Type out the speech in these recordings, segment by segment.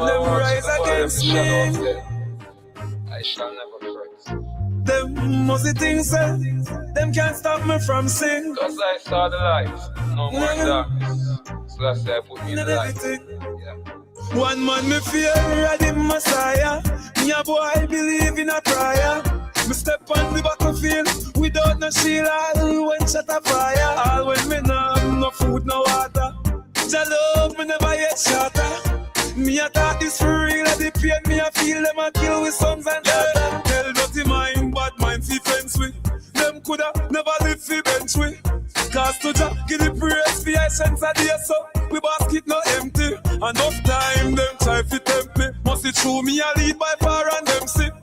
Them rise against me. I shall never fret. Them must things say, them can't stop me from sing. Cause I saw the light, no more darkness. So that's why I put me in the light. Yeah. One man me fear of the Messiah. Me a boy believe in a prayer. Me step on the battlefield without no shield. All when shot a fire. All when me no have no food, no water. Jah love me never yet shatter. Me a thought this for real. The pain me a feel them a kill with sons and daughters. Tell dirty mind, bad mind fi fence with. Them coulda never live fi bench with. Cause to Jah give the praise fi I sense a day so. We basket no empty. Enough time them try fi tempt me. Must it true me a lead by far and them sit.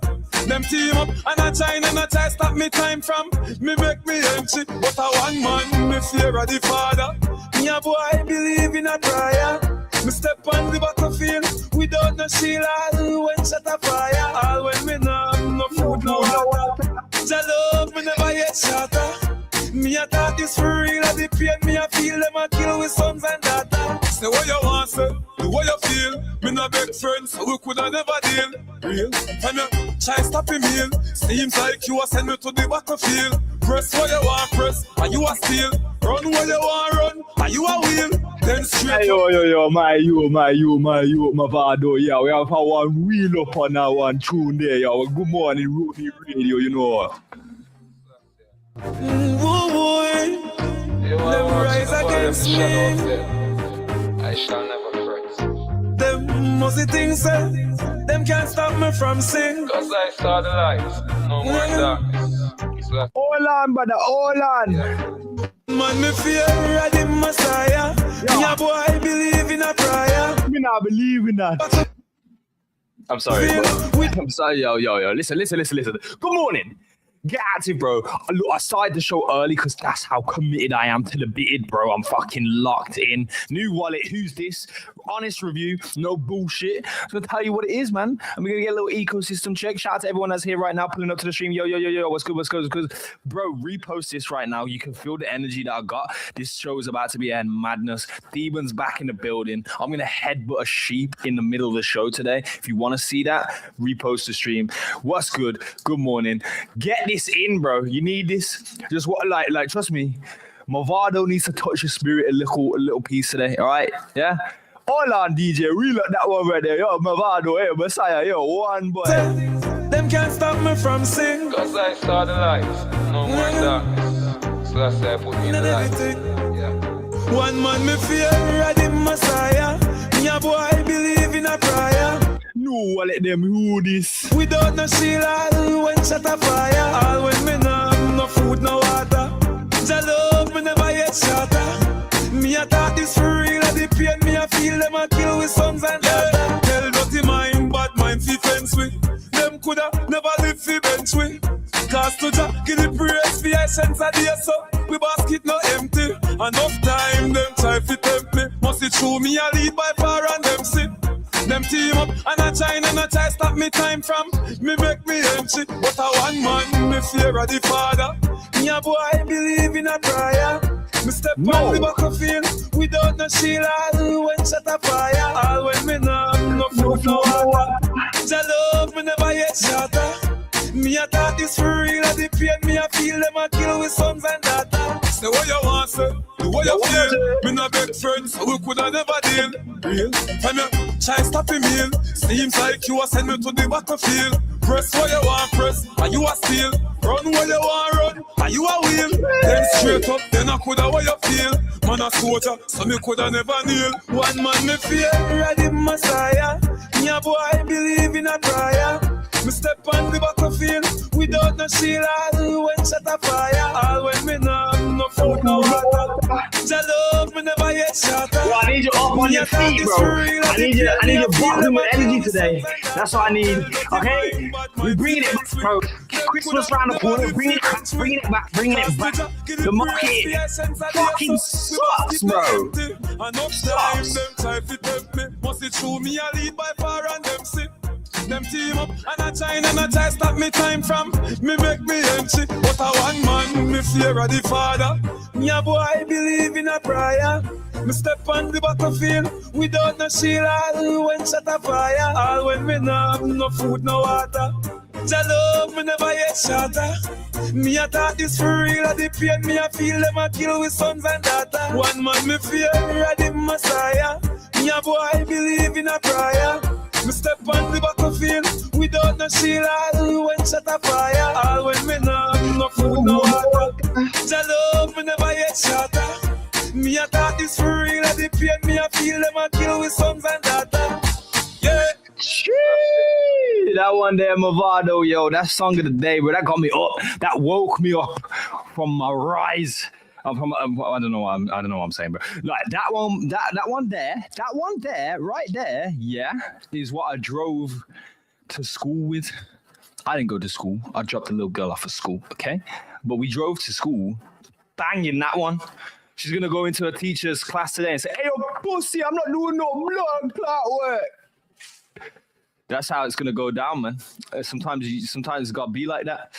Them team up and I try and I try stop me time from me make me empty. But a one man me fear of the Father. Me a boy believe in a prayer. Me step on the battlefield without no shield. All when shot a fire. All when me no have no food, no water. Jah love me never yet shatter. Me a thought this for real. The pain me a feel them a kill with sons and daughters. Say what you want, say, do what you feel. Me no beg friends, so we coulda never deal. Real, time you try stop him heal. Seems like you a send me to the battlefield. Press what you want, press, and you a steal. Run what you want, run, and you a wheel. Then straight. Yo, my Vado, yeah, we have one wheel up on our one tune there, yo. Good morning, Ronin Radio, you know. Them rise against me. I shall never fret. Them must things say, them can't stop me from sing. Cause I saw the light, no more darkness. So Hold on, brother, hold on. Man, me fear of the Messiah. Me a boy believe in a prayer. Me not believe in that. I'm sorry, bro. I'm sorry, yo. Listen. Good morning. Get active, bro. Look, I started the show early because that's how committed I am to the bid, bro. I'm fucking locked in. New wallet, who's this? Honest review, no bullshit. I'm going to tell you what it is, man. And we're going to get a little ecosystem check. Shout out to everyone that's here right now, pulling up to the stream. Yo. What's good? Bro, repost this right now. You can feel the energy that I got. This show is about to be a madness. Theban's back in the building. I'm going to headbutt a sheep in the middle of the show today. If you want to see that, repost the stream. What's good? Good morning. Get this in, bro. You need this. Just what, like, trust me. Movado needs to touch your spirit a little piece today. All right, yeah. Hold on, DJ. Reel up that one right there. Yo, Movado, hey, Messiah, yo, one boy. Them can't stop me from sing. cause I saw the light, no more darkness. So that's why I put me in the light. Yeah. One man me fear of the Messiah. Me a boy believe in a prayer. No, let them who this. Without no shield, all when shot a fire. All when me no have no food, no water. Jah love me never yet shatter. Me a thought this for real. The pain me a feel them a kill with sons and daughters. Tell dirty mind, bad mind fi fence with. Them coulda never live fi bench with. Cause to Jah give the praise fi I sense a day so. We basket no empty. Enough time them try fi tempt me. Must it true me a lead by far and them sit. Them team up and I try stop me time from me make me empty. But a one man me fear of the Father. Me a boy believe in a prayer. Me step on the battlefield without no shield. All when shot a fire. All when me no have no food, no water. Jah love me never yet shatter. Me a thought this for real. The pain me a feel them a kill with sons and daughters. Say what you want, say, do what you feel. Me no beg friends, so we coulda never deal. Real, time you try stop him heal. Seems like you a send me to the battlefield. Press what you want, press, and you a steal. Run what you want, run, and you a wheel. Then straight up, then I coulda what you feel. Man a soldier, so me coulda never kneel. One man me fear of the Messiah. Me a boy believe in a prayer. Me step on the battlefield without no shield. All when shot a fire. All when me no have no food, no water. Jah love me never yet shatter. Yo, I need you up on your feet, bro. I need you buzzing with energy today. That's what I need. Okay, we bringing it back, bro. Christmas round the corner. Bringing it back. The market fucking sucks, bro. Sucks. Must it true me a lead by far and them sit. Them team up and I try stop me time from me make me empty. But a one man me fear of the Father. Me a boy believe in a prayer. Me step on the battlefield without no shield. All when shot a fire. All when me no have no food, no water. Jah love me never yet shatter. Me a thought this for real. The pain me a feel them a kill with sons and daughters. One man me fear the Messiah. Me a boy believe in a prayer. Me step on the battlefield without no shield. All when shot a fire. All when me no have no food, no water. Jah love me never yet shatter. Me a thought this for real. The pain me a feel them a kill with sons and daughters. Yeah. That one there, Movado, yo, that song of the day, bro, that got me up. That woke me up from my rise. I don't know what I'm saying, bro. Like that one there, right there, yeah, is what I drove to school with. I didn't go to school. I dropped a little girl off of school, okay? But we drove to school, banging that one. She's gonna go into a teacher's class today and say, "Hey, yo, pussy, I'm not doing no blood clot work." That's how it's gonna go down, man. Sometimes it's gotta be like that.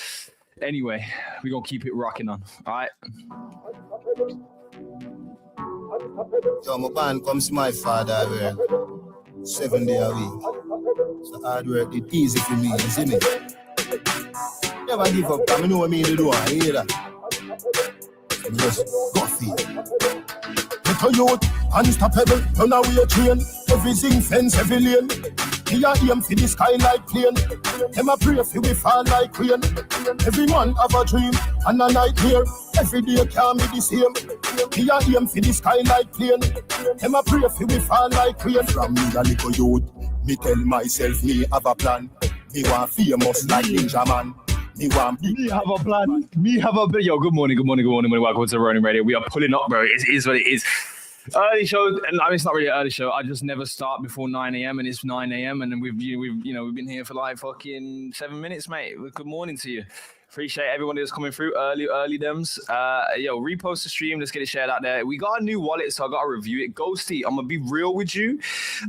Anyway, we're gonna keep it rocking on. All right. So my band comes to my father work 7 days a week. So hard work, it's easy for me, you see me? Never give up, I know what I mean to do, I hear that. Just go feel. Get a youth, unstoppable, run away a train. Everything fence, every lane. He a aim for the sky like plane. Them a pray for we fall like rain. Every man have a dream and a nightmare. Every day can't be the same. He a aim for the sky like plane. Them a pray for we fall like rain. From me a little youth, me tell myself me have a plan. Me want famous like Ninja Man. Me have a plan. Yo, good morning. Welcome to Ronin Radio. We are pulling up, bro. It is what it is. Early show, and I mean, it's not really an early show. I just never start before 9 a.m. and it's 9 a.m. and then we've been here for like fucking 7 minutes, mate. Good morning to you. Appreciate everyone that's coming through early dems. Yo, repost the stream. Let's get it shared out there. We got a new wallet, so I got to review it. Ghosty, I'm gonna be real with you.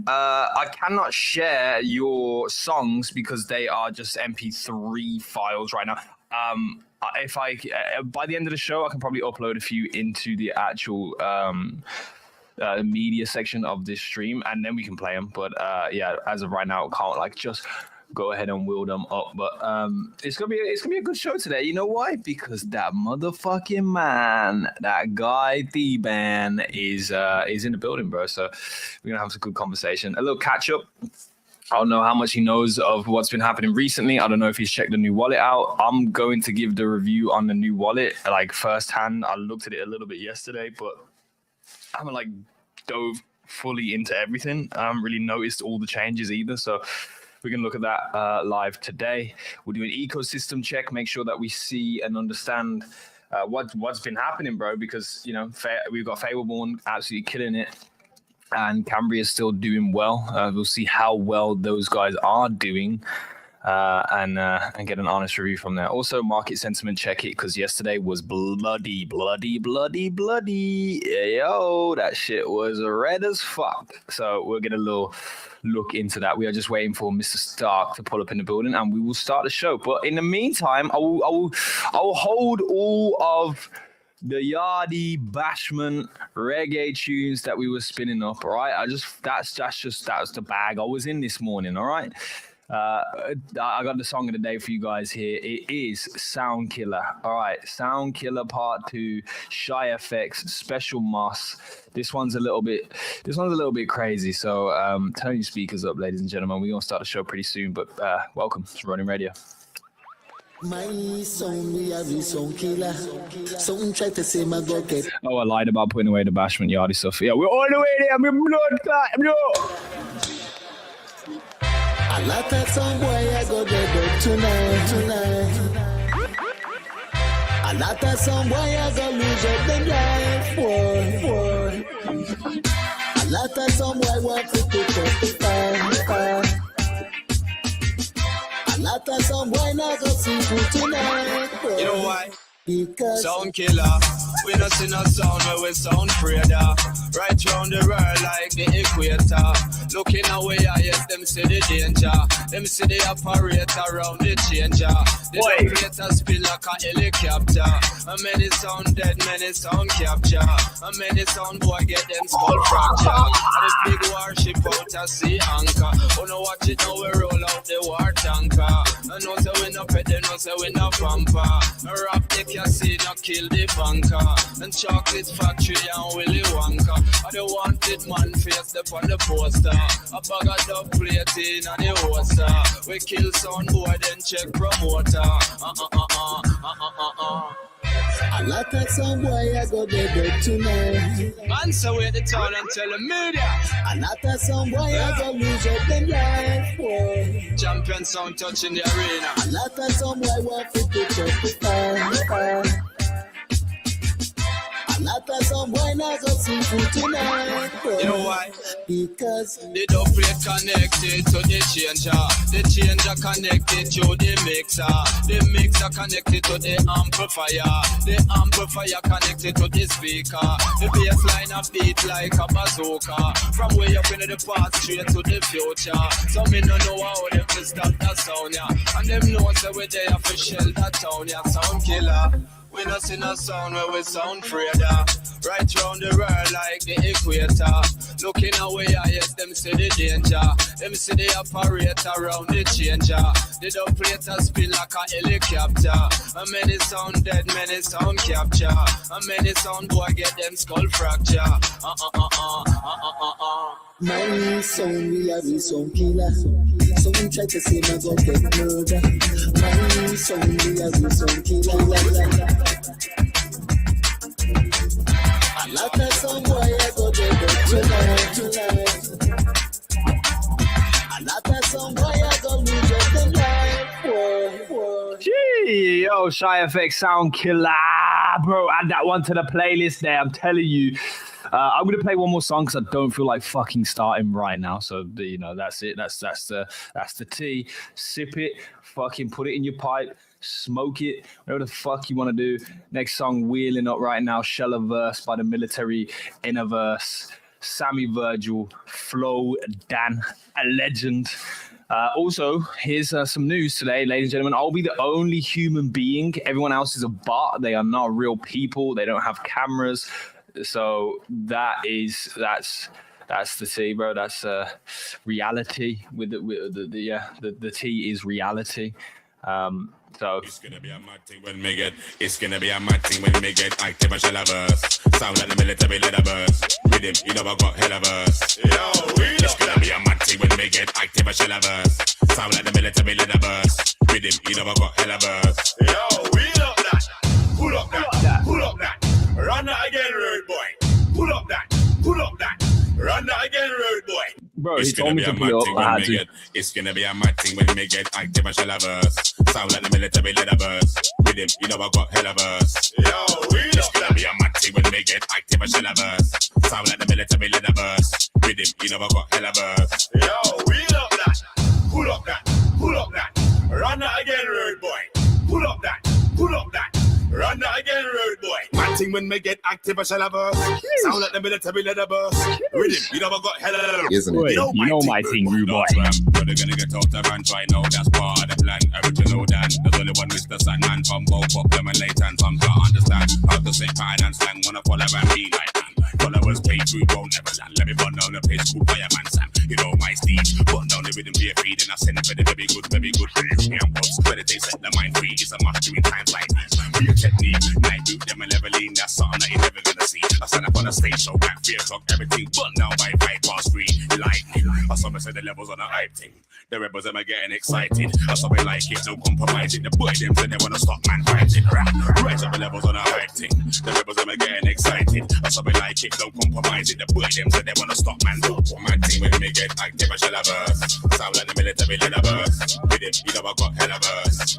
I cannot share your songs because they are just MP3 files right now. If I by the end of the show, I can probably upload a few into the actual media section of this stream, and then we can play them. But yeah, as of right now, I can't like just go ahead and wheel them up. But it's gonna be a good show today. You know why? Because that motherfucking man, that guy D-Ban is in the building, bro. So we're gonna have some good conversation, a little catch up. I don't know how much he knows of what's been happening recently. I don't know if he's checked the new wallet out. I'm going to give the review on the new wallet like firsthand. I looked at it a little bit yesterday, but I haven't like dove fully into everything. I haven't really noticed all the changes either. So we're going to look at that live today. We'll do an ecosystem check, make sure that we see and understand what's been happening, bro, because, you know, we've got Fableborn absolutely killing it. And Cambria is still doing well. We'll see how well those guys are doing and get an honest review from there. Also, market sentiment check it because yesterday was bloody. Yo, that shit was red as fuck. So we'll get a little look into that. We are just waiting for Mr. Stark to pull up in the building and we will start the show. But in the meantime, I will hold all of the Yardie Bashment reggae tunes that we were spinning up, all right? That was the bag I was in this morning, all right? I got the song of the day for you guys here. It is Sound Killer, all right? Sound Killer Part 2, Shy FX, Special Moss. This one's a little bit crazy. So turn your speakers up, ladies and gentlemen. We're gonna start the show pretty soon, but welcome to Ronin Radio. My song, we are the sound killer. Someone try to say my go get. Oh, I lied about putting away the Bashment Yardie stuff. Yeah, we're all the way there. We're blood clot, bro. A lot of some boy I go dead up tonight. A lot of some boy I go lose up them life, boy. A lot of some boy want to pick up the fire. A lot of some boy not go see you tonight, boy. You know why? Because Sound killer, We not see no sound where we sound afraid. Right round the world like the equator. Looking away, yes, them see the danger. Them see the operator around the changer. The operator spin like a helicopter. And many sound dead, many sound capture. And many sound boy get them skull fracture. And the big warship out at sea anchor. Oh no, watch it now, we roll out the war tanker. And no say we no pet, they no say we no pamper. Rap the casino, kill the banker. And chocolate factory and Willy Wonka. I the wanted man face up on the poster. A bag of dub plating and the hoster. We kill sound boy then check promoter. A lot of some boy I go dead tonight. Man so wait the town and tell the media. A lot of some boy I go lose up them life, boy. Champion sound touching the arena. A lot of some boy want to pitch up the fire. A lot of some boy not go see food tonight, boy. You know why? Because the dub plate connected to the changer. The changer connected to the mixer. The mixer connected to the amplifier. The amplifier connected to the speaker. The bass line a beat like a bazooka. From way up into the past straight to the future. So me no know how them to stop that sound, yeah. And them know say we there for shell that town, yeah. Sound killer. We not see no sound where we sound afraid. Right round the world like the equator. Looking away, yes, them see the danger. Them see the operator around the changer. The operator spin like a helicopter. And many sound dead, many sound capture. And many sound boy get them skull fracture. my sound we are the sound killer. Some try to say my go get murder. My sound we are the sound killer. A lot of some boy I go get tonight. A lot of some boy I go lose up them life. Gee, yo, Shy FX Sound Killer, bro. Add that one to the playlist there. I'm telling you. I'm gonna play one more song because I don't feel like fucking starting right now. So you know, that's it. That's the tea. Sip it, fucking put it in your pipe, smoke it, whatever the fuck you want to do. Next song wheeling up right now, Sheller Verse by the Military, Innerverse, Sammy Virgil, Flo Dan, a legend. Also, here's some news today, ladies and gentlemen. I'll be the only human being. Everyone else is a bot. They are not real people. They don't have cameras. So that's the tea, bro. That's reality. With the tea is reality. So it's gonna be a mad thing when me get. It's gonna be a mad thing when me get active a Sheller Verse. Sound like the Military leather verse. With him, you know I got hella verse. It's gonna be a mad thing when me get active a Sheller Verse. Sound like the Military leather verse. With him, you know I got hella verse. Wheel up that, pull up that, pull up that. Run that again, road boy. Pull up that, pull up that. Run that again, road boy. Bro, he told me to pull it up. It's gonna be a mad thing when me get active a Sheller Verse. Sound like the Military leather verse. With him, you know I got hella verse. It's gonna be a mad thing when me get active a Sheller Verse. Sound like the Military leather verse. With him, you know I got hella verse. Wheel up that, pull up that, pull up that. Run that again, road boy. Pull up that, pull up that. Run that again, road boy. Mad thing when me get active a Sheller Verse. Sound like the Military leather verse. With him, you know I got hella. Isn't it? You know my thing, rude boy. They're gonna get out the ranch right now. That's part of the plan. Original Dan. There's only one Mr. Sandman from both of them and late and some can't understand how to say pattern and slang. Wanna follow and be like man. Followers pay through won't never land. Let me run down the place called Fireman Sam. You know my steed. Run down the rhythm, be a feed, and I send it for the very good, very good. And what's whether they set the mind free is a must do in times like these. Be a technique, night boot them and leveling. That's something that you're never gonna see. I stand up on a stage show at 3 o'clock, everything but now by 5:03. Lightning. I saw me say the levels on the hype thing. The rebels them are getting excited. I saw me like it, no compromising. The boy them said they wanna stop man fighting. Right up the levels on the hype thing. The rebels them are getting excited. I saw me like it, no compromising. The boy them said they wanna stop man. My team when me get active a Sheller Verse. Sound like the Military leather verse. With him, you know I got hella verse. It's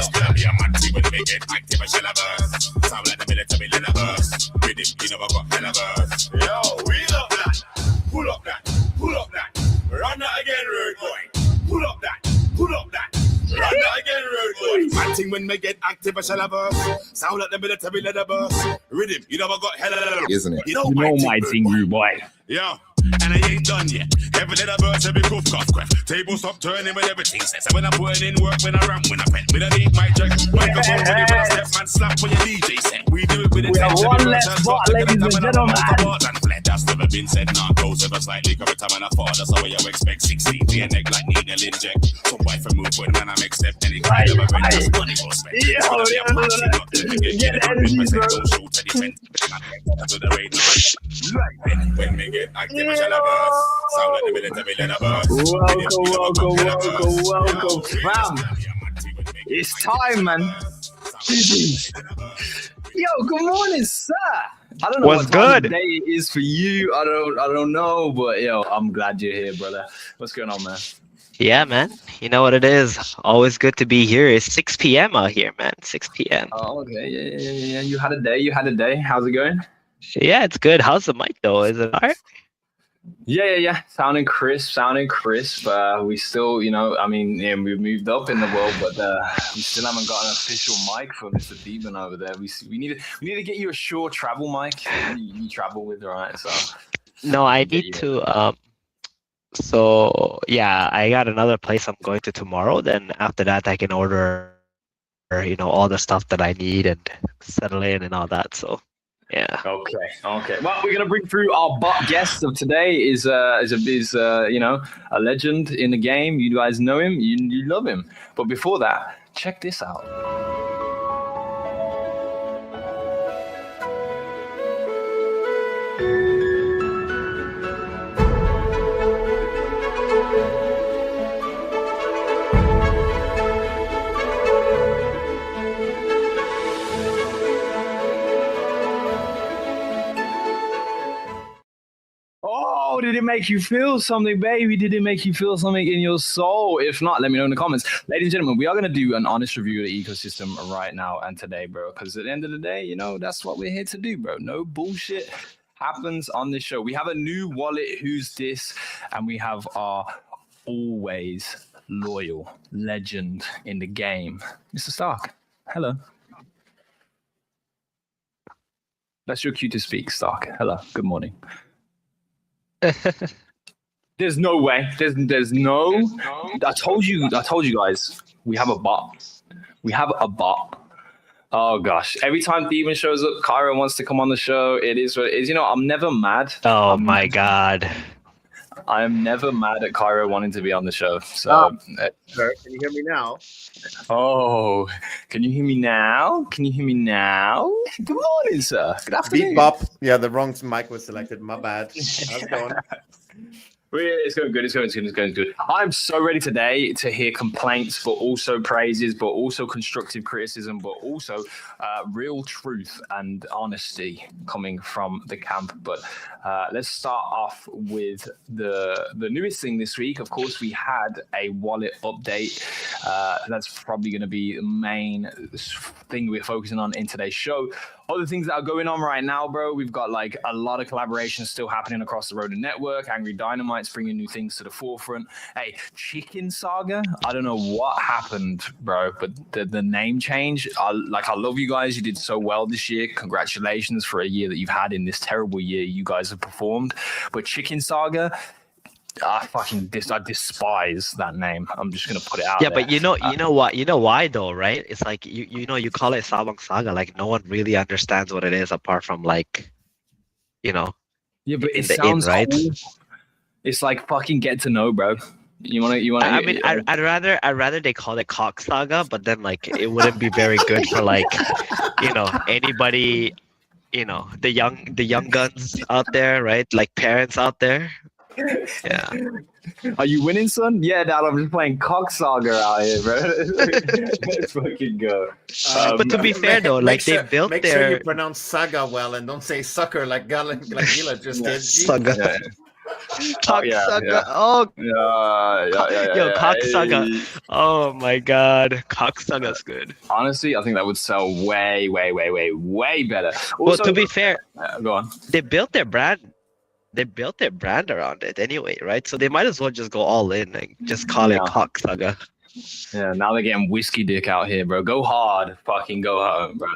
gonna be a mad team when me get active a Sheller Verse. Sound like the Military leather verse. With him, you know I got hella verse. Wheel up that, pull up that, pull up that. Run that again, road boy. Pull up that, pull up that. Run that again, road boy. Man thing when me get active, I shall have burst. Sound like the military leather burst. Rhythm, you never got hella. Isn't it? You know my thing, rude boy. Yeah. And I ain't done yet. Every little burst, every cough, table stop turning when everything says. So when I'm putting in work, when I ramp, when I pen, when I need my jack, microphone ready when I step, man, slap when your DJ set. We do it with attention. One less spot, ladies and gentlemen. That's never been said, now goes ever slightly. Every time when I fall, that's how you expect 16. Be a neck like needle inject. So wife and move when I accept any kind of event. That's money go spend. Get energy, bro. To the raid, when we get active, I shall have us. Sound like the military leather burst. Welcome, fam. It's time, man. Yo, good morning, sir. I don't know What's what time good? of day it is for you. I don't know, but yo, I'm glad you're here, brother. What's going on, man? Yeah, man. You know what it is. Always good to be here. It's 6 p.m. out here, man. 6 p.m. Oh, okay. Yeah. You had a day. How's it going? Yeah, it's good. How's the mic, though? Is it all right? Yeah. Sounding crisp. We still, we've moved up in the world, but we still haven't got an official mic for Mr. Demon over there. We need to get you a short travel mic. You travel with, right? So No, I need to. So yeah, I got another place I'm going to tomorrow. Then after that, I can order, all the stuff that I need and settle in and all that. So. Yeah. Okay. Well, we're gonna bring through our guest of today. Is a legend in the game. You guys know him. You love him. But before that, check this out. Oh, did it make you feel something, baby? Did it make you feel something in your soul? If not, let me know in the comments. Ladies and gentlemen, we are going to do an honest review of the ecosystem right now and today, bro. Because at the end of the day, that's what we're here to do, bro. No bullshit happens on this show. We have a new wallet, Who's This? And we have our always loyal legend in the game, Mr. Stark. Hello. That's your cue to speak, Stark. Hello. Good morning. There's no way. There's no. I told you guys. We have a bot. Oh gosh! Every time Demon shows up, Kyra wants to come on the show. It is what it is. I'm never mad. Oh my God. I am never mad at Kyra wanting to be on the show. So, Sir, can you hear me now? oh, can you hear me now? Good morning, sir. Good afternoon. Beat bop. Yeah, the wrong mic was selected. My bad. How's it going? It's going good. It's going good. I'm so ready today to hear complaints, but also praises, but also constructive criticism, but also real truth and honesty coming from the camp. But let's start off with the newest thing this week. Of course, we had a wallet update. That's probably going to be the main thing we're focusing on in today's show. Other things that are going on right now, bro, we've got like a lot of collaborations still happening across the Ronin network. Angry Dynamite's bringing new things to the forefront. Hey, Chicken Saga, I don't know what happened, bro, but the name change, I love you guys. You did so well this year. Congratulations for a year that you've had in this terrible year you guys have performed. But Chicken Saga, I despise that name. I'm just gonna put it out. Yeah, there. but you know why though, right? It's like you call it Sabang Saga, like no one really understands what it is apart from Yeah, but it sounds right. Cool. It's like fucking get to know, bro. You wanna. I mean, I'd rather they call it Cock Saga, but then it wouldn't be very good for anybody, the young guns out there, right? Like parents out there. Yeah. Are you winning, son? Yeah, Dad, I'm just playing Cock Saga out here, bro. Let's fucking go. But to be fair, though, make they built make their... sure you pronounce Saga well and don't say sucker like Gila just did. Saga. Yeah. Cock Saga. Oh. Yeah. Yo, Cock Saga. Oh my God, Cock Saga's good. Honestly, I think that would sell way better. Also, Well, to be fair, go on. they built their brand around it anyway, right? So they might as well just go all in and just call it Cock Saga. Yeah, now they're getting whiskey dick out here, bro. Go hard, fucking go home, bro.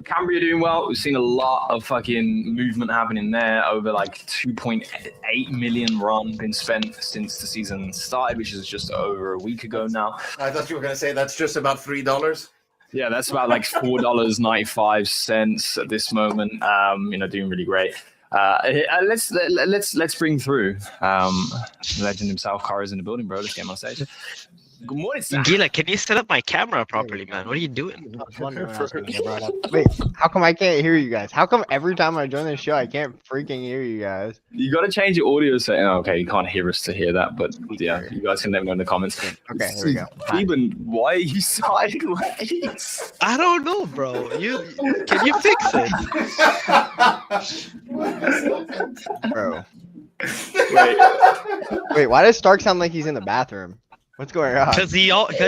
Cambria doing well. We've seen a lot of fucking movement happening there. Over like 2.8 million run been spent since the season started, which is just over a week ago now. I thought you were going to say that's just about $3. Yeah, that's about like $4.95 at this moment. Doing really great. Let's bring through legend himself. Kara's in the building, bro. Let's get him on stage. Good morning, sir. Gila, can you set up my camera properly, man? What are you doing? Wait, how come I can't hear you guys? How come every time I join the show, I can't freaking hear you guys? You got to change your audio setting. Okay, you can't hear us to hear that, but yeah, you guys can let me know in the comments. Okay, here we go. Steven, why are you sideways? I don't know, bro. Can you fix it? Bro. Wait, Wait, why does Stark sound like he's in the bathroom? What's going on? Because he always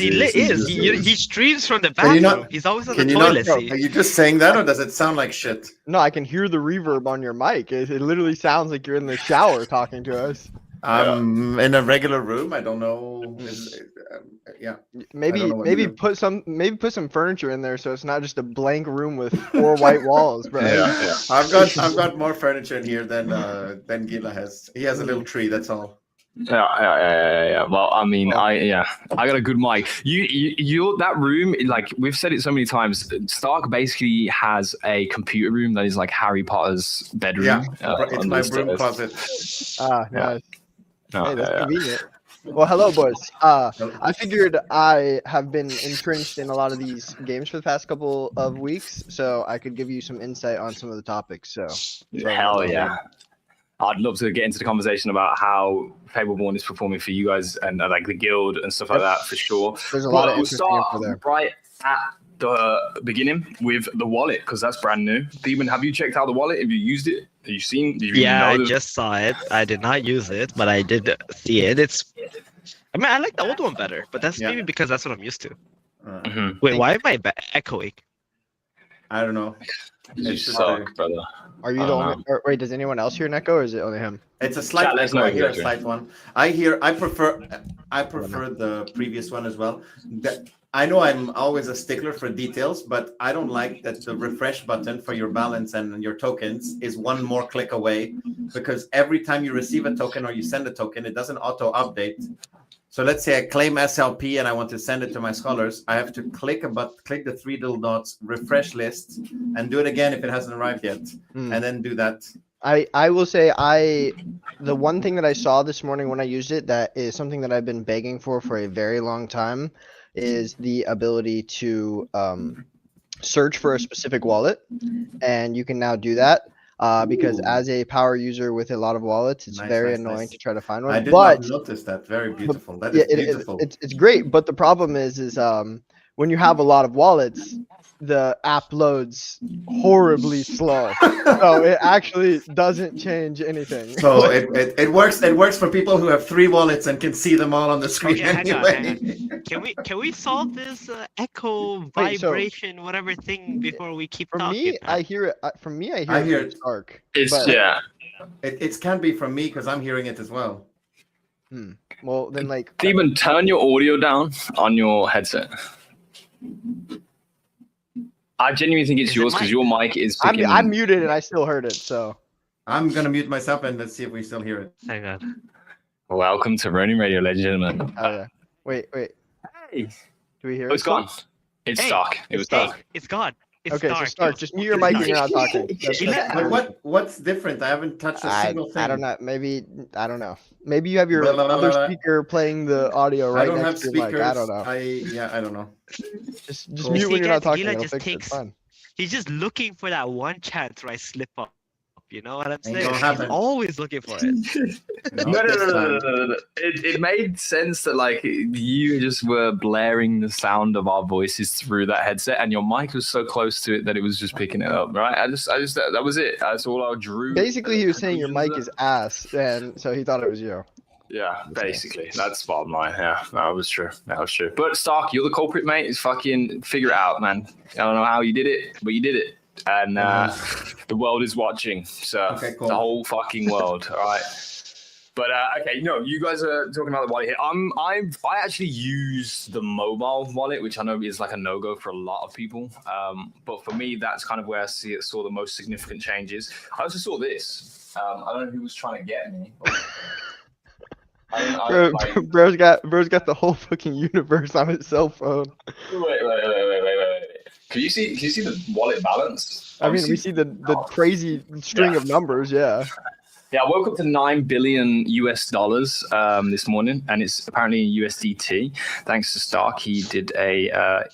is. He streams from the Can you bathroom. not- He's always on Can the you not? toilet Are seat. you just saying that, or does it sound like shit? No, I can hear the reverb on your mic. It literally sounds like you're in the shower talking to us. I'm in a regular room. I don't know. Yeah. Maybe know what to do. put some furniture in there so it's not just a blank room with 4 white walls, bro. Yeah. I've got more furniture in here than Gila has. He has a little tree. That's all. Yeah. Well, I mean, I got a good mic. You that room, like we've said it so many times. Stark basically has a computer room that is like Harry Potter's bedroom. Yeah, it's on my the broom stairs. closet. Nice. Oh, Hey, that's yeah. convenient. Well, hello, boys. I figured I have been entrenched in a lot of these games for the past couple of weeks, so I could give you some insight on some of the topics. So, Hell yeah. I'd love to get into the conversation about how Fableborn is performing for you guys and like the guild and stuff like that for sure. There's a lot of we'll interesting start info there. right at the beginning with the wallet because that's brand new. Demon, have you checked out the wallet? Have you used it? Have you seen? Do you Yeah, I know just saw it. I did not use it, but I did see it. I mean, I like the old one better, but that's Yeah. maybe because that's what I'm used to. Mhm. Wait, why am I echoing? I don't know. You It's just suck, brother. are you the only? Or, wait, does anyone else hear an echo, or is it only him? It's a slight. Chat, let us echo. know I if hear a you're slight one. I prefer the previous one as well. I know I'm always a stickler for details, but I don't like that the refresh button for your balance and your tokens is one more click away, because every time you receive a token or you send a token, it doesn't auto update. So let's say I claim SLP and I want to send it to my scholars. I have to click the 3 little dots, refresh list, and do it again if it hasn't arrived yet, and then do that. I will say the one thing that I saw this morning when I used it that is something that I've been begging for a very long time is the ability to search for a specific wallet, and you can now do that. Because as a power user with a lot of wallets, it's very annoying to try to find one. I did but not notice that. Very beautiful. That yeah, is beautiful. it's great. But the problem is when you have a lot of wallets, the app loads horribly slow. So it actually doesn't change anything. So it works. It works for people who have 3 wallets and can see them all on the screen Okay, anyway. hang on. Can we solve this echo Wait, so- vibration whatever thing before we keep For talking? me, I hear it. From me, I hear it Stark. It's But- yeah. It can be from me because I'm hearing it as well. Well, then like Demon, turn your audio down on your headset. I genuinely think it's Is it yours because mine? your mic is picking. I'm muted and I still heard it. So I'm gonna mute myself and let's see if we still hear it. Hang on. Welcome to Ronin Radio, ladies and gentlemen. wait. Hey, Do we hear oh, it's it? gone. It's Hey, stuck. It was Hey, stuck. it's gone. It's Okay, so dark. Stark, just mute your mic when you're not talking. But what's different? I haven't touched a single thing. I don't know. Maybe I don't know. Maybe you have your Blah, blah, blah, other blah. speaker playing the audio I right don't have next to your speakers. mic. I don't know. I don't know. Just Cool. mute See, when you're not guys, talking. Gila It'll just fix it. takes- It's fine. He's just looking for that one chance where I slip up. You know what I'm Ain't saying? gonna He's happen. always looking for it. No. It made sense that like you just were blaring the sound of our voices through that headset, and your mic was so close to it that it was just picking it up. Right? I just that was it. That's all I drew. Basically, he was saying your mic is ass, and so he thought it was you. Yeah, basically. That's the bottom line. Yeah, that was true. But Stark, you're the culprit, mate. It's fucking figure it out, man. I don't know how you did it, but you did it. And the world is watching. So Okay, cool. the whole fucking world. All right. But okay, no, you guys are talking about the wallet here. I actually use the mobile wallet, which I know is like a no-go for a lot of people. But for me, that's kind of where I saw the most significant changes. I also saw this. I don't know who was trying to get me. Bro's got the whole fucking universe on his cell phone. Wait. Can you see the wallet balance? I mean, we see the crazy string of numbers. Yeah. Yeah, I woke up to $9 billion this morning, and it's apparently USDT. Thanks to Stark, he did a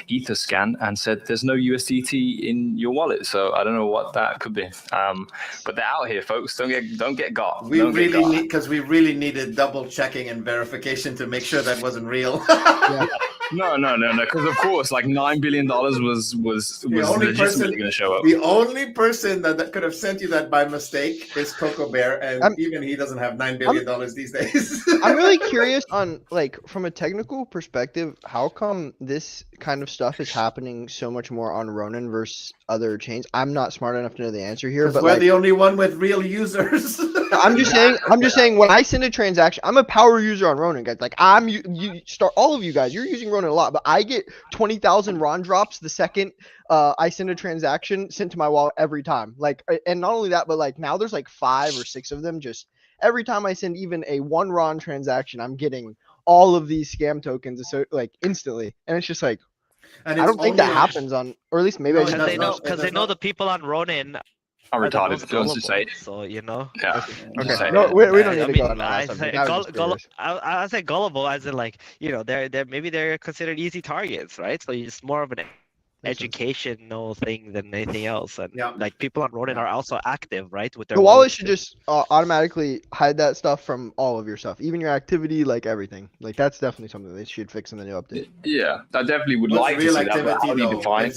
ether scan and said there's no USDT in your wallet. So I don't know what that could be. But they're out here, folks. Don't get got. We really needed double checking and verification to make sure that wasn't real. Yeah. No. Because of course, like $9 billion was legitimately going to show up. The only person that could have sent you that by mistake is Coco Bear, and even he doesn't have $9 billion these days. I'm really curious on, like, from a technical perspective, how come this kind of stuff is happening so much more on Ronin versus other chains? I'm not smart enough to know the answer here, but we're the only one with real users. I'm just saying when I send a transaction, I'm a power user on Ronin, guys. Like, all of you guys, you're using Ronin a lot, but I get 20,000 RON drops the second I send a transaction sent to my wallet every time. Like, and not only that, but like now there's like 5 or 6 of them. Just every time I send even a 1 RON transaction, I'm getting all of these scam tokens, so like instantly, and it's just like, I don't think that happens on, or at least maybe because they know the people on Ronin are retarded. Don't just say it. So you know. Yeah. Okay. No, we don't need to go on that subject. I say gullible as in, like, you know, maybe they're considered easy targets, right? So it's more of an educational thing than anything else, and like people on Ronin are also active, right? With their the wallet should just automatically hide that stuff from all of your stuff, even your activity, like everything. Like that's definitely something they should fix in the new update. Yeah, I definitely would like to see that. How do you define?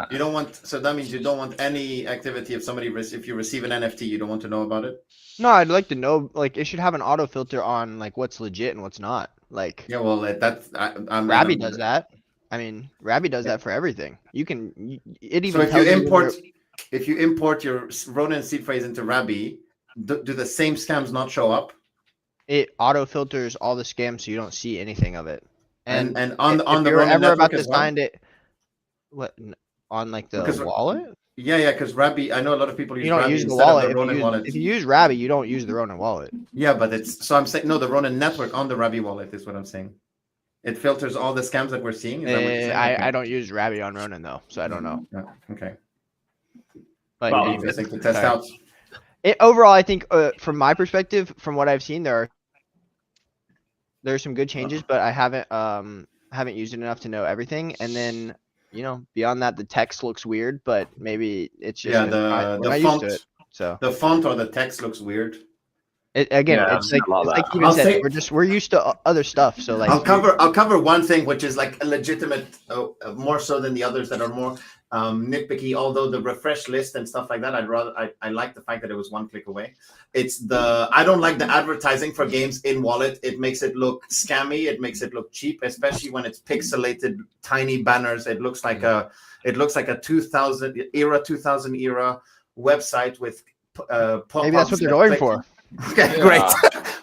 You don't want. So that means you don't want any activity if you receive an NFT, you don't want to know about it. No, I'd like to know. Like it should have an auto filter on like what's legit and what's not. Like Rabby does that. I mean, Rabby does that for everything. You can, it even. So if you import your Ronin seed phrase into Rabby, do the same scams not show up? It auto filters all the scams, so you don't see anything of it. And on the Ronin ever about to well? find it, what on like the wallet? Yeah, because Rabby, I know a lot of people use. You don't Rabby use the instead wallet. of the Ronin wallet. If you use Rabby, you don't use the Ronin wallet. Yeah, but I'm saying no, the Ronin network on the Rabby wallet is what I'm saying. It filters all the scams that we're seeing. I don't use Rabby on Ronin though, so I don't know. Okay. But interesting to test out. Overall, I think from my perspective, from what I've seen, there are some good changes, but I haven't used it enough to know everything. And then beyond that, the text looks weird, but maybe it's just the font. Used to it, so the font or the text looks weird. It's like you said, we're used to other stuff. So like I'll cover one thing, which is like a legitimate, more so than the others that are more nitpicky. Although the refresh list and stuff like that, I like the fact that it was 1 click away. I don't like the advertising for games in wallet. It makes it look scammy. It makes it look cheap, especially when it's pixelated tiny banners. It looks like a 2000 era website with pop-ups. Maybe that's what they're going for. Okay, great.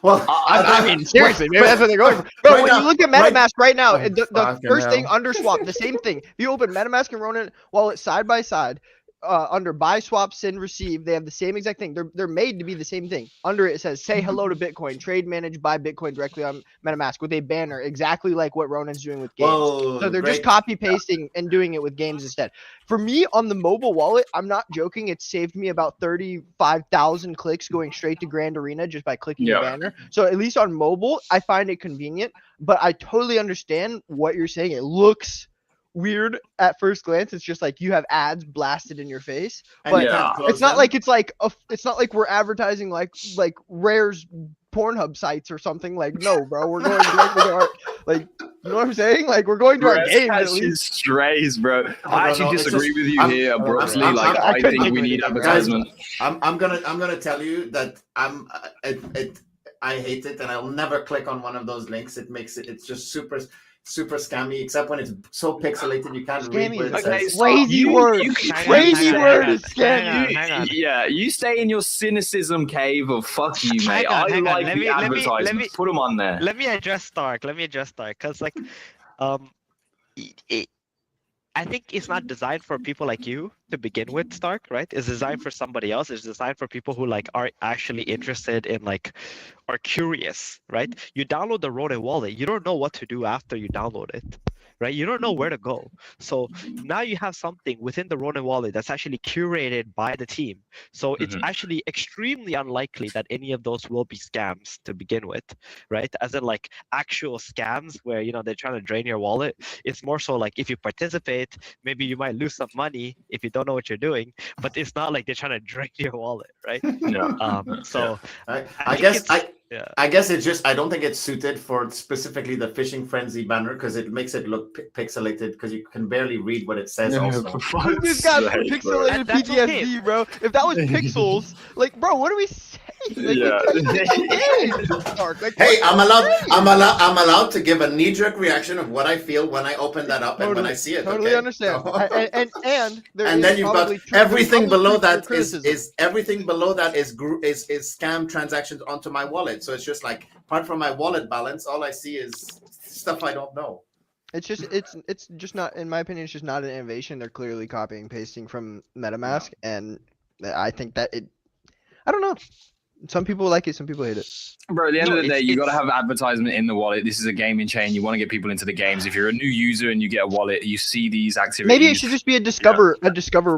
Well, I mean, seriously, maybe that's what they're going for. Bro, when you look at MetaMask right now, the first thing under swap, the same thing. If you open MetaMask and Ronin wallet side by side, under buy, swap, send, receive, they have the same exact thing. They're made to be the same thing. Under it says "Say hello to Bitcoin, trade, manage, buy Bitcoin directly on MetaMask" with a banner, exactly like what Ronin's doing with games. Whoa, so they're just copy pasting and doing it with games instead. For me, on the mobile wallet, I'm not joking. It saved me about 35,000 clicks going straight to Grand Arena just by clicking the banner. So at least on mobile, I find it convenient. But I totally understand what you're saying. It looks weird at first glance. It's just like you have ads blasted in your face, but it's not like it's not like we're advertising like Rare's Pornhub sites or something. Like, no, bro, we're going directly to our, like, you know what I'm saying? Like, we're going to our game. At least strays, bro. I actually disagree with you here, bro. I think we need advertisement. I'm gonna tell you that I hate it, and I'll never click on one of those links. It's just super. super scammy, except when it's so pixelated you can't read Scammy what is it Okay, says. so crazy word. Crazy word is scammy. Hang on. You stay in your cynicism cave of fuck you, mate. Hang on, I hang on. like the advertisements. Put them on there. Let me address Stark. Because like, I think it's not designed for people like you to begin with, Stark, right? It's designed for somebody else. It's designed for people who like are actually interested in like, are curious, right? You download the Ronin wallet. You don't know what to do after you download it, right? You don't know where to go. So now you have something within the Ronin wallet that's actually curated by the team. So it's actually extremely unlikely that any of those will be scams to begin with, right? As in like actual scams where, you know, they're trying to drain your wallet. It's more so like if you participate, maybe you might lose some money if you don't know what you're doing, but it's not like they're trying to drain your wallet, right? Yeah. So I guess it's just I don't think it's suited for specifically the fishing frenzy banner because it makes it look pixelated because you can barely read what it says. Also, We've got pixelated That's PTSD, okay. bro. If that was pixels, like, bro, what are we saying? Like, like, hey, I'm allowed to give a knee-jerk reaction of what I feel when I open that up and when I see it. Totally okay? understand. And then you've got everything below that criticism. is everything below that is scam transactions onto my wallet. So it's just like apart from my wallet balance, all I see is stuff I don't know. It's just not, in my opinion, it's just not an innovation. They're clearly copying and pasting from MetaMask, and I think that I don't know. Some people like it, some people hate it. Bro, at the end of the day, you got to have advertisement in the wallet. This is a gaming chain. You want to get people into the games. If you're a new user and you get a wallet, you see these activities. Maybe it should just be a discover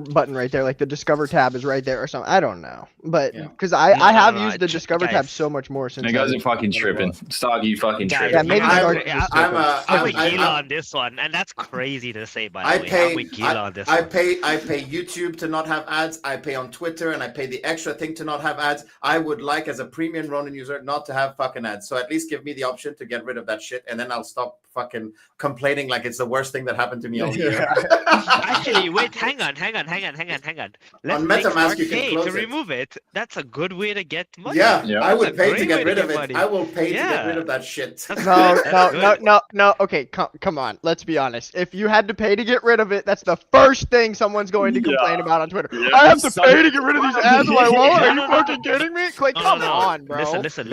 button right there, like the discover tab is right there or something. I don't know, but because I have used the discover tab so much more since. You guys are fucking tripping. Stark, you fucking tripping. Yeah, maybe I'm with Gila on this one, and that's crazy to say. By the way, I'm with Gila on this one. I pay YouTube to not have ads. I pay on Twitter, and I pay the extra thing to not have ads. I would like, as a premium Ronin user, not to have fucking ads. So at least give me the option to get rid of that shit, and then I'll stop fucking complaining like it's the worst thing that happened to me all year. Actually, wait, hang on. Let's on MetaMask, you pay can close to remove it. That's a good way to get money. Yeah. I would pay to get rid of it. Money. I will pay to get rid of that shit. No. Okay, come on. Let's be honest. If you had to pay to get rid of it, that's the first thing someone's going to complain about on Twitter. Yeah. I have to pay to get rid of these ads on my wallet. Are you fucking kidding me? Like, come on, bro. Listen.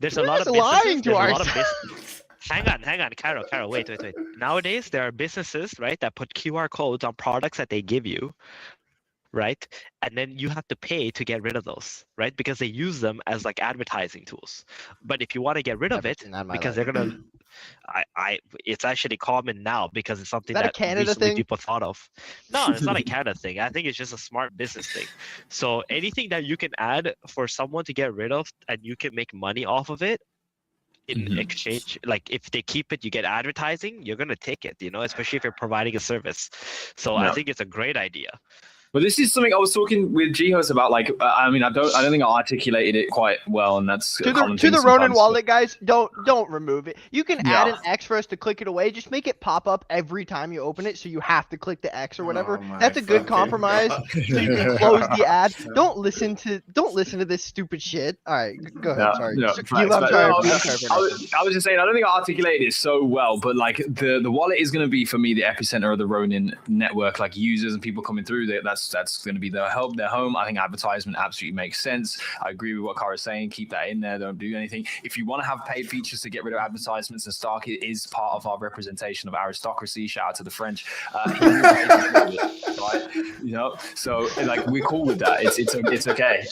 There's a lot of lying businesses. to ourselves. Hang on, Carol, wait. Nowadays, there are businesses, right, that put QR codes on products that they give you, right? And then you have to pay to get rid of those, right? Because they use them as like advertising tools. But if you want to get rid of it, because they're gonna, it's actually common now because it's something that recently people thought of. No, it's not a Canada thing. I think it's just a smart business thing. So anything that you can add for someone to get rid of and you can make money off of it, in exchange, like if they keep it, you get advertising, you're gonna take it, you know, especially if you're providing a service. So I think it's a great idea. But this is something I was talking with G-Host about. Like, I mean, I don't think I articulated it quite well, and that's to the Ronin wallet, guys. Don't remove it. You can add an X for us to click it away. Just make it pop up every time you open it, so you have to click the X or whatever. That's a good compromise. So you can close the ad. Don't listen to this stupid shit. All right, go ahead. Sorry. I was just saying, I don't think I articulated it so well, but like the wallet is going to be for me the epicenter of the Ronin network. Like users and people coming through there, that's going to be their home. I think advertisement absolutely makes sense. I agree with what Kara's saying. Keep that in there. Don't do anything. If you want to have paid features to get rid of advertisements, and Stark is part of our representation of aristocracy. Shout out to the French. Right? You know, so like we're cool with that. It's okay.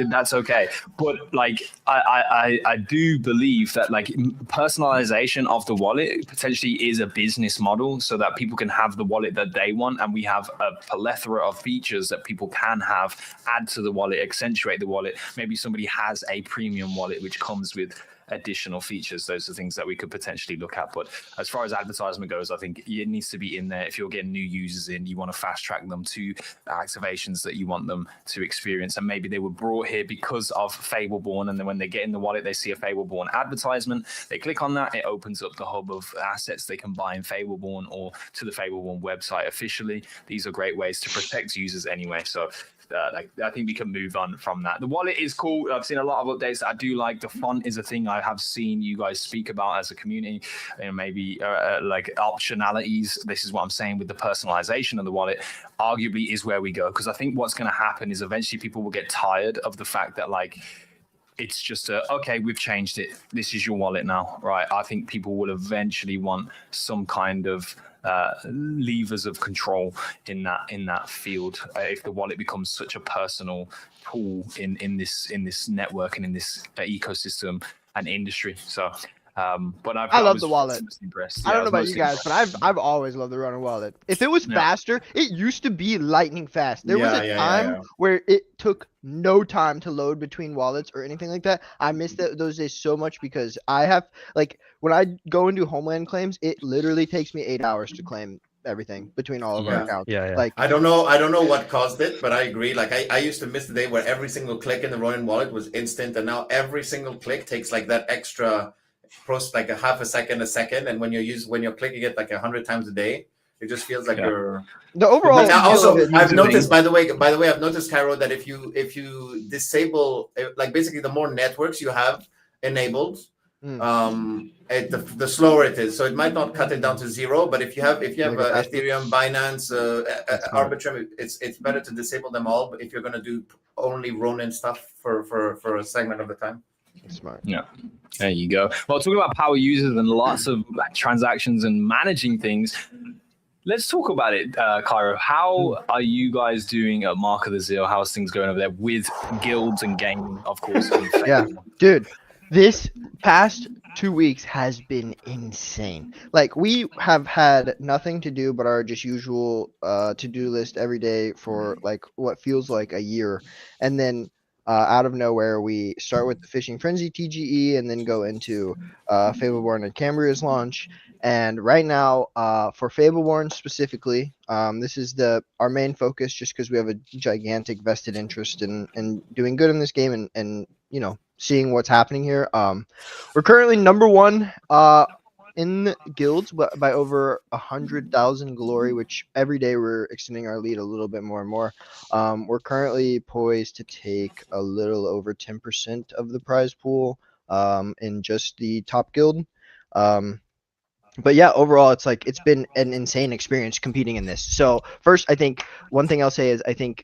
That's okay. But like I do believe that like personalization of the wallet potentially is a business model, so that people can have the wallet that they want, and we have a plethora of features that people can add to the wallet, accentuate the wallet. Maybe somebody has a premium wallet which comes with additional features. Those are things that we could potentially look at. But as far as advertisement goes, I think it needs to be in there. If you're getting new users in, you want to fast track them to activations that you want them to experience. And maybe they were brought here because of Fableborn, and then when they get in the wallet, they see a Fableborn advertisement. They click on that, it opens up the hub of assets they can buy in Fableborn or to the Fableborn website officially. These are great ways to protect users anyway. So I think we can move on from that. The wallet is cool. I've seen a lot of updates that I do like. The font is a thing I have seen you guys speak about as a community. Maybe like optionalities. This is what I'm saying with the personalization of the wallet. Arguably is where we go, because I think what's going to happen is eventually people will get tired of the fact that like it's just okay, we've changed it. This is your wallet now, right? I think people will eventually want some kind of levers of control in that field. If the wallet becomes such a personal tool in this network and in this ecosystem and industry. So, but I love the wallet. Impressed. I don't know about you guys, but I've always loved the Ronin wallet. If it was faster, it used to be lightning fast. There was a time where it took no time to load between wallets or anything like that. I miss those days so much, because I have, like, when I go and do Homeland claims, it literally takes me 8 hours to claim everything between all of our accounts. Like, I don't know what caused it, but I agree. Like I used to miss the day where every single click in the Ronin wallet was instant, and now every single click takes like that extra like a half a second, and when you're clicking it like 100 times a day, it just feels like you're the overall. Now, also, I've noticed, by the way, I've noticed, Cairo, that if you disable, like, basically the more networks you have enabled, the slower it is. So it might not cut it down to 0, but if you have Ethereum, Binance, Arbitrum, it's better to disable them all. But if you're going to do only Ronin stuff for a segment of the time. Smart. Yeah, there you go. Well, talking about power users and lots of transactions and managing things, let's talk about it, Cairo. How are you guys doing at Mark of the Zeal? How's things going over there with guilds and gaming, of course? Yeah, dude, this past 2 weeks has been insane. Like, we have had nothing to do but our just usual to-do list every day for like what feels like a year, and then out of nowhere, we start with the Fishing Frenzy TGE and then go into Fableborn and Cambria's launch. And right now, for Fableborn specifically, this is our main focus, just because we have a gigantic vested interest in doing good in this game and you know, seeing what's happening here. We're currently number 1 in the guilds by over 100,000 glory, which every day we're extending our lead a little bit more and more. We're currently poised to take a little over 10% of the prize pool in just the top guild. But yeah, overall, it's been an insane experience competing in this. So first, I think one thing I'll say is I think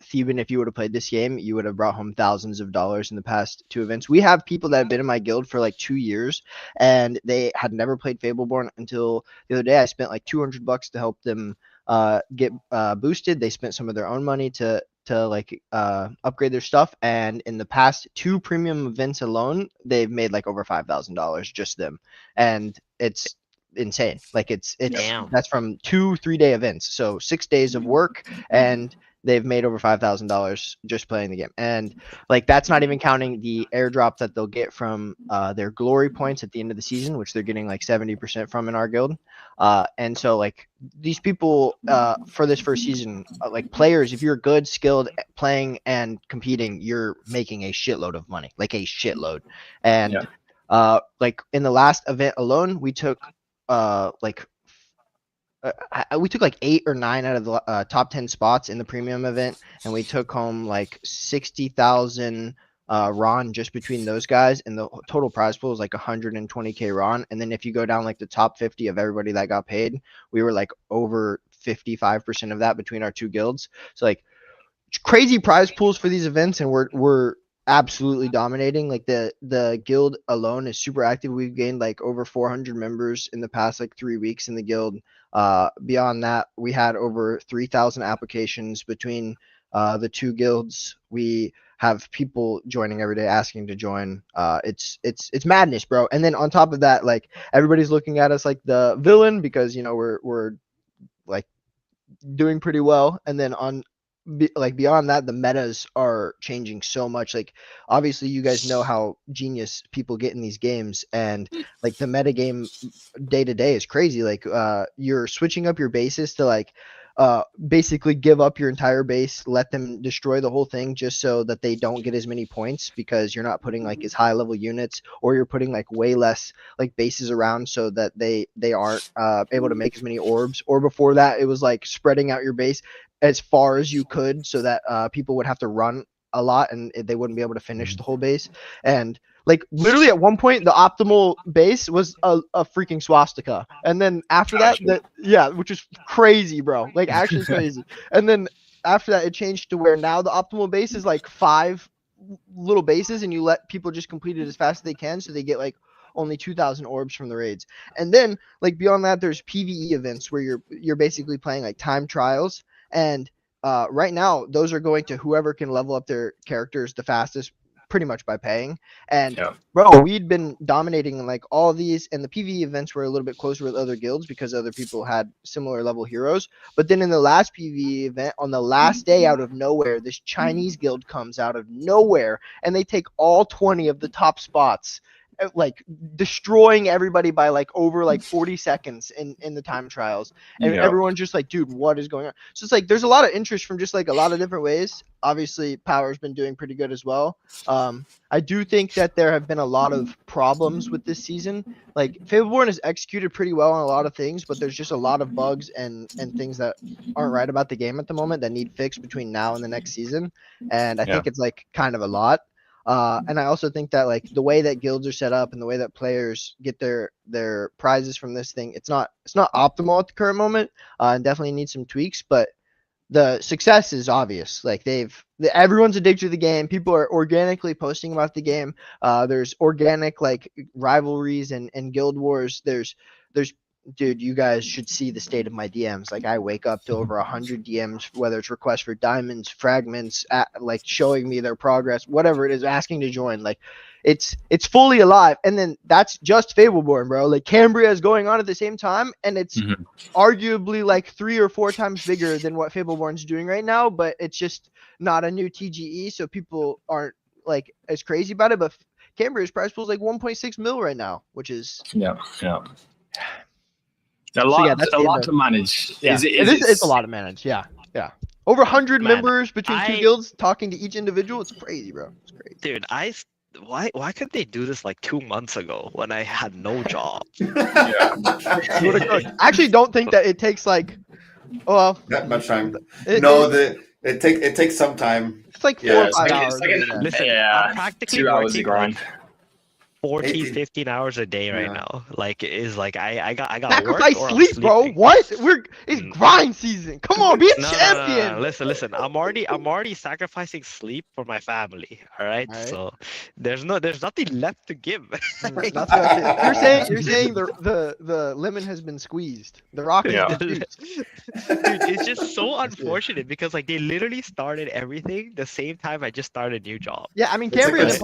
Theban, if you would have played this game, you would have brought home thousands of dollars in the past 2 events. We have people that have been in my guild for like 2 years, and they had never played Fableborn until the other day. I spent like $200 to help them get boosted. They spent some of their own money to upgrade their stuff, and in the past 2 premium events alone, they've made like over $5,000 just them, and it's insane. Like it's that's from 2-3 day events, so 6 days of work, and they've made over $5,000 just playing the game. And like, that's not even counting the airdrop that they'll get from their glory points at the end of the season, which they're getting like 70% from in our guild. And so like, these people for this first season, like players, if you're good, skilled, playing and competing, you're making a shitload of money, like a shitload. And like in the last event alone, we took we took like 8 or 9 out of the top 10 spots in the premium event, and we took home like 60,000 RON just between those guys, and the total prize pool is like 120k RON. And then if you go down like the top 50 of everybody that got paid, we were like over 55% of that between our 2 guilds. So like, crazy prize pools for these events, and we're absolutely dominating. Like the guild alone is super active. We've gained like over 400 members in the past like 3 weeks in the guild. Beyond that, we had over 3,000 applications between the 2 guilds. We have people joining every day asking to join. It's madness, bro. And then on top of that, like, everybody's looking at us like the villain, because you know we're like doing pretty well. And then beyond that, the metas are changing so much. Like, obviously you guys know how genius people get in these games, and like the meta game day to day is crazy. Like you're switching up your bases to like basically give up your entire base, let them destroy the whole thing just so that they don't get as many points because you're not putting like as high level units, or you're putting like way less like bases around so that they aren't able to make as many orbs. Or before that, it was like spreading out your base as far as you could so that people would have to run a lot and they wouldn't be able to finish the whole base. And like literally at one point the optimal base was a freaking swastika, and then after that, which is crazy, bro, like actually crazy. And then after that it changed to where now the optimal base is like 5 little bases, and you let people just complete it as fast as they can so they get like only 2,000 orbs from the raids. And then like beyond that there's PvE events where you're basically playing like time trials, and right now those are going to whoever can level up their characters the fastest, pretty much by paying. And bro, we'd been dominating in like all these, and the PvE events were a little bit closer with other guilds because other people had similar level heroes. But then in the last PvE event, on the last day, out of nowhere, this Chinese guild comes out of nowhere and they take all 20 of the top spots, like destroying everybody by like over like 40 seconds in the time trials. And everyone's just like, dude, what is going on? So it's like there's a lot of interest from just like a lot of different ways. Obviously Power's been doing pretty good as well. I do think that there have been a lot of problems with this season. Like Fableborn has executed pretty well on a lot of things, but there's just a lot of bugs and things that aren't right about the game at the moment that need fixed between now and the next season. And I think it's like kind of a lot. And I also think that like the way that guilds are set up and the way that players get their prizes from this thing, it's not optimal at the current moment, and definitely needs some tweaks, but the success is obvious. Like everyone's addicted to the game. People are organically posting about the game. There's organic like rivalries and guild wars. There's dude, you guys should see the state of my DMs. Like I wake up to over 100 DMs, whether it's requests for diamonds, fragments, like showing me their progress, whatever it is, asking to join. Like it's fully alive. And then that's just Fableborn, bro. Like Cambria is going on at the same time, and it's arguably like 3 or 4 times bigger than what Fableborn's doing right now, but it's just not a new TGE, so people aren't like as crazy about it. But Cambria's prize pool is like 1.6 mil right now, which is a lot to manage. It's a lot to manage. Yeah. Over 100 members between 2 guilds talking to each individual. It's crazy, bro. It's crazy. Dude, why couldn't they do this like 2 months ago when I had no job? I actually don't think that it takes like that much time. It takes some time. It's like 4 or 5 hours. Listen, I'm practically 2 hours of working grind. 14, 15 hours a day right now. Like is like I got sacrifice work or sleep, bro. What? It's grind season. Come on, be a champion. No. Listen. I'm already sacrificing sleep for my family. All right. So there's nothing left to give. You're saying the lemon has been squeezed. The rock has been squeezed. Dude, it's just so unfortunate because like they literally started everything the same time I just started a new job. Yeah, I mean Cambria is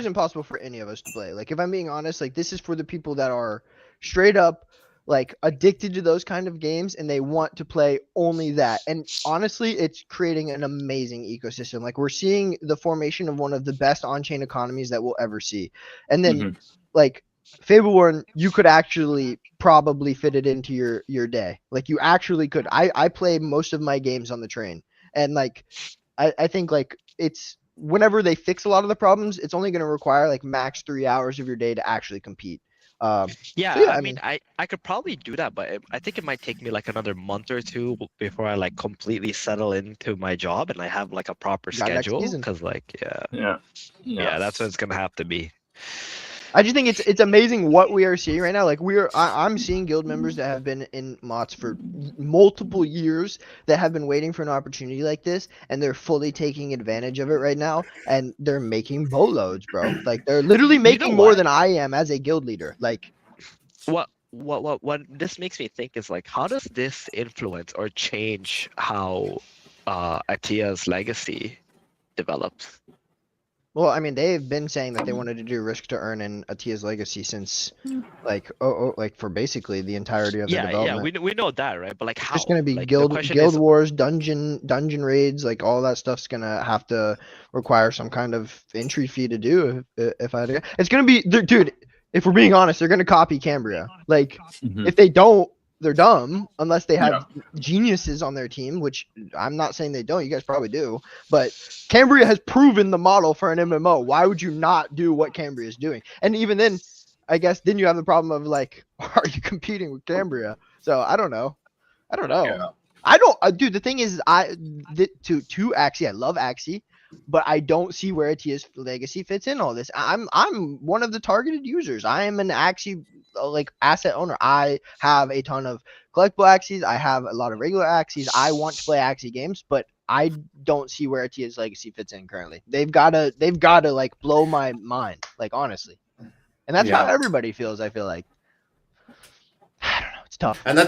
impossible for any of us to play. Like if I'm being honest, like this is for the people that are straight up like addicted to those kind of games and they want to play only that. And honestly, it's creating an amazing ecosystem. Like we're seeing the formation of one of the best on-chain economies that we'll ever see. And then like Fableborn, you could actually probably fit it into your day. Like you actually could. I play most of my games on the train, and like I think like it's whenever they fix a lot of the problems, it's only going to require like max 3 hours of your day to actually compete. I mean, I could probably do that, but I think it might take me like another month or 2 before I like completely settle into my job and I have like a proper schedule. Because like, that's what it's gonna have to be. I just think it's amazing what we are seeing right now. Like I'm seeing guild members that have been in MOTS for multiple years that have been waiting for an opportunity like this, and they're fully taking advantage of it right now, and they're making boatloads, bro. Like they're literally making more than I am as a guild leader. Like what this makes me think is like, how does this influence or change how Atia's legacy develops? Well, I mean, they've been saying that they wanted to do risk to earn in Atia's legacy since, like, like for basically the entirety of the development. Yeah, we know that, right? But like, how? It's gonna be like, guild wars, dungeon raids, like all that stuff's gonna have to require some kind of entry fee to do. It's gonna be, dude. If we're being honest, they're gonna copy Cambria. Like, if they don't, they're dumb unless they have geniuses on their team, which I'm not saying they don't. You guys probably do. But Cambria has proven the model for an MMO. Why would you not do what Cambria is doing? And even then, I guess, then you have the problem of like, are you competing with Cambria? So I don't know. Yeah. I don't, dude. The thing is, to Axie, I love Axie, but I don't see where Atia's legacy fits in all this. I'm one of the targeted users. I am an Axie like asset owner. I have a ton of collectible Axies. I have a lot of regular Axies. I want to play Axie games, but I don't see where Atia's legacy fits in currently. They've gotta like blow my mind, like honestly, and that's how everybody feels. I feel like. I don't know. It's tough. And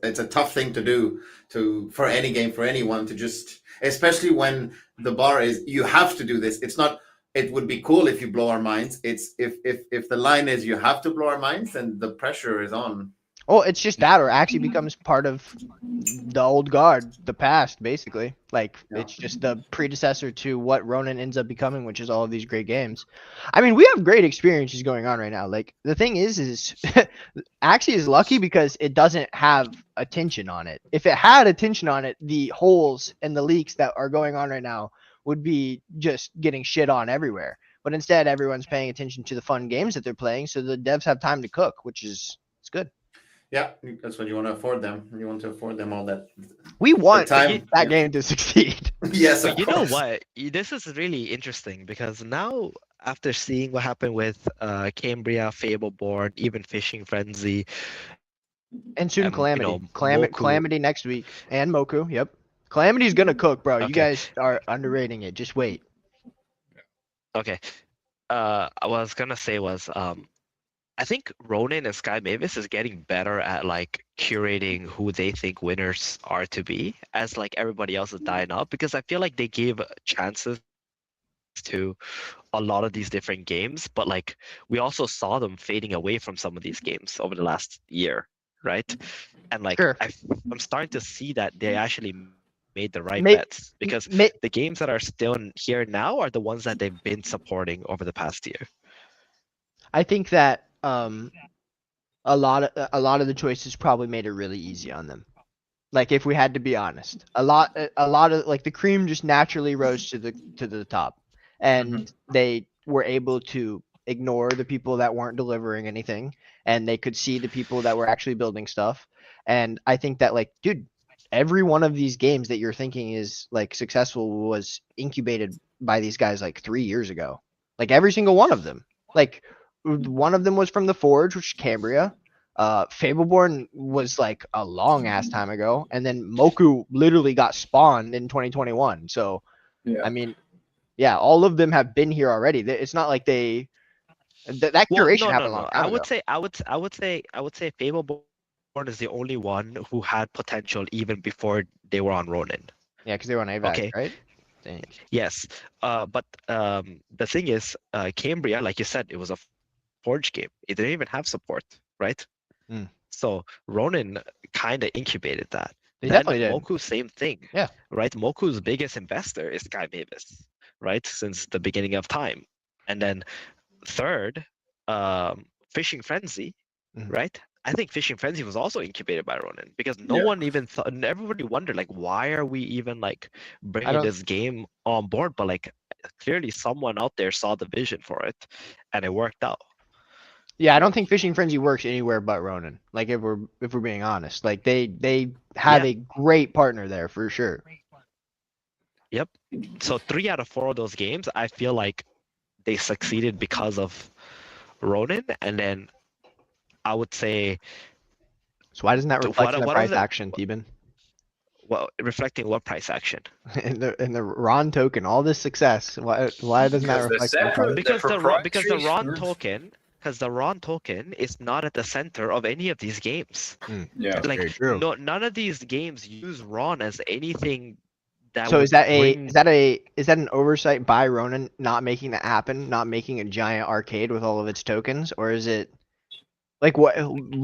it's a tough thing to do for any game, for anyone to just, especially when the bar is you have to do this. It's not. It would be cool if you blow our minds. It's if the line is you have to blow our minds, and the pressure is on. Oh, it's just that, or actually becomes part of the old guard, the past, basically. Like, it's just the predecessor to what Ronin ends up becoming, which is all of these great games. I mean, we have great experiences going on right now. Like, the thing is Axie is lucky because it doesn't have attention on it. If it had attention on it, the holes and the leaks that are going on right now would be just getting shit on everywhere. But instead, everyone's paying attention to the fun games that they're playing, so the devs have time to cook, which is it's good. Yeah, that's what you want to afford them. You want to afford them all that. We want that game to succeed. Yes, but you know what? This is really interesting because now, after seeing what happened with Cambria, Fableborn, even Fishing Frenzy, and soon Calamity, you know, Calamity next week, and Moku. Yep, Calamity's gonna cook, bro. Okay. You guys are underrating it. Just wait. Okay. What I was gonna say was, I think Ronin and Sky Mavis is getting better at like curating who they think winners are to be, as like everybody else is dying up, because I feel like they gave chances to a lot of these different games, but like we also saw them fading away from some of these games over the last year, right? And like I'm starting to see that they actually made the right bets, because the games that are still here now are the ones that they've been supporting over the past year. I think that a lot of the choices probably made it really easy on them. Like, if we had to be honest, a lot of like the cream just naturally rose to the top, and they were able to ignore the people that weren't delivering anything, and they could see the people that were actually building stuff. And I think that, like, dude, every one of these games that you're thinking is like successful was incubated by these guys like 3 years ago. Like, every single one of them. Like, one of them was from the Forge, which is Cambria. Fableborn was like a long ass time ago, and then Moku literally got spawned in 2021. So, I mean, yeah, all of them have been here already. It's not like that curation happened a long time ago. I would say Fableborn is the only one who had potential even before they were on Ronin. Yeah, because they were on AVAC, right? Dang. Yes, but the thing is, Cambria, like you said, it was a Forge game. It didn't even have support, right? So Ronin kind of incubated that. They definitely did. Moku, same thing. Yeah. Right. Moku's biggest investor is Sky Mavis, right? Since the beginning of time. And then third, Fishing Frenzy, right? I think Fishing Frenzy was also incubated by Ronin, because no one even thought, and everybody wondered, like, why are we even like bringing this game on board? But like, clearly someone out there saw the vision for it, and it worked out. Yeah, I don't think Fishing Frenzy works anywhere but Ronin. Like, if we're being honest, like they have a great partner there for sure. Yep. So 3 out of 4 of those games, I feel like they succeeded because of Ronin, and then I would say. So why doesn't that reflect in the price action, Theban? Well, reflecting what price action? in the Ron token, all this success. Why doesn't that reflect? Because the Ron token. Because the Ron token is not at the center of any of these games. Yeah, like very true. None of these games use Ron as anything. So is that an oversight by Ronin not making that happen, not making a giant arcade with all of its tokens, or is it like what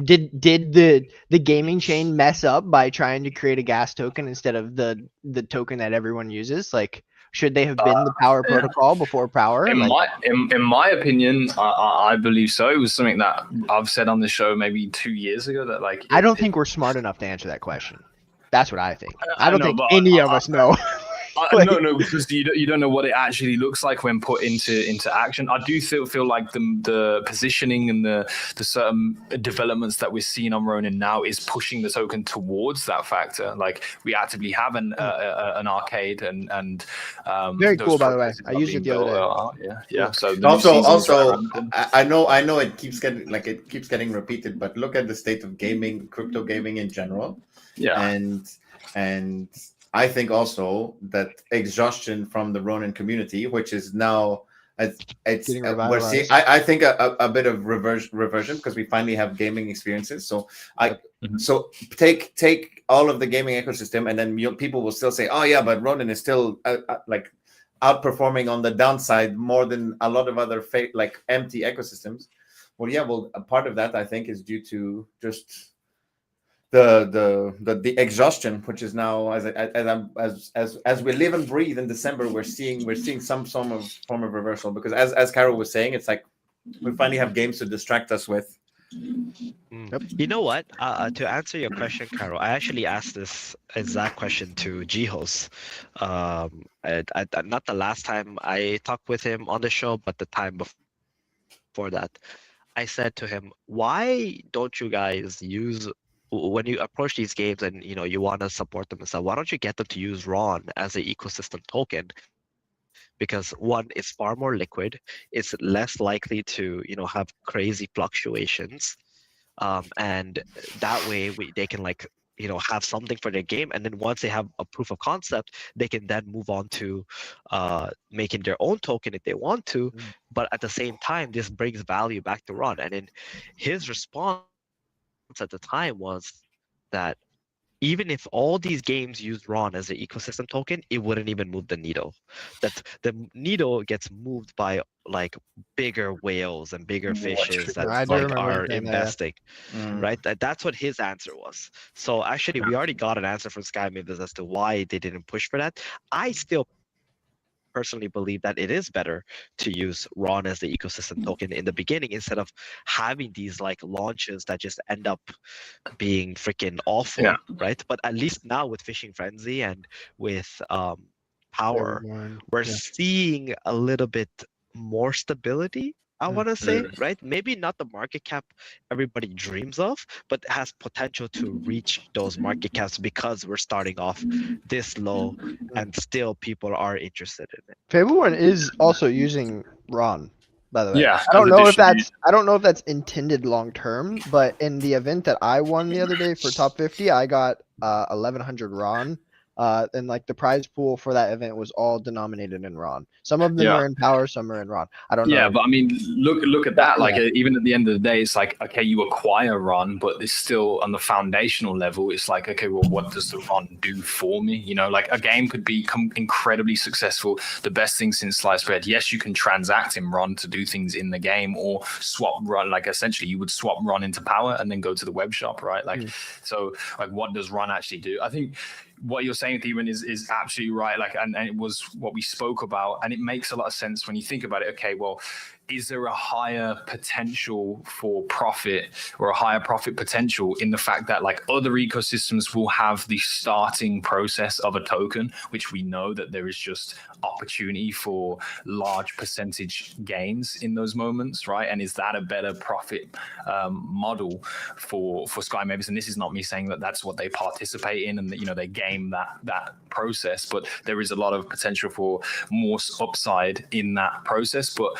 did the gaming chain mess up by trying to create a gas token instead of the token that everyone uses? Like, Should they have been the Power protocol before Power? In my opinion, I believe so. It was something that I've said on the show maybe 2 years ago that like I don't think we're smart enough to answer that question. That's what I think. I don't think any of us know. No, because you don't know what it actually looks like when put into action. I do feel like the positioning and the certain developments that we're seeing on Ronin now is pushing the token towards that factor. Like we actively have an arcade and very cool, by the way. I used it the other day. Yeah. So also, I know it keeps getting repeated, but look at the state of gaming, crypto gaming in general. Yeah, and I think also that exhaustion from the Ronin community, which is now we're seeing, I think a bit of reversion because we finally have gaming experiences. So so take all of the gaming ecosystem, and then people will still say, oh yeah, but Ronin is still like outperforming on the downside more than a lot of other like empty ecosystems. Well, a part of that I think is due to just the exhaustion, which is now as we live and breathe in December, we're seeing some form of reversal, because as Carol was saying, it's like we finally have games to distract us with. You know what? To answer your question, Carol, I actually asked this exact question to Jihos. Not the last time I talked with him on the show, but the time before that. I said to him, why don't you guys use, when you approach these games and you want to support them and stuff, why don't you get them to use Ron as an ecosystem token? Because one, it's far more liquid, it's less likely to have crazy fluctuations, and that way they can have something for their game, and then once they have a proof of concept, they can then move on to making their own token if they want to. But at the same time, this brings value back to Ron. And then his response at the time was that even if all these games used Ron as an ecosystem token, it wouldn't even move the needle. That the needle gets moved by like bigger whales and bigger fishes that are investing, right? That's what his answer was. So actually, we already got an answer from Sky Mavis as to why they didn't push for that. I still personally believe that it is better to use Ron as the ecosystem token in the beginning instead of having these like launches that just end up being freaking awful, right? But at least now with Fishing Frenzy and with Power, we're seeing a little bit more stability, I want to say, right? Maybe not the market cap everybody dreams of, but has potential to reach those market caps because we're starting off this low and still people are interested in it. Fable1 is also using Ron, by the way. Yeah, I don't know if that's intended long term, but in the event that I won the other day for top 50, I got 1100 Ron. And like the prize pool for that event was all denominated in Ron. Some of them are in Power, some are in Ron. I don't know. Yeah, but I mean, look at that. Like even at the end of the day, it's like, okay, you acquire Ron, but it's still on the foundational level. It's like, okay, well, what does the Ron do for me? Like a game could become incredibly successful. The best thing since sliced bread. Yes, you can transact in Ron to do things in the game, or swap Ron. Like essentially, you would swap Ron into Power and then go to the web shop, right? Like, so like, what does Ron actually do? I think what you're saying, Theron, is absolutely right. Like, and it was what we spoke about, and it makes a lot of sense when you think about it. Okay, well, is there a higher potential for profit or a higher profit potential in the fact that like other ecosystems will have the starting process of a token, which we know that there is just opportunity for large percentage gains in those moments, right? And is that a better profit model for Sky Mavis? And this is not me saying that that's what they participate in and that they game that process, but there is a lot of potential for more upside in that process. But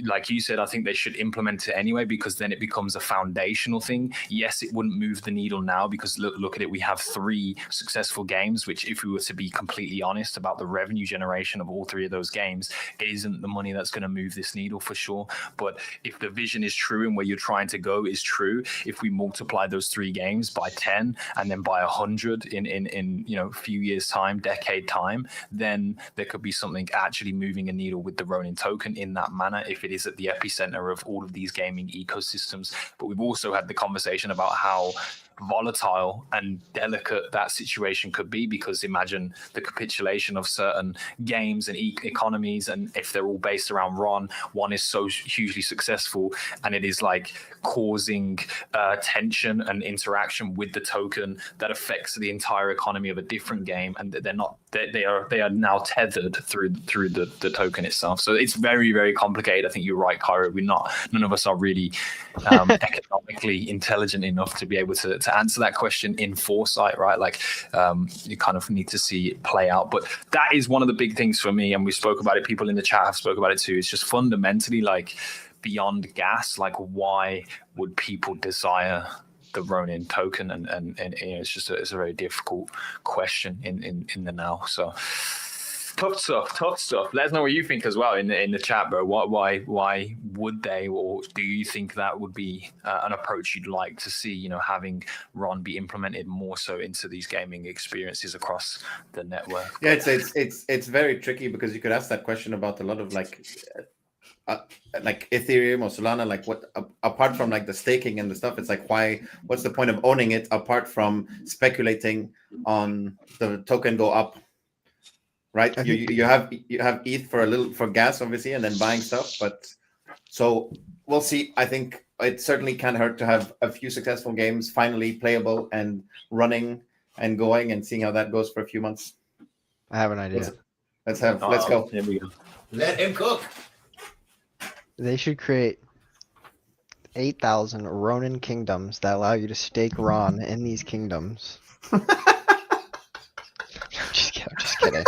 like you said, I think they should implement it anyway, because then it becomes a foundational thing. Yes, it wouldn't move the needle now because look at it. We have 3 successful games, which if we were to be completely honest about the revenue generation of all 3 of those games, it isn't the money that's going to move this needle for sure. But if the vision is true and where you're trying to go is true, if we multiply those 3 games by 10 and then by 100 in a few years time, decade time, then there could be something actually moving a needle with the Ronin token in that manner, if it is at the epicenter of all of these gaming ecosystems. But we've also had the conversation about how volatile and delicate that situation could be, because imagine the capitulation of certain games and economies, and if they're all based around Ron, one is so hugely successful and it is like causing tension and interaction with the token that affects the entire economy of a different game, and they are now tethered through the token itself. So it's very, very complicated. I think you're right, Cairo. None of us are really economically intelligent enough to be able to answer that question in foresight, right? Like you kind of need to see it play out. But that is one of the big things for me, and we spoke about it, people in the chat have spoke about it too. It's just fundamentally like beyond gas, like why would people desire the Ronin token? And you know, it's a very difficult question in the now. So tough stuff. Let us know what you think as well in the chat, bro. Why would they, or do you think that would be an approach you'd like to see? You know, having Ron be implemented more so into these gaming experiences across the network. Yeah, it's very tricky, because you could ask that question about a lot of like Ethereum or Solana. Like, what apart from like the staking and the stuff, it's like, what's the point of owning it apart from speculating on the token go up? Right, you have ETH for gas, obviously, and then buying stuff. But so we'll see. I think it certainly can't hurt to have a few successful games finally playable and running and going, and seeing how that goes for a few months. I have an idea. Let's go. Here we go. Let him cook. They should create 8,000 Ronin kingdoms that allow you to stake Ron in these kingdoms. Just kidding.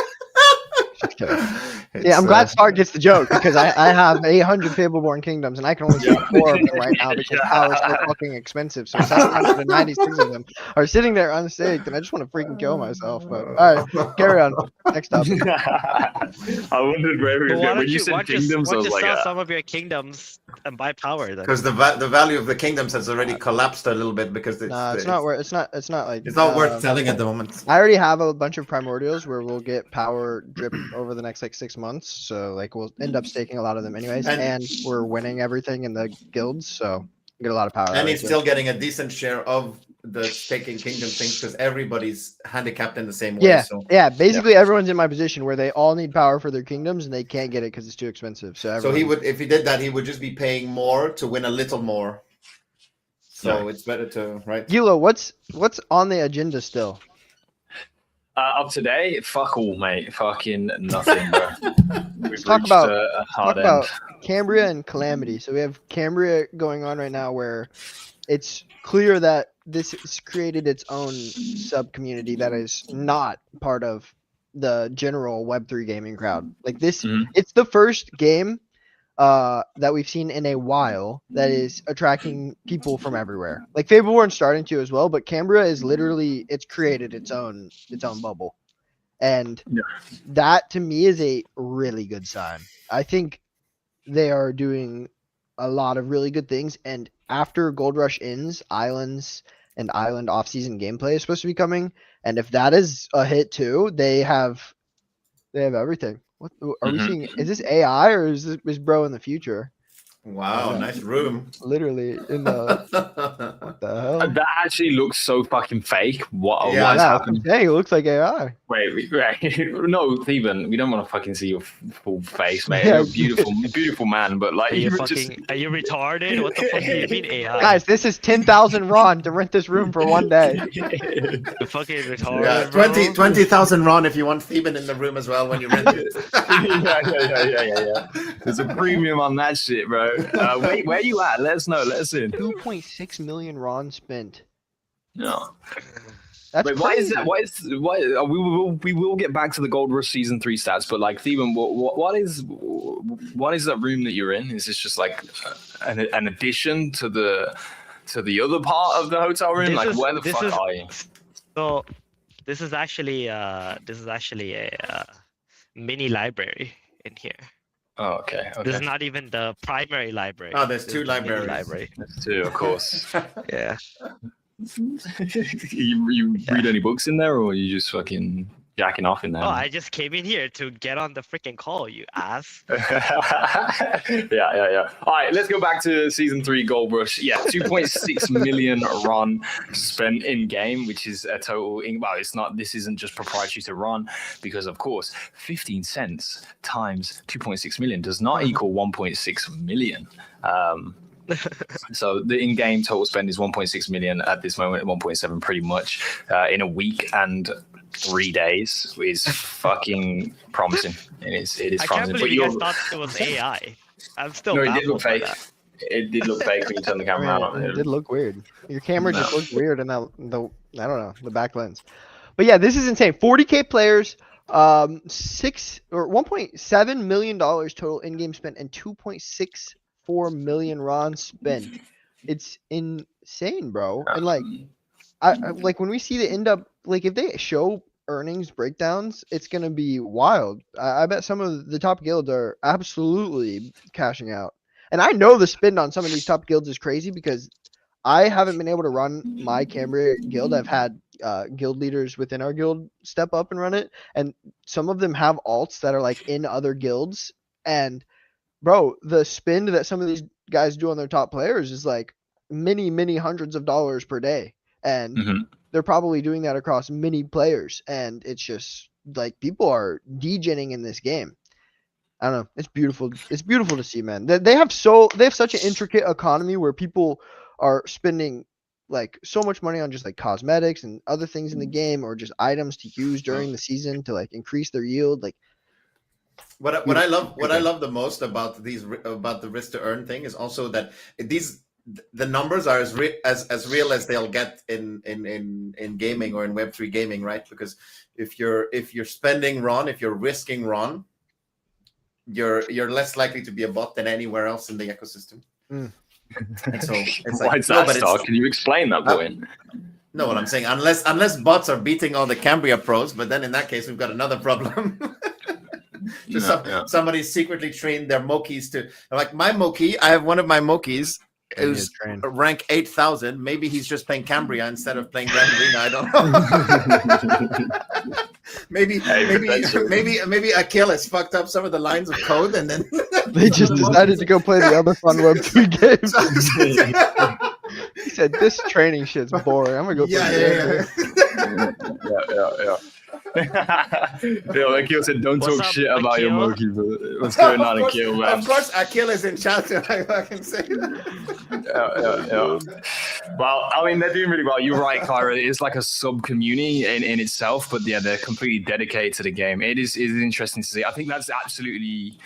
Yeah, I'm glad Stark gets the joke, because I have 800 Fable-born kingdoms and I can only take 4 of them right now because power is so fucking expensive. So 796 of them are sitting there unstaked, and I just want to freaking kill myself. But all right, carry on. Next up. I wondered where when you said kingdoms, I was like, sell some of your kingdoms and buy power then. Because the value of the kingdoms has already collapsed a little bit, because it's not worth selling at the moment. I already have a bunch of primordials where we'll get power drip over the next like 6 months, so like we'll end up staking a lot of them anyways, and we're winning everything in the guilds, so get a lot of power. And he's still getting a decent share of the staking kingdom things, because everybody's handicapped in the same way. Yeah, basically everyone's in my position where they all need power for their kingdoms and they can't get it because it's too expensive. So he would, if he did that, he would just be paying more to win a little more. So it's better to, right? Gilo, what's on the agenda still? Up today, fuck all, mate. Fucking nothing, bro. Let's talk about Cambria and Calamity. So we have Cambria going on right now, where it's clear that this has created its own sub community that is not part of the general Web3 gaming crowd. Like this, it's the first game that we've seen in a while that is attracting people from everywhere. Like Fableborn's starting to as well, but Cambria is literally, it's created its own bubble. And that to me is a really good sign. I think they are doing a lot of really good things, and after Gold Rush ends, Islands and Island off-season gameplay is supposed to be coming, and if that is a hit too, they have everything. What are we seeing? Is this AI or is bro in the future? Wow, nice room. Literally in the what the hell? That actually looks so fucking fake. What is happening? Hey, it looks like AI. Wait. No, Steven, we don't want to fucking see your full face, mate. You're a beautiful man, but like, are you retarded? What the fuck do you mean AI? Guys, this is 10,000 Ron to rent this room for one day. Fucking retarded. Yeah, 20,000 Ron if you want Steven in the room as well when you rent it. Yeah. There's a premium on that shit, bro. Wait, where you at? Let us know. Let us in. 2.6 million Ron spent. No. That's Wait, crazy. We will get back to the Gold Rush Season 3 stats, but like, Steven, what is that room that you're in? Is this just like an addition to the other part of the hotel room? Where the fuck are you? So this is actually a mini library in here. Oh, okay. This is not even the primary library. Oh, there's two libraries. There's two, of course. Yeah. You read any books in there, or you just fucking jacking off in there. Oh, I just came in here to get on the freaking call, you ass. Yeah. All right, let's go back to season 3 Gold Rush. Yeah, 2.6 million Ron spent in game, which is a total. Well, it's not. This isn't just proprietary to Ron, because of course, 15 cents times 2.6 million does not equal 1.6 million. So the in-game total spend is 1.6 million at this moment, 1.7 pretty much in a week and 3 days is fucking promising. It is I promising. can't believe you guys thought it was AI. I'm still No, it did baffled look by fake. that. It did look fake when you turned the camera on. It did look weird. Your camera just looked weird in the I don't know, the back lens. But yeah, this is insane. 40K players, 1.7 million dollars total in-game spent, and 2.64 million Ron spent. It's insane, bro. And like, I like when we see the end up, like if they show earnings breakdowns, it's gonna be wild. I bet some of the top guilds are absolutely cashing out. And I know the spend on some of these top guilds is crazy because I haven't been able to run my Cambria guild. I've had guild leaders within our guild step up and run it, and some of them have alts that are like in other guilds. And bro, the spend that some of these guys do on their top players is like many hundreds of dollars per day, and they're probably doing that across many players. And it's just like people are degenning in this game. I don't know. It's beautiful. It's beautiful to see, man. They have such an intricate economy where people are spending like so much money on just like cosmetics and other things in the game, or just items to use during the season to like increase their yield. Like what I love the most about the risk to earn thing is also that the numbers are as real as they'll get in gaming or in Web3 gaming, right? Because if you're spending Ron, if you're risking Ron, you're less likely to be a bot than anywhere else in the ecosystem. And so it's why is that, Star? Can you explain that point? No, what I'm saying, unless bots are beating all the Cambria pros, but then in that case we've got another problem. Somebody secretly trained their Mokis to, like my Moki. I have one of my Mokis who's rank 8,000. Maybe he's just playing Cambria instead of playing Grand Arena. I don't know. maybe Achilles fucked up some of the lines of code, and then they just decided to go play the other fun Web3 games. He said, "This training shit's boring. I'm gonna go play." Yeah. Akil said, "Don't talk shit about your Moki, but what's going on, Akil, man?" Of course, Akil is in chat, so I can say that. Yeah. Well, I mean, they're doing really well. You're right, Kyra. It is like a sub-community in itself, but yeah, they're completely dedicated to the game. It is interesting to see. I think that's absolutely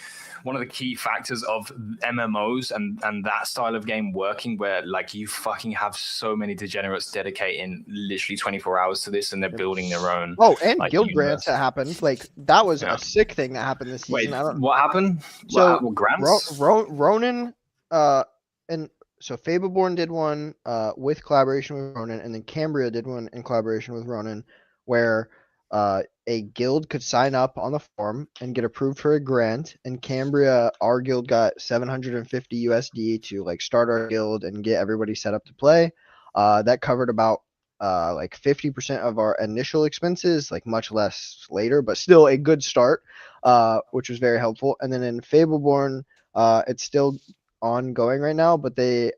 one of the key factors of MMOs and that style of game working, where like you fucking have so many degenerates dedicating literally 24 hours to this, and they're building their own. Oh, and like, guild grants that happened. Like that was a sick thing that happened this season. Wait, what happened? So what grants? Ronin, and so Fableborn did one with collaboration with Ronin, and then Cambria did one in collaboration with Ronin, where a guild could sign up on the forum and get approved for a grant. And Cambria, our guild got 750 USD to like start our guild and get everybody set up to play. That covered about like 50% of our initial expenses, like much less later, but still a good start, which was very helpful. And then in Fableborn, it's still ongoing right now, but they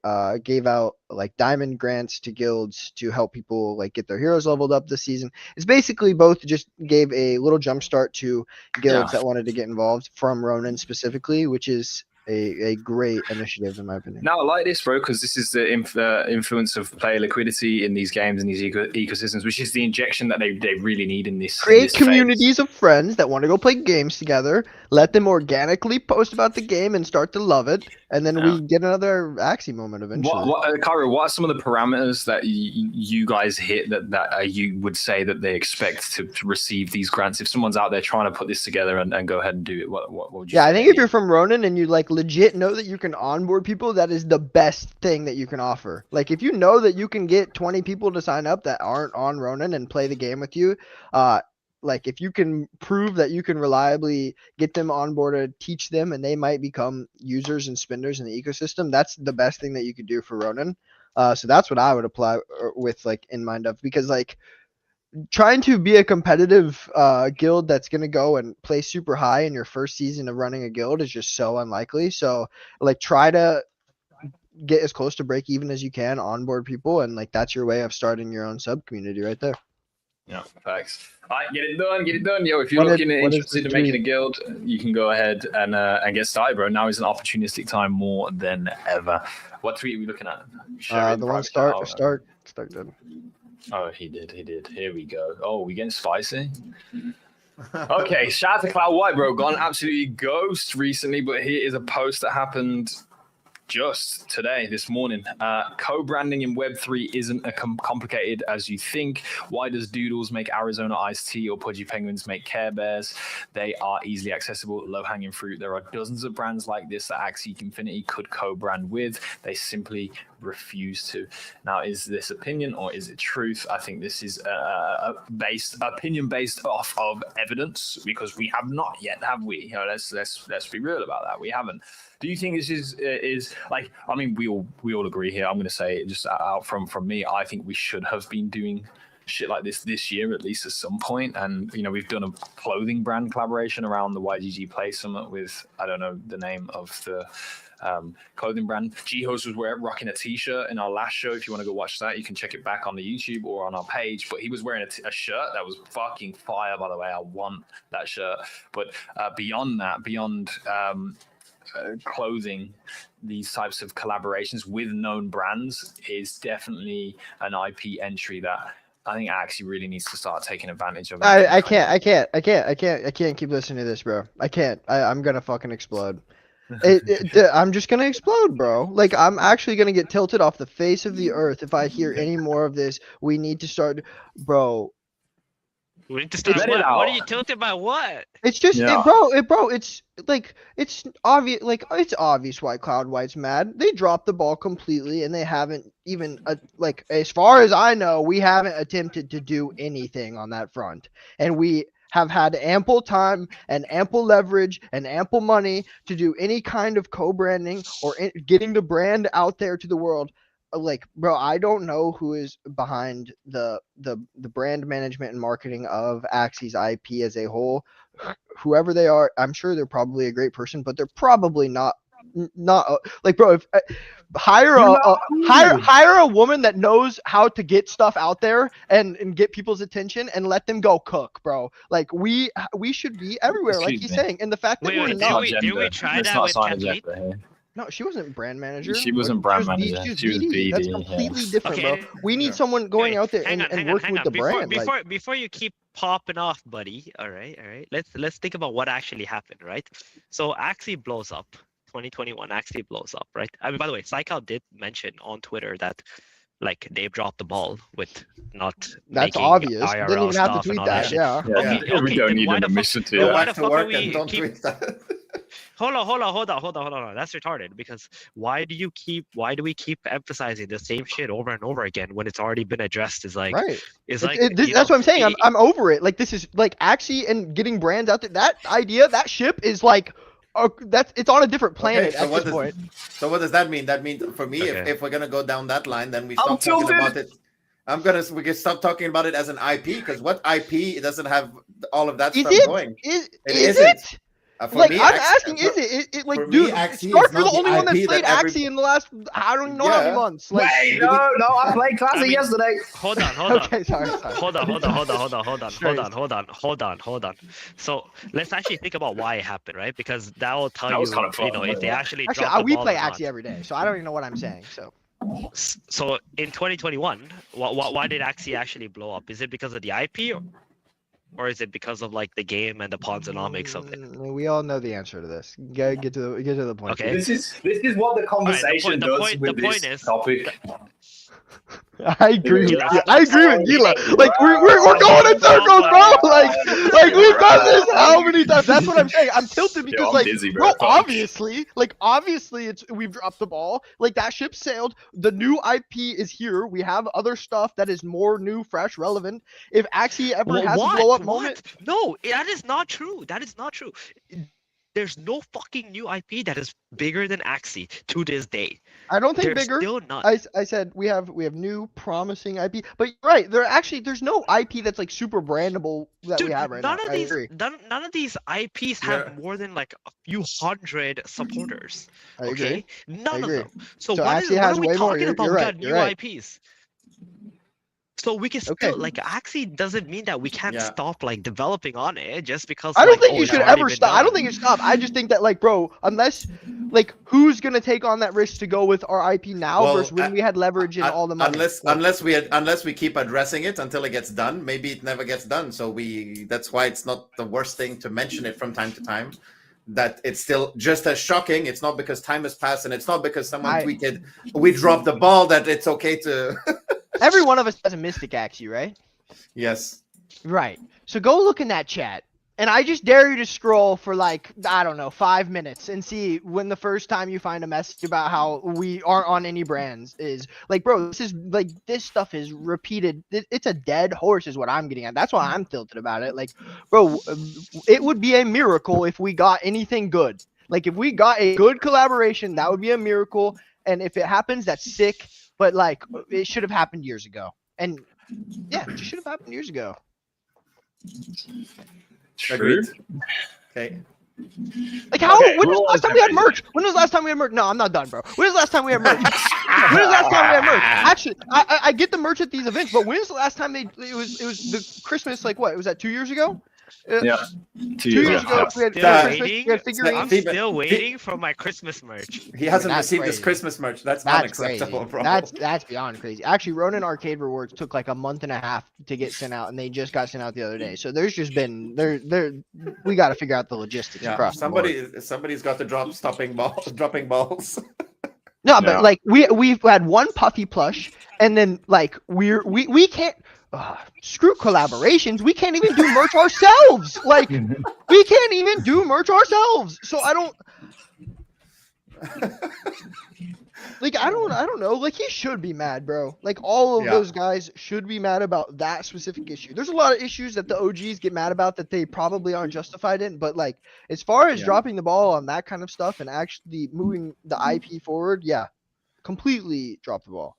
gave out like diamond grants to guilds to help people like get their heroes leveled up this season. It's basically both just gave a little jump start to guilds that wanted to get involved from Ronin specifically, which is a great initiative in my opinion. No, I like this, bro, because this is the influence of player liquidity in these games and these ecosystems, which is the injection that they really need in this. Create communities of friends that want to go play games together. Let them organically post about the game and start to love it, and then we get another Axie moment eventually. Kyra, what are some of the parameters that you guys hit that you would say that they expect to receive these grants? If someone's out there trying to put this together and go ahead and do it, what would you say? I think if you're from Ronin and you like legit know that you can onboard people, that is the best thing that you can offer. Like if you know that you can get 20 people to sign up that aren't on Ronin and play the game with you, like if you can prove that you can reliably get them onboarded, teach them, and they might become users and spenders in the ecosystem, that's the best thing that you could do for Ronin. So that's what I would apply with like in mind of, because like trying to be a competitive guild that's going to go and play super high in your first season of running a guild is just so unlikely. So like try to get as close to break even as you can, onboard people, and like that's your way of starting your own sub community right there. Yeah, facts. All right, get it done. Yo, if you're interested in making a guild, you can go ahead and get started, bro. Now is an opportunistic time more than ever. What tweet are we looking at? The one start did. Oh, he did. Here we go. Oh, we getting spicy. Okay, shout out to Cloud White, bro. Gone absolutely ghost recently, but here is a post that happened just today, this morning. Co-branding in Web3 isn't as complicated as you think. Why does Doodles make Arizona iced tea or Pudgy Penguins make Care Bears? They are easily accessible, low-hanging fruit. There are dozens of brands like this that Axie Infinity could co-brand with. They simply refuse to. Now, is this opinion or is it truth? I think this is opinion based off of evidence, because we have not yet, have we? You know, let's be real about that. We haven't. Do you think this is like? I mean, we all agree here. I'm going to say it just out from me. I think we should have been doing shit like this year at least at some point. And you know, we've done a clothing brand collaboration around the YGG Play Summit with, I don't know the name of the clothing brand. G-Host was rocking a t-shirt in our last show. If you want to go watch that, you can check it back on the YouTube or on our page. But he was wearing a shirt that was fucking fire, by the way. I want that shirt. But beyond clothing, these types of collaborations with known brands is definitely an IP entry that I think Axie really needs to start taking advantage of. I can't keep listening to this, bro. I can't. I'm gonna fucking explode. I'm just gonna explode, bro. Like, I'm actually gonna get tilted off the face of the earth if I hear any more of this. We need to start, bro. We need to start. What are you tilted by? What? It's just, bro. It's like, it's obvious. Like, it's obvious why Cloud White's mad. They dropped the ball completely, and they haven't even like, as far as I know, we haven't attempted to do anything on that front, and we have had ample time and ample leverage and ample money to do any kind of co-branding or getting the brand out there to the world. Like, bro, I don't know who is behind the brand management and marketing of Axie's IP as a whole. Whoever they are, I'm sure they're probably a great person, but they're probably not like, bro, if hire a woman that knows how to get stuff out there and get people's attention and let them go cook, bro. Like, we should be everywhere, like he's saying. And the fact that we're not. Did we try that with Kathleen? No, she wasn't brand manager. She wasn't brand manager. She was BD. That's completely different, bro. We need someone going out there and working with the brand. Before you keep popping off, buddy. All right. Let's think about what actually happened, right? So Axie blows up. 2021 Axie blows up, right? I mean, by the way, Psychout did mention on Twitter that, like, they've dropped the ball with not. That's obvious. IRL didn't even have to stuff tweet and all that. Yeah. Okay, we don't need an admission to that. Why the fuck are we don't keep? tweet that. Hold on. That's retarded, because why do we keep emphasizing the same shit over and over again when it's already been addressed? Is like, right. That's what I'm saying. I'm over it. Like, this is like Axie and getting brands out there. That idea, that ship is like, it's on a different planet at this point. So what does that mean? That means, for me, if we're gonna go down that line, then we stop talking about it. We can stop talking about it as an IP, because what IP, it doesn't have all of that stuff going. Is it? Like, I'm asking, is it like, dude, Stark, you're the only one that played Axie in the last, I don't know how many months. Like, wait, no, I played Classic yesterday. Hold on. Okay, sorry. Hold on. So let's actually think about why it happened, right? Because that will tell you, kind of fun, if they actually dropped the we ball play or not. Axie every day, so I don't even know what I'm saying. So in 2021, why did Axie actually blow up? Is it because of the IP, or is it because of, like, the game and the Ponzonomics of it? We all know the answer to this. Get to the point. Okay. This is what the conversation does with this topic. I agree with you. I agree with Gila. Like, we're going in circles, bro. Like we've done this how many times? That's what I'm saying. I'm tilted because, I'm dizzy, bro, obviously, we've dropped the ball. Like, that ship sailed. The new IP is here. We have other stuff that is more new, fresh, relevant. If Axie ever has a blow up moment, no, that is not true. There's no fucking new IP that is bigger than Axie to this day. I don't think There's bigger. still not. I said we have new promising IP, but you're right. There's no IP that's like super brandable that we have right now. I agree. None of these IPs have more than like a few hundred supporters. I agree. None agree. of them. So Axie what has are we way more. talking about? You're We right. got new IPs. So we can still Okay. like Axie doesn't mean that we can't stop like developing on it just because. I don't think oh, you it's should already ever been stop. I don't done. think you should stop. I just think that like, bro, unless like who's gonna take on that risk to go with our IP now Well, versus when we had leverage and all the money. Unless we keep addressing it until it gets done, maybe it never gets done. So that's why it's not the worst thing to mention it from time to time. That it's still just as shocking. It's not because time has passed, and it's not because someone tweeted we dropped the ball that it's okay to. Every one of us has a Mystic Axie, right? Yes. Right. So go look in that chat. And I just dare you to scroll for like, I don't know, 5 minutes and see when the first time you find a message about how we aren't on any brands is. Like, bro, this stuff is repeated. It's a dead horse is what I'm getting at. That's why I'm tilted about it. Like, bro, it would be a miracle if we got anything good. Like, if we got a good collaboration, that would be a miracle. And if it happens, that's sick. But, like, it should have happened years ago. And, yeah, it should have happened years ago. Agreed. Okay. Like how? When was the last time we had merch? When was the last time we had merch? No, I'm not done, bro. When was the last time we had merch? When was the last time we had merch? Actually, I get the merch at these events, but when was the last time it was the Christmas, like what? Was that 2 years ago? Yeah. 2 years ago, we had figurines. I'm still waiting for my Christmas merch. He hasn't received his Christmas merch. That's unacceptable, crazy. bro. That's beyond crazy. Actually, Ronin Arcade Rewards took like a month and a half to get sent out, and they just got sent out the other day. So there's just been we got to figure out the logistics across. Somebody's got to dropping balls. No, but like we've had one Puffy plush, and then like we can't. Screw collaborations. We can't even do merch ourselves. Like we can't even do merch ourselves. So I don't like I don't know. Like he should be mad, bro. Like all of those guys should be mad about that specific issue. There's a lot of issues that the OGs get mad about that they probably aren't justified in, but like as far as dropping the ball on that kind of stuff and actually moving the IP forward, completely drop the ball.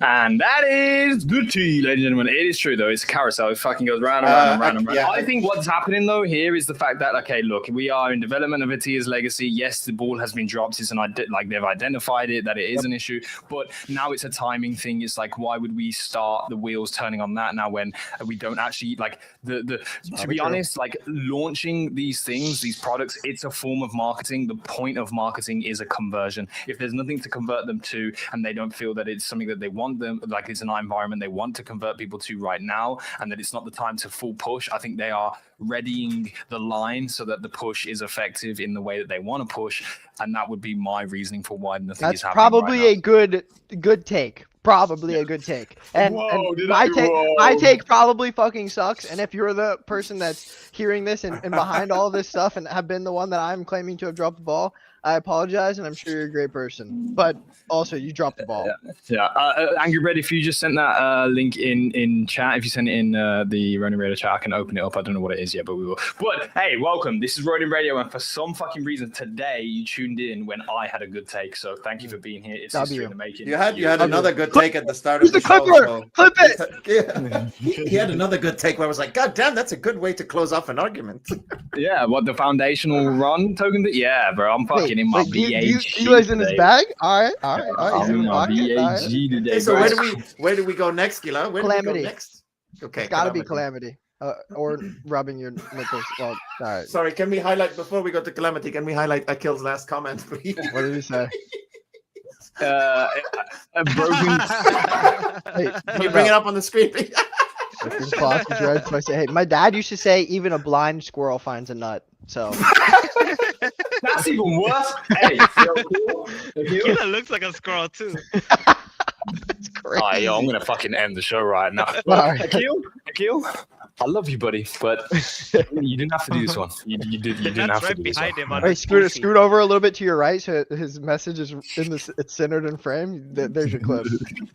And that is the tea, ladies and gentlemen. It is true, though. It's a carousel. It fucking goes round and round and round and round. Yeah. I think what's happening, though, here is the fact that, okay, look, we are in development of Atia's legacy. Yes, the ball has been dropped. It's they've identified it, that it is an issue. But now it's a timing thing. It's like, why would we start the wheels turning on that now when we don't actually, like, to be honest, like, launching these things, these products, it's a form of marketing. The point of marketing is a conversion. If there's nothing to convert them to and they don't feel that it's something that they want them, like it's an environment they want to convert people to right now, and that it's not the time to full push, I think they are readying the line so that the push is effective in the way that they want to push, and that would be my reasoning for why nothing is happening. That's probably right now. a good take. Probably a good take. And my take probably fucking sucks. And if you're the person that's hearing this and behind all this stuff and have been the one that I'm claiming to have dropped the ball, I apologize, and I'm sure you're a great person. But also, you dropped the ball. Angry Bread, if you just sent that link in chat, if you send it in the Ronin Radio chat, I can open it up. I don't know what it is yet, but we will. But hey, welcome. This is Ronin Radio, and for some fucking reason today you tuned in when I had a good take. So thank you for being here. It's history in the making. You had another good take at the start of the show. So. Clip it. He had another good take where I was like, God damn, that's a good way to close off an argument. Yeah, what the foundational run token? Yeah, bro, I'm fucking in my VAG. You guys in his bag? All right. I'm in my VAG today. Hey, so where do we go next, Gila? Where do we go next? Okay, it's gotta be Calamity. Or rubbing your nipples. Well, all right. Sorry, can we highlight before we go to Calamity? Can we highlight Akil's last comment, please? What did he say? A broken. Hey, can you bring it up on the screen? So I say, hey, my dad used to say even a blind squirrel finds a nut. So that's even worse. Hey, Killer looks like a squirrel too. That's crazy. Oh, yo, I'm gonna fucking end the show right now. Right. Akil, I love you, buddy, but you didn't have to do this one. You didn't have to do this one. Hey, scoot over a little bit to your right, so his message is it's centered in frame. There's your clip.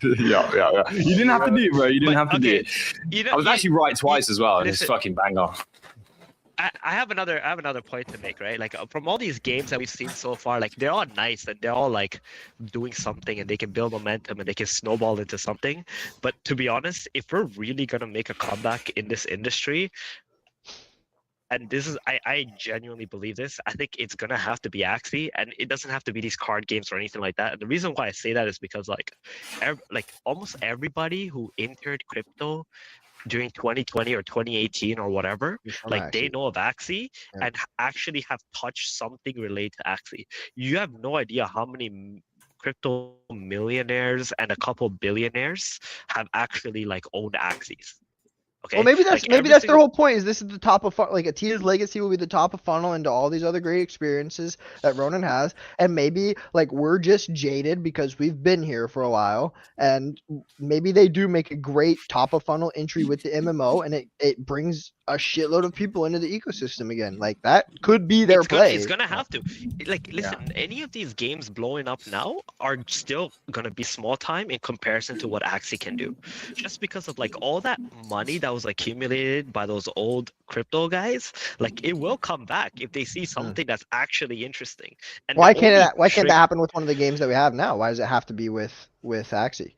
Yeah. You didn't have to do it, bro. You didn't have to do it. I was actually right twice as well, and it's fucking bang on. I have another point to make, right? Like from all these games that we've seen so far, like they're all nice and they're all like doing something and they can build momentum and they can snowball into something. But to be honest, if we're really gonna make a comeback in this industry, and this is I genuinely believe this, I think it's gonna have to be Axie, and it doesn't have to be these card games or anything like that. And the reason why I say that is because like almost everybody who entered crypto during 2020 or 2018 or whatever, like they know of Axie and actually have touched something related to Axie. You have no idea how many crypto millionaires and a couple billionaires have actually like owned Axies. Okay. Well, maybe that's Like, maybe that's their whole point. Is this is the top of like Atia's legacy will be the top of funnel into all these other great experiences that Ronin has, and maybe like we're just jaded because we've been here for a while, and maybe they do make a great top of funnel entry with the MMO, and it brings a shitload of people into the ecosystem again. Like that could be their play. It's gonna have to. Like, listen, any of these games blowing up now are still gonna be small time in comparison to what Axie can do, just because of like all that money that was accumulated by those old crypto guys. Like it will come back if they see something that's actually interesting. And why can't that happen with one of the games that we have now? Why does it have to be with Axie?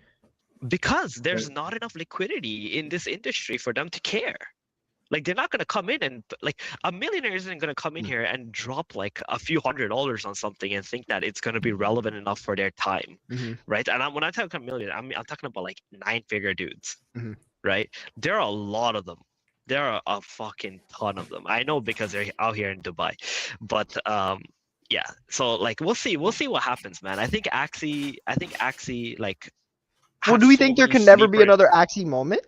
Because there's not enough liquidity in this industry for them to care. Like they're not gonna come in and like a millionaire isn't gonna come in here and drop like a few $100s on something and think that it's gonna be relevant enough for their time, right? And when I talk a million, I'm talking about like 9-figure dudes, right? There are a lot of them. There are a fucking ton of them. I know because they're out here in Dubai, but yeah. So like we'll see what happens, man. I think Axie like. Well, do we think there can never be another Axie moment?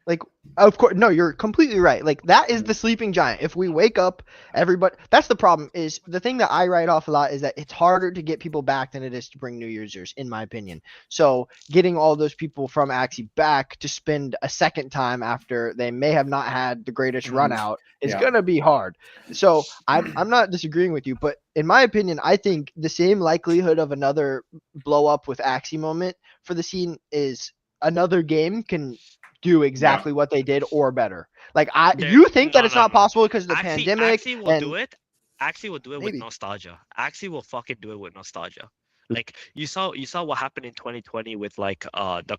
Like, of course, no, you're completely right. Like, that is the sleeping giant. If we wake up, everybody, that's the problem. Is the thing that I write off a lot is that it's harder to get people back than it is to bring new users, in my opinion. So, getting all those people from Axie back to spend a second time after they may have not had the greatest run out is gonna be hard. So, I'm not disagreeing with you, but in my opinion, I think the same likelihood of another blow up with Axie moment for the scene is another game can do exactly what they did or better. Like you think that it's not possible because of the pandemic. Axie will do it. Axie will do it with nostalgia. Axie will fucking do it with nostalgia. Like you saw what happened in 2020 with like the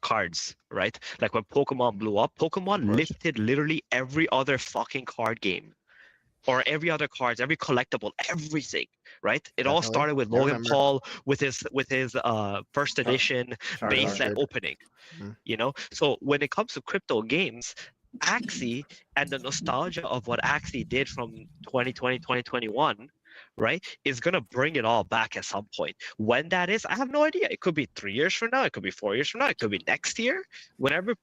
cards, right? Like when Pokemon blew up, Pokemon lifted literally every other fucking card game. Or every other cards, every collectible, everything, right? It all started with Logan Paul with his first edition base set opening, you know. So when it comes to crypto games, Axie and the nostalgia of what Axie did from 2020, 2021, right, is gonna bring it all back at some point. When that is, I have no idea. It could be 3 years from now. It could be 4 years from now. It could be next year. Whenever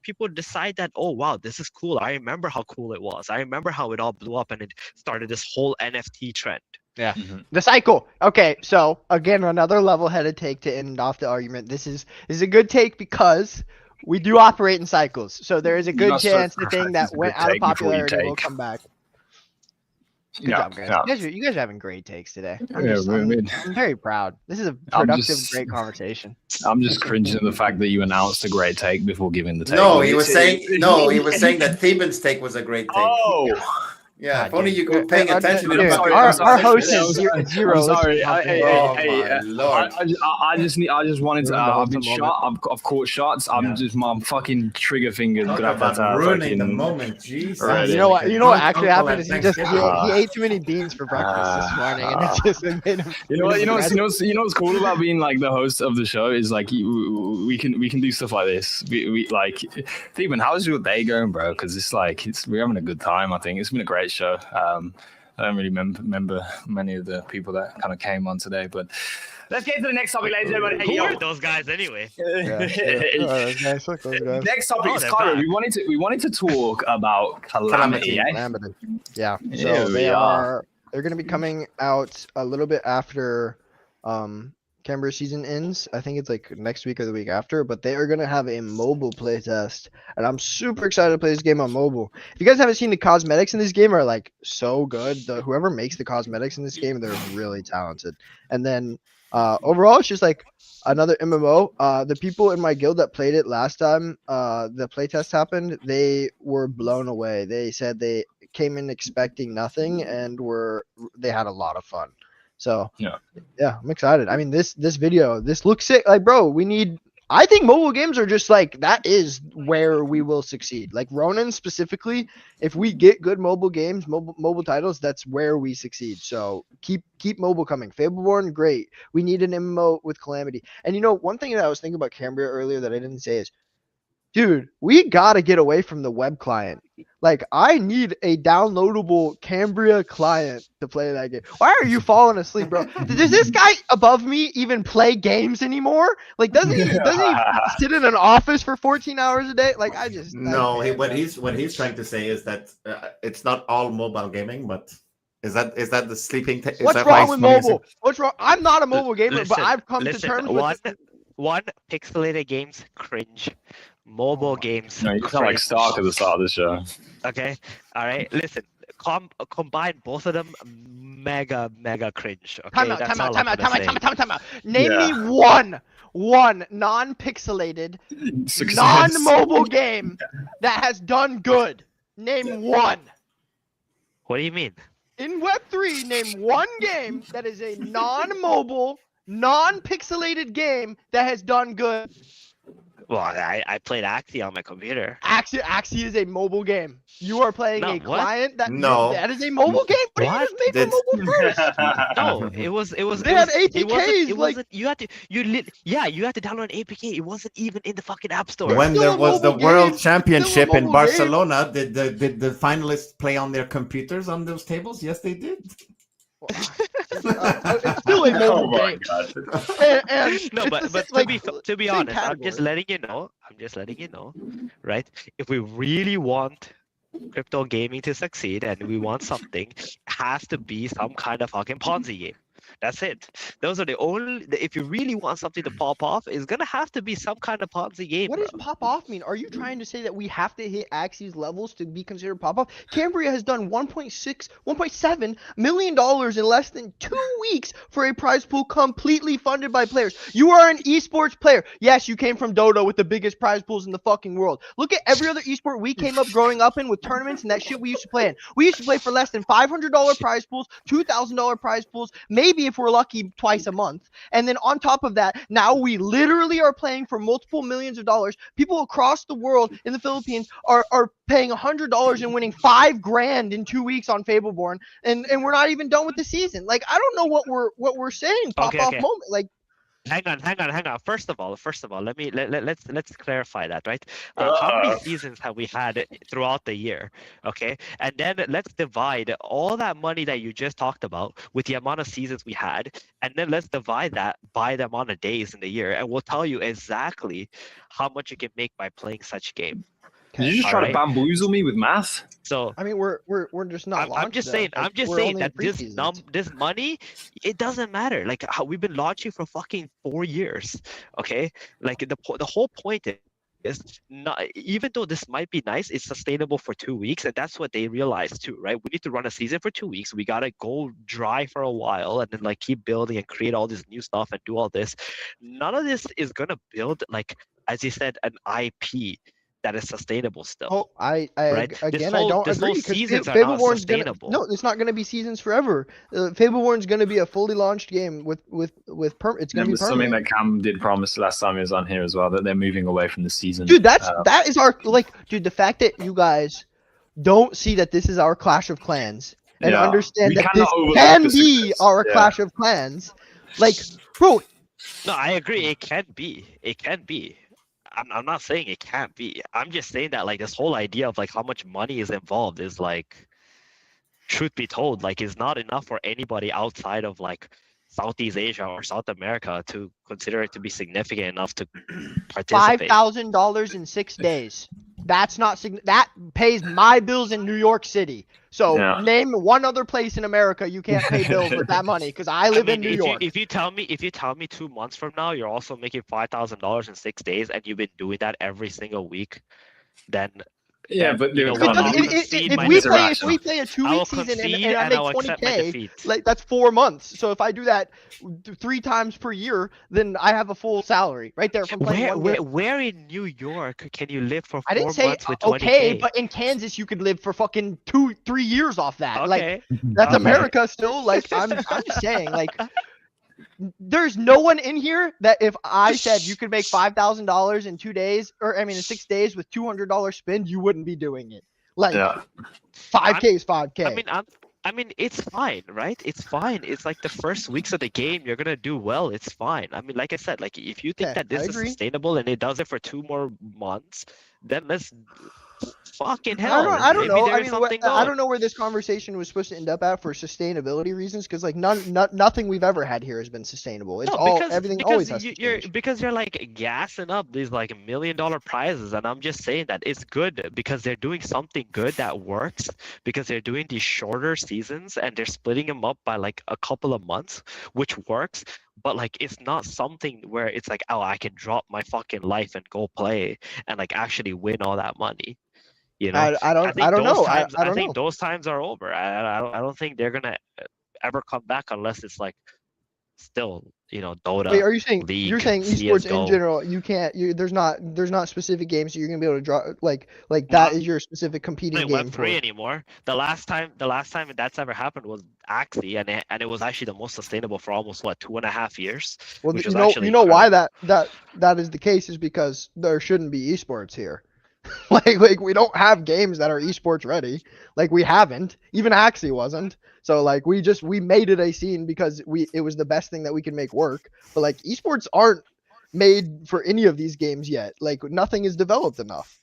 people decide that, oh wow, this is cool. I remember how cool it was. I remember how it all blew up and it started this whole NFT trend. Yeah. The cycle. Okay, so again, another level-headed take to end off the argument. This is a good take because we do operate in cycles. So there is a good chance the thing that went out of popularity will come back. Good job, guys. You guys are having great takes today. I'm very proud. This is a productive, great conversation. I'm just cringing at the fact that you announced a great take before giving the take. No, he was saying that Theban's take was a great take. Oh. Yeah, if only you were paying attention. Our host is zero. Sorry, Lord. I just wanted to. I've been shot. I've caught shots. I'm just my fucking trigger finger grabbed that. Ruining the moment. Jeez. You know what actually happened is he ate too many beans for breakfast this morning, and it just made him. You know what's cool about being like the host of the show is like we can do stuff like this. We like, Theban, how's your day going, bro? Because we're having a good time. I think it's been a great show. I don't really remember many of the people that kind of came on today, but let's get to the next topic, ladies and gentlemen. Who are those guys anyway? Next topic is Cairo. We wanted to talk about Calamity. Yeah. So they're going to be coming out a little bit after Cambria season ends. I think it's like next week or the week after, but they are gonna have a mobile playtest, and I'm super excited to play this game on mobile. If you guys haven't seen the cosmetics in this game, are like so good. Whoever makes the cosmetics in this game, they're really talented. And then overall, it's just like another MMO. The people in my guild that played it last time, the playtest happened, they were blown away. They said they came in expecting nothing and they had a lot of fun. So yeah, I'm excited. I mean, this video, this looks sick. Like, bro, I think mobile games are just like, that is where we will succeed. Like Ronin specifically, if we get good mobile games, mobile titles, that's where we succeed. So keep mobile coming. Fableborn, great. We need an MMO with Calamity. And one thing that I was thinking about Cambria earlier that I didn't say is, dude, we gotta get away from the web client. Like, I need a downloadable Cambria client to play that game. Why are you falling asleep, bro? Does this guy above me even play games anymore? Like, doesn't he sit in an office for 14 hours a day? Like, what he's trying to say is that it's not all mobile gaming, but is that the sleeping? What's wrong with mobile? What's wrong? I'm not a mobile gamer, but I've come to terms with one pixelated games cringe. Mobile games. No, you sound like Stark at the start of the show. Okay. All right. Listen. Combine both of them. Mega cringe. Okay. Time out. Name me one non-pixelated, non-mobile game that has done good. Name one. What do you mean? In Web3, name one game that is a non-mobile, non-pixelated game that has done good. Well, I played Axie on my computer. Axie is a mobile game. You are playing a client that is a mobile game. What? It was made for mobile first. No, it was. They had APKs. It wasn't. You had to download an APK. It wasn't even in the fucking app store. When there was the World Championship in Barcelona, did the finalists play on their computers on those tables? Yes, they did. It's still a mobile game. But to be honest, I'm just letting you know, right? If we really want crypto gaming to succeed and we want something, it has to be some kind of fucking Ponzi game. That's it. Those are the only. If you really want something to pop off, it's gonna have to be some kind of Ponzi game. What does pop off mean? Are you trying to say that we have to hit Axie's levels to be considered pop off? Cambria has done $1.7 million in less than 2 weeks for a prize pool completely funded by players. You are an esports player. Yes, you came from Dota with the biggest prize pools in the fucking world. Look at every other esport we came up growing up in with tournaments and that shit we used to play in. We used to play for less than $500 prize pools, $2,000 prize pools, maybe if we're lucky twice a month. And then on top of that, now we literally are playing for multiple millions of dollars. People across the world in the Philippines are paying $100 and winning $5,000 in 2 weeks on Fableborn, and we're not even done with the season. Like, I don't know what we're saying. Pop off moment. Like, hang on. First of all, let's clarify that, right? How many seasons have we had throughout the year? Okay, and then let's divide all that money that you just talked about with the amount of seasons we had, and then let's divide that by the amount of days in the year, and we'll tell you exactly how much you can make by playing such a game. Did you just try to bamboozle me with math? So I mean, we're just not. I'm just saying that this money, it doesn't matter. Like, how we've been launching for fucking 4 years. Okay, like the whole point is not, even though this might be nice, it's sustainable for 2 weeks, and that's what they realized too, right? We need to run a season for 2 weeks. We gotta go dry for a while, and then like keep building and create all this new stuff and do all this. None of this is gonna build, like, as you said, an IP that is sustainable still. Oh, I right? Again, I don't agree, because Fableborn's sustainable. No, it's not going to be seasons forever. Fableborn's going to be a fully launched game with it's going to be permanent. Something that Cam did promise last time he was on here as well, that they're moving away from the season. Dude, that is our, like, dude, the fact that you guys don't see that this is our Clash of Clans and understand that this can be our Clash of Clans, like, bro. No, I agree. It can be. I'm not saying it can't be. I'm just saying that, like, this whole idea of like how much money is involved is, like, truth be told, like, is not enough for anybody outside of like Southeast Asia or South America to consider it to be significant enough to participate. $5,000 in 6 days. That's not that pays my bills in New York City. So name one other place in America you can't pay bills with that money, because I live in New York. If you tell me 2 months from now you're also making $5,000 in 6 days and you've been doing that every single week, then but if we play a 2-week season and I make 20K, like that's 4 months. So if I do that 3 times per year, then I have a full salary right there from playing where in New York can you live for 4 I didn't say months with 20K? Okay, but in Kansas you could live for fucking 2-3 years off that. Okay. Like that's America still. Like I'm just saying, like there's no one in here that if I said you could make $5,000 in 2 days, or I mean in 6 days with $200 spend, you wouldn't be doing it. Like 5K is 5K. I mean, it's fine, right? It's fine. It's like the first weeks of the game, you're gonna do well. It's fine. I mean, like I said, like if you think that this is sustainable and it does it for 2 more months, then let's fucking hell. I don't know. I mean, I don't know where this conversation was supposed to end up at for sustainability reasons, because like nothing we've ever had here has been sustainable. It's everything always has to change. Because you're like gassing up these like $1 million prizes, and I'm just saying that it's good because they're doing something good that works, because they're doing these shorter seasons and they're splitting them up by like a couple of months, which works. But like it's not something where it's like, oh, I can drop my fucking life and go play and like actually win all that money. You know, I don't know. I think those times are over. I don't think they're gonna ever come back unless it's like still, you know, Dota. Wait, are you saying League, you're saying esports CS:GO. in general? You can't. There's not specific games that you're gonna be able to draw like that is your specific competing game for. Web3 anymore. The last time that's ever happened was Axie, and it was actually the most sustainable for almost 2.5 years. Well, you know why that is the case is because there shouldn't be esports here. like we don't have games that are esports ready. Like we haven't. Even Axie wasn't. So like we made it a scene because it was the best thing that we could make work. But like esports aren't made for any of these games yet. Like nothing is developed enough.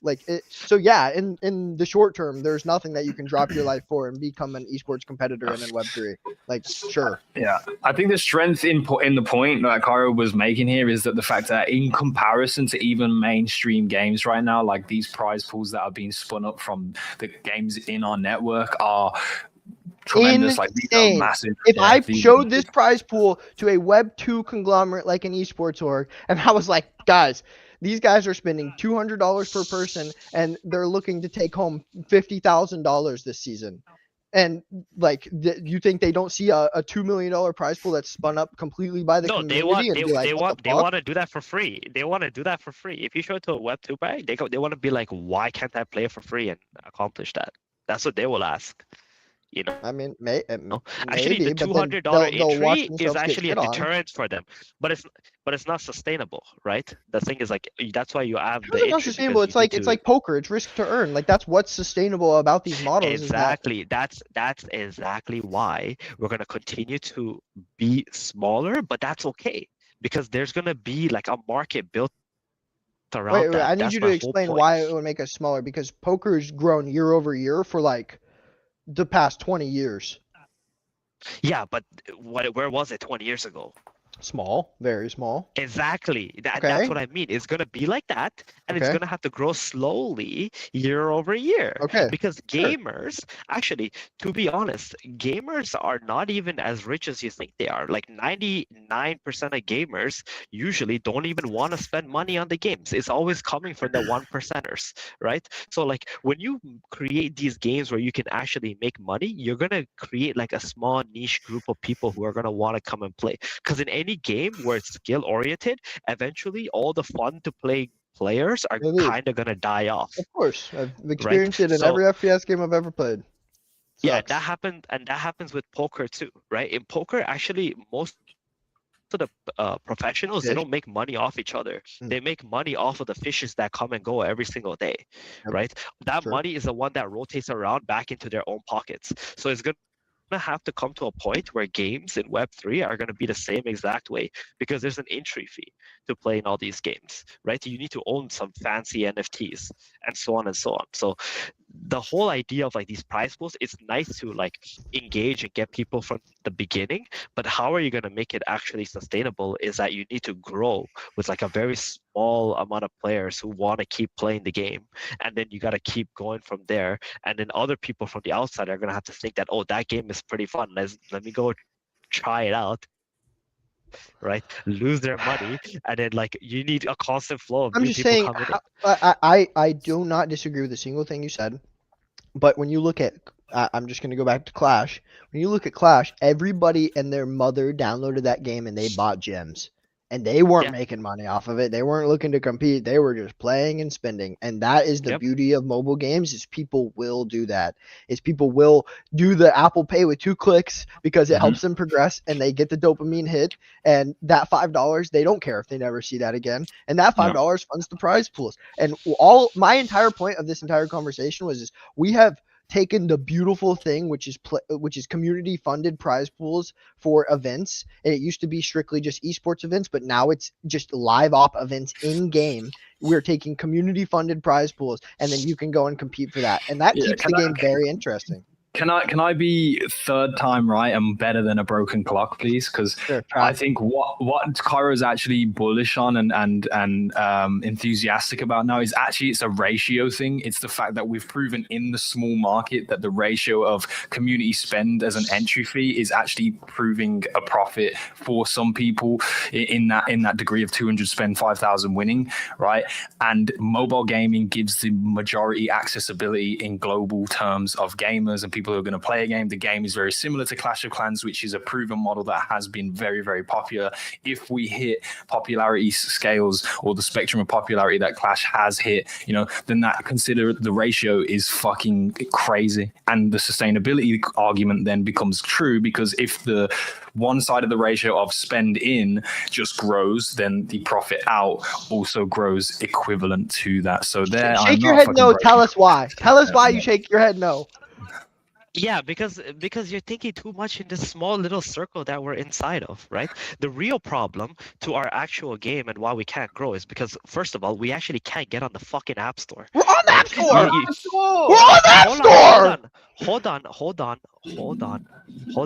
So yeah, in the short term, there's nothing that you can drop your life for and become an esports competitor in Web3. Like sure. Yeah, I think the strength in the point that Cairo was making here is that the fact that in comparison to even mainstream games right now, like these prize pools that are being spun up from the games in our network are tremendous. Like these are massive. If I showed this prize pool to a Web2 conglomerate like an esports org, and I was like, guys, these guys are spending $200 per person, and they're looking to take home $50,000 this season. And like, you think they don't see a $2 million prize pool that's spun up completely by the community? They want to do that for free. They want to do that for free. If you show it to a Web2 guy, they want to be like, why can't I play for free and accomplish that? That's what they will ask. You know, I mean, actually, the $200 entry is actually a deterrent for them, but it's not sustainable, right? The thing is, like, that's why you have the. It's not sustainable. It's like poker. It's risk to earn. Like that's what's sustainable about these models. Exactly. That's exactly why we're gonna continue to be smaller, but that's okay because there's gonna be like a market built around. Wait, I need you to explain why it would make us smaller, because poker's grown year over year for like the past 20 years. Yeah, but where was it 20 years ago? Small, very small. Exactly. That's what I mean. It's going to be like that, and it's going to have to grow slowly year over year. Okay. Because gamers, actually, to be honest, gamers are not even as rich as you think they are. Like 99% of gamers usually don't even want to spend money on the games. It's always coming from the 1%ers, right? So like when you create these games where you can actually make money, you're going to create like a small niche group of people who are going to want to come and play. Because in any game where it's skill oriented, eventually all the fun to play players are kind of gonna die off. Of course, I've experienced it in every FPS game I've ever played. Yeah, that happened, and that happens with poker too, right? In poker, actually, most of the professionals, they don't make money off each other. They make money off of the fishes that come and go every single day, right? That money is the one that rotates around back into their own pockets. So it's good to have to come to a point where games in Web3 are going to be the same exact way, because there's an entry fee to play in all these games, right? You need to own some fancy NFTs and so on and so on. So the whole idea of like these prize pools, it's nice to like engage and get people from the beginning, but how are you going to make it actually sustainable is that you need to grow with like a very small amount of players who want to keep playing the game, and then you got to keep going from there, and then other people from the outside are going to have to think that, oh, that game is pretty fun, let me go try it out, right? Lose their money, and then like you need a constant flow of I'm new just people saying, coming in. I do not disagree with a single thing you said, but when you look at, I'm just gonna go back to Clash. When you look at Clash, everybody and their mother downloaded that game and they bought gems, and they weren't Yeah. making money off of it. They weren't looking to compete. They were just playing and spending, and that is the Yep. beauty of mobile games. Is people will do that. Is people will do the Apple Pay with 2 clicks because it helps them progress, and they get the dopamine hit. And that $5, they don't care if they never see that again. And that $5 funds the prize pools. And all my entire point of this entire conversation was we have taken the beautiful thing, which is community funded prize pools for events, and it used to be strictly just esports events, but now it's just live op events in game. We're taking community funded prize pools, and then you can go and compete for that, and that keeps the game very interesting. Can I be third time right and better than a broken clock, please? Because I think what Cairo's actually bullish on and enthusiastic about now is actually it's a ratio thing. It's the fact that we've proven in the small market that the ratio of community spend as an entry fee is actually proving a profit for some people in that degree of 200 spend 5,000 winning, right? And mobile gaming gives the majority accessibility in global terms of gamers and people who are going to play a game. The game is very similar to Clash of Clans, which is a proven model that has been very, very popular. If we hit popularity scales or the spectrum of popularity that Clash has hit, then that consider the ratio is fucking crazy. And the sustainability argument then becomes true, because if the one side of the ratio of spend in just grows, then the profit out also grows equivalent to that. So there, Shake your head no. Tell us why. Tell us why you shake your head no. Yeah, because you're thinking too much in this small little circle that we're inside of, right? The real problem to our actual game and why we can't grow is because, first of all, we actually can't get on the fucking App Store. We're on the App Store! We're on the App Store! Hold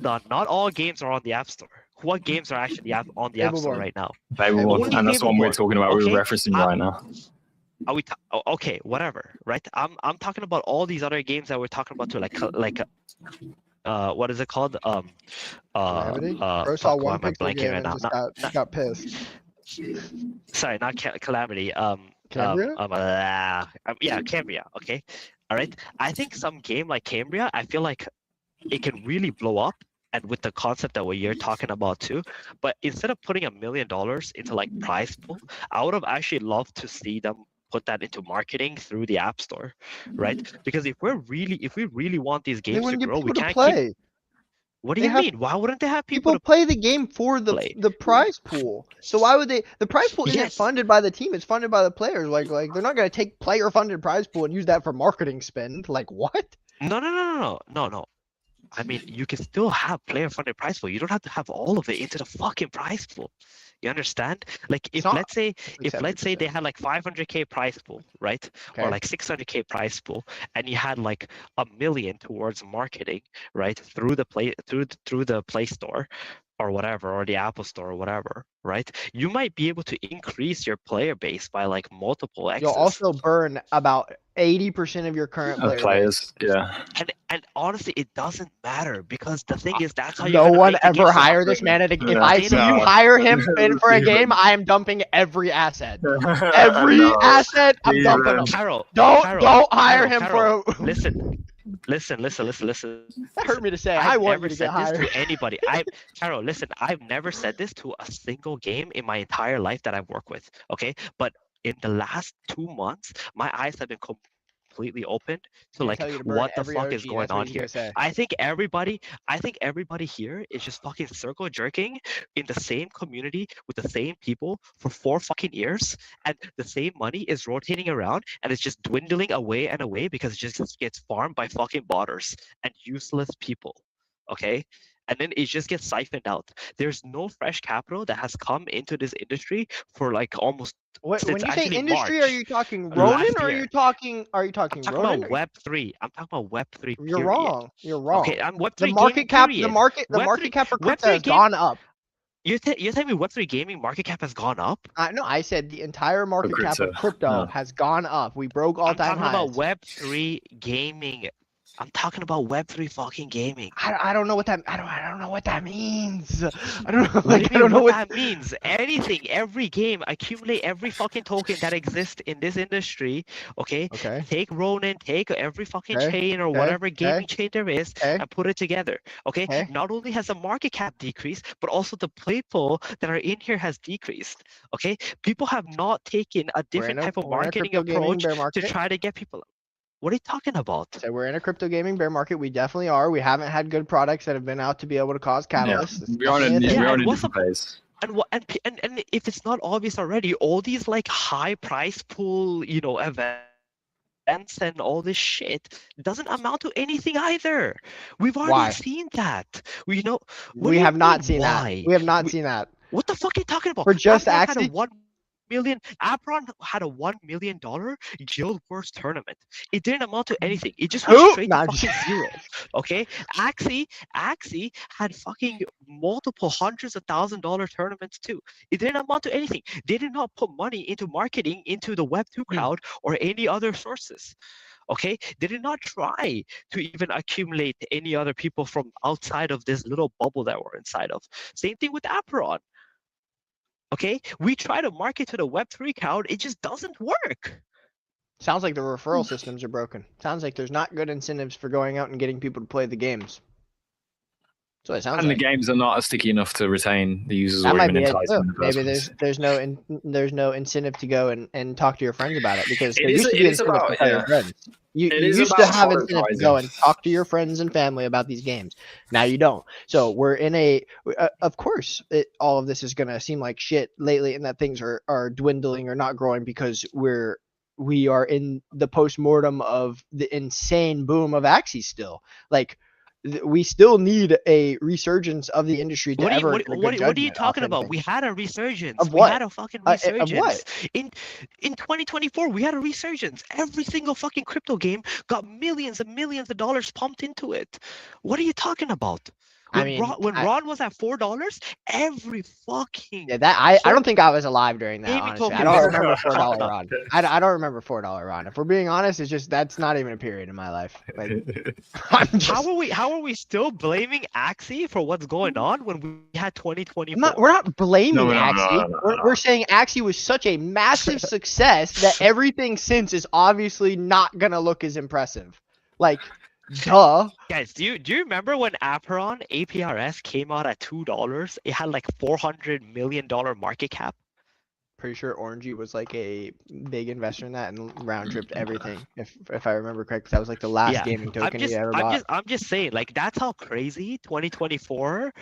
on. Not all games are on the App Store. What games are actually on the App Store right now? Fableborn, and that's what we're talking about. We're referencing right now. Are we okay, whatever, right? I'm talking about all these other games that we're talking about too, like what is it called? Calamity? Bro saw one pixel game and just got pissed. Sorry, not Calamity. Cambria? Yeah, Cambria. Okay, all right. I think some game like Cambria, I feel like it can really blow up, and with the concept that what you're talking about too. But instead of putting $1 million into like prize pool, I would have actually loved to see them put that into marketing through the App Store, right? Because if we really want these games to grow, we can't play. What do you mean? Why wouldn't they have people to play the game for the prize pool? So why would they? The prize pool isn't funded by the team; it's funded by the players. Like they're not going to take player-funded prize pool and use that for marketing spend. Like what? No. I mean, you can still have player-funded prize pool. You don't have to have all of it into the fucking prize pool. You understand? Like if let's say they had like 500K prize pool, right? Okay. Or like 600K prize pool, and you had like $1 million towards marketing, right? Through the Play Store or whatever, or the Apple Store or whatever, right? You might be able to increase your player base by like multiple X's. You'll also burn about 80% of your current players. Yeah. And honestly, it doesn't matter, because the thing is that's how no one ever hire this man at a game. If I see you hire him in for a game, I am dumping every asset. Every asset, I'm dumping him. Carol, don't hire him Carol, for a... Listen. That hurt me to say. I want you to get hired. This to anybody. Carol, listen. I've never said this to a single game in my entire life that I've worked with. Okay, but in the last 2 months, my eyes have been completely opened to like what the fuck is going on here. I think everybody here is just fucking circle jerking in the same community with the same people for 4 fucking years, and the same money is rotating around and it's just dwindling away and away because it just gets farmed by fucking botters and useless people. Okay? And then it just gets siphoned out. There's no fresh capital that has come into this industry for like almost When since you say actually industry, March are you talking last Ronin or are year. you talking I'm talking Ronin? about Web3. I'm talking about Web3. You're Period. wrong. You're wrong. Okay, I'm Web3 The gaming. market cap, Period. the market cap for crypto Web3 has game. gone up. You're telling me Web3 gaming market cap has gone up? No, I said the entire market cap of crypto has gone up. We broke all-time highs. I'm talking about Web3 gaming. I'm talking about Web3 fucking gaming. I don't know what that. I don't know what that means. I don't know. What do you mean? know What that means? Anything, every game, accumulate every fucking token that exists in this industry. Okay. Okay. Take Ronin, take every fucking Okay, chain or okay, whatever gaming okay, chain there is, okay. and put it together. Okay? Okay. Not only has the market cap decreased, but also the people that are in here has decreased. Okay. People have not taken a different type of marketing approach to try to get people. What are you talking about? So we're in a crypto gaming bear market. We definitely are. We haven't had good products that have been out to be able to cause catalysts. We're on a different phase. And if it's not obvious already, all these like high price pool, events and all this shit doesn't amount to anything either. We've already seen that. We have not seen that. We have not seen that. What the fuck are you talking about? For just Axie? Apron had a $1 million Guild Wars tournament. It didn't amount to anything. It just went straight to fucking zero. Okay, Axie had fucking multiple hundreds of $1,000 tournaments too. It didn't amount to anything. They did not put money into marketing into the Web2 crowd or any other sources. Okay, they did not try to even accumulate any other people from outside of this little bubble that we're inside of. Same thing with Apron. Okay, we try to market to the Web3 crowd, it just doesn't work. Sounds like the referral systems are broken. Sounds like there's not good incentives for going out and getting people to play the games. That's what it sounds like. The games are not sticky enough to retain the users that or might even be entice them. Maybe there's no incentive to go and talk to your friends about it, because there used to be incentive to tell your friends. You used to have incentive to go and talk to your friends and family about these games. Now you don't. So we're in of course, all of this is going to seem like shit lately, and that things are dwindling or not growing because we are in the post-mortem of the insane boom of Axie still. Like, we still need a resurgence of the industry to what are you talking about? We had a resurgence. Of what? We had a fucking resurgence. Of what? In 2024, we had a resurgence. Every single fucking crypto game got millions and millions of dollars pumped into it. What are you talking about? When Ron was at $4, every fucking I don't think I was alive during that. Honestly, I don't remember $4 Ron. I don't remember $4 Ron. If we're being honest, it's just that's not even a period in my life. Like, how are we still blaming Axie for what's going on when we had 2024? We're not blaming Axie. We're saying Axie was such a massive success that everything since is obviously not gonna look as impressive. Like, duh. Guys, do you remember when APRS came out at $2? It had like $400 million market cap. Pretty sure Orangey was like a big investor in that and round tripped everything. If I remember correctly, that was like the last gaming token he ever bought. I'm just saying, like, that's how crazy 2024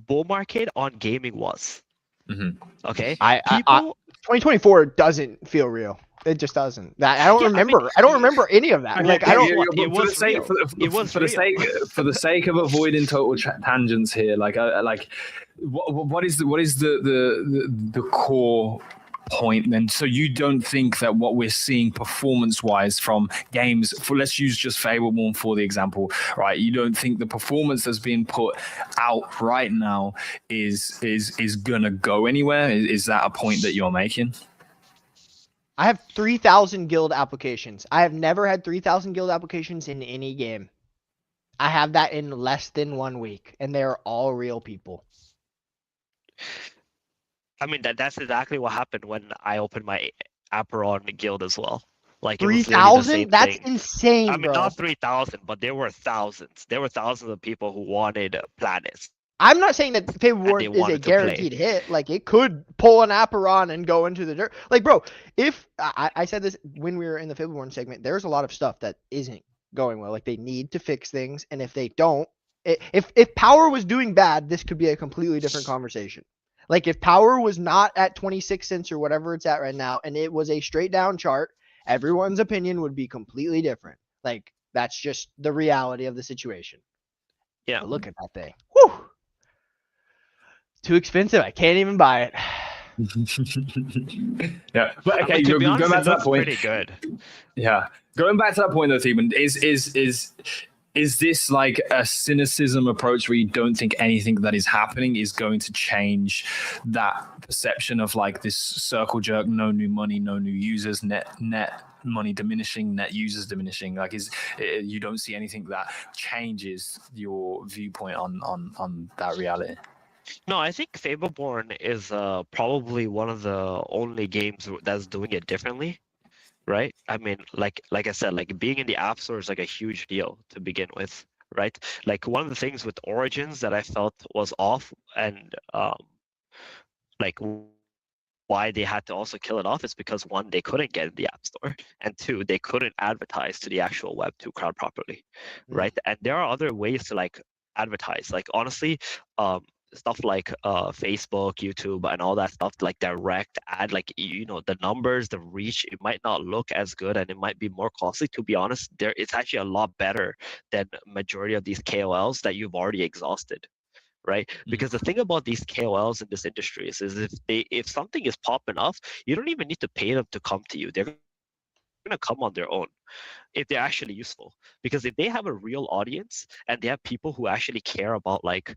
bull market on gaming was. Mm-hmm. Okay, 2024 doesn't feel real. It just doesn't. I don't remember. I don't remember any of that. Like, I don't. For the sake of avoiding total tangents here, what is the core point then? So you don't think that what we're seeing performance-wise from games, let's use just Fable for the example, right? You don't think the performance that's being put out right now is gonna go anywhere? Is that a point that you're making? I have 3,000 guild applications. I have never had 3,000 guild applications in any game. I have that in less than 1 week, and they're all real people. I mean, that's exactly what happened when I opened my Aperon guild as well. Like 3,000? That's insane, I mean, bro. not 3,000, but there were thousands. There were thousands of people who wanted planets. I'm not saying that Fable War is a guaranteed hit. Like, it could pull an Aperon and go into the dirt. Like, bro, if I said this when we were in the Fable War segment, there's a lot of stuff that isn't going well. Like, they need to fix things, and if they don't, if Power was doing bad, this could be a completely different conversation. Like, if Power was not at 26 cents or whatever it's at right now, and it was a straight down chart, everyone's opinion would be completely different. Like, that's just the reality of the situation. Yeah. But look at that thing. Whew. Too expensive. I can't even buy it. Yeah, but okay, to be honest, going back it to that looks point. pretty good. Yeah, going back to that point though, Theben, is this like a cynicism approach where you don't think anything that is happening is going to change that perception of like this circle jerk, no new money, no new users, net money diminishing, net users diminishing? Like, you don't see anything that changes your viewpoint on that reality? No, I think Fableborn is probably one of the only games that's doing it differently, right? I mean, like I said, like being in the App Store is like a huge deal to begin with, right? Like one of the things with Origins that I felt was off, and like why they had to also kill it off is because one, they couldn't get in the App Store, and two, they couldn't advertise to the actual Web2 crowd properly, right? And there are other ways to like advertise. Like honestly, stuff like Facebook, YouTube, and all that stuff, like direct ad, like the numbers, the reach, it might not look as good, and it might be more costly. To be honest, it's actually a lot better than majority of these KOLs that you've already exhausted, right? Because the thing about these KOLs in this industry is if something is popping off, you don't even need to pay them to come to you. They're gonna come on their own if they're actually useful. Because if they have a real audience and they have people who actually care about, like,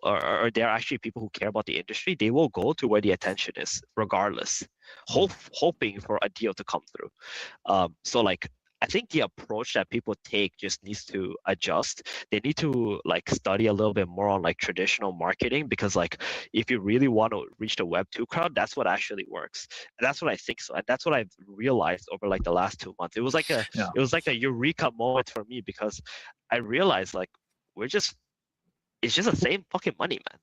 or they're actually people who care about the industry, they will go to where the attention is regardless, hoping for a deal to come through. So like, I think the approach that people take just needs to adjust. They need to like study a little bit more on like traditional marketing, because like if you really want to reach the Web2 crowd, that's what actually works. And that's what I think so. And that's what I've realized over like the last 2 months. It was like a eureka moment for me, because I realized like it's just the same fucking money, man,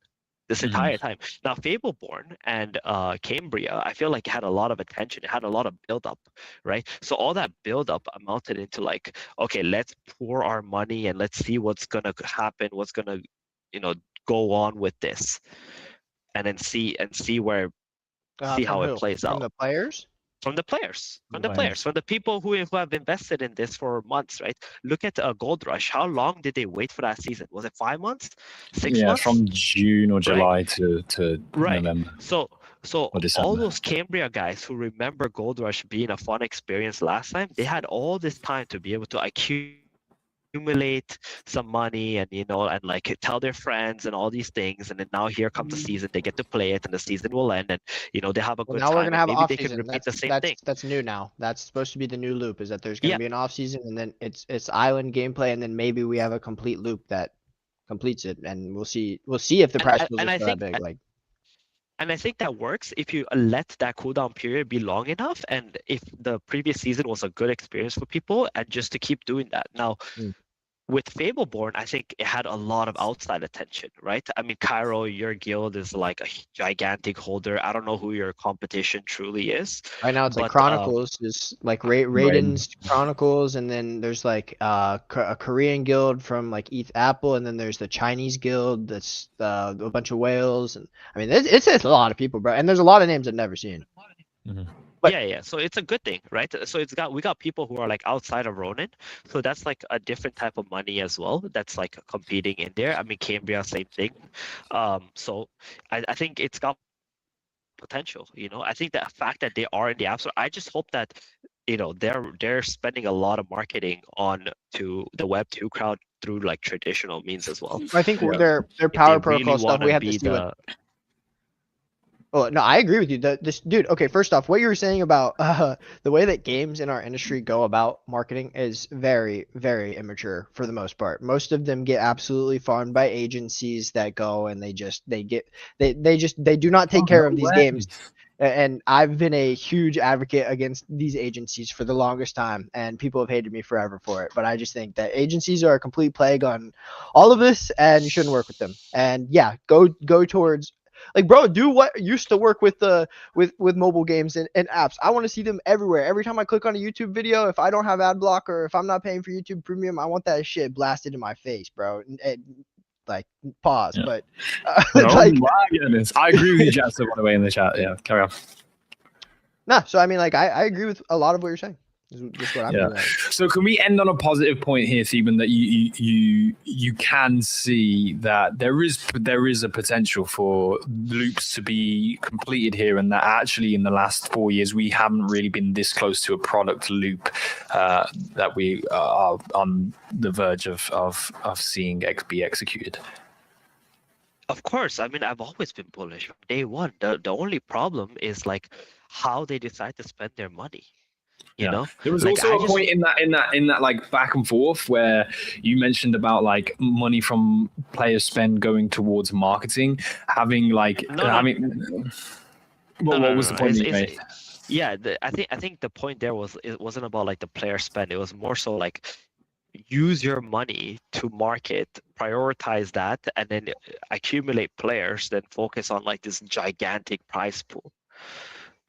this entire time. Now, Fableborn and Cambria, I feel like it had a lot of attention. It had a lot of build-up, right? So all that build-up amounted into like, okay, let's pour our money and let's see what's gonna happen, what's gonna, go on with this, and then see where, see how it plays out. From the players? From the players, from the people who have invested in this for months, right? Look at Gold Rush. How long did they wait for that season? Was it 5 months, 6 months? From June or July to November. So all those Cambria guys who remember Gold Rush being a fun experience last time, they had all this time to be able to accumulate some money and and like tell their friends and all these things, and then now here comes the season, they get to play it, and the season will end, and they have a good time. Now we're gonna have off season. Repeat the same thing. That's new now. That's supposed to be the new loop, is that there's gonna be an off season, and then it's island gameplay, and then maybe we have a complete loop that completes it, and we'll see if the price was that big. And I think that works if you let that cooldown period be long enough, and if the previous season was a good experience for people, and just to keep doing that. Now, with Fableborn, I think it had a lot of outside attention, right? I mean, Cairo, your guild is like a gigantic holder. I don't know who your competition truly is. Right now, it's like Chronicles is like Raiden's Chronicles, and then there's like a Korean guild from like ETH Apple, and then there's the Chinese guild that's a bunch of whales, and I mean, it's a lot of people, bro. And there's a lot of names I've never seen. But yeah. So it's a good thing, right? So we got people who are like outside of Ronin, so that's like a different type of money as well. That's like competing in there. I mean, Cambria, same thing. So I think it's got potential. I think the fact that they are in the App Store, I just hope that they're spending a lot of marketing on to the Web2 crowd through like traditional means as well. I think their power protocol stuff, we have to see what. Oh, no, I agree with you. This dude, okay, first off, what you were saying about the way that games in our industry go about marketing is very, very immature for the most part. Most of them get absolutely farmed by agencies that go and they do not take care of these games. And I've been a huge advocate against these agencies for the longest time, and people have hated me forever for it. But I just think that agencies are a complete plague on all of this, and you shouldn't work with them. And yeah, go towards. Like, bro, do what used to work with mobile games and apps. I want to see them everywhere. Every time I click on a YouTube video, if I don't have ad block or if I'm not paying for YouTube Premium, I want that shit blasted in my face, bro. And like, pause. But my goodness, I agree with you, Jasper, by the way, in the chat. Yeah, carry on. Nah, so I mean, like, I agree with a lot of what you're saying. Is what I'm Yeah. getting at. So can we end on a positive point here, Theben, that you can see that there is a potential for loops to be completed here, and that actually in the last 4 years we haven't really been this close to a product loop that we are on the verge of seeing be executed. Of course, I mean, I've always been bullish from day one. The only problem is like how they decide to spend their money. You know, there was like, also a point in that like back and forth where you mentioned about like money from player spend going towards marketing, having like what was the point that you made? Yeah, I think the point there was it wasn't about like the player spend. It was more so like use your money to market, prioritize that, and then accumulate players. Then focus on like this gigantic prize pool.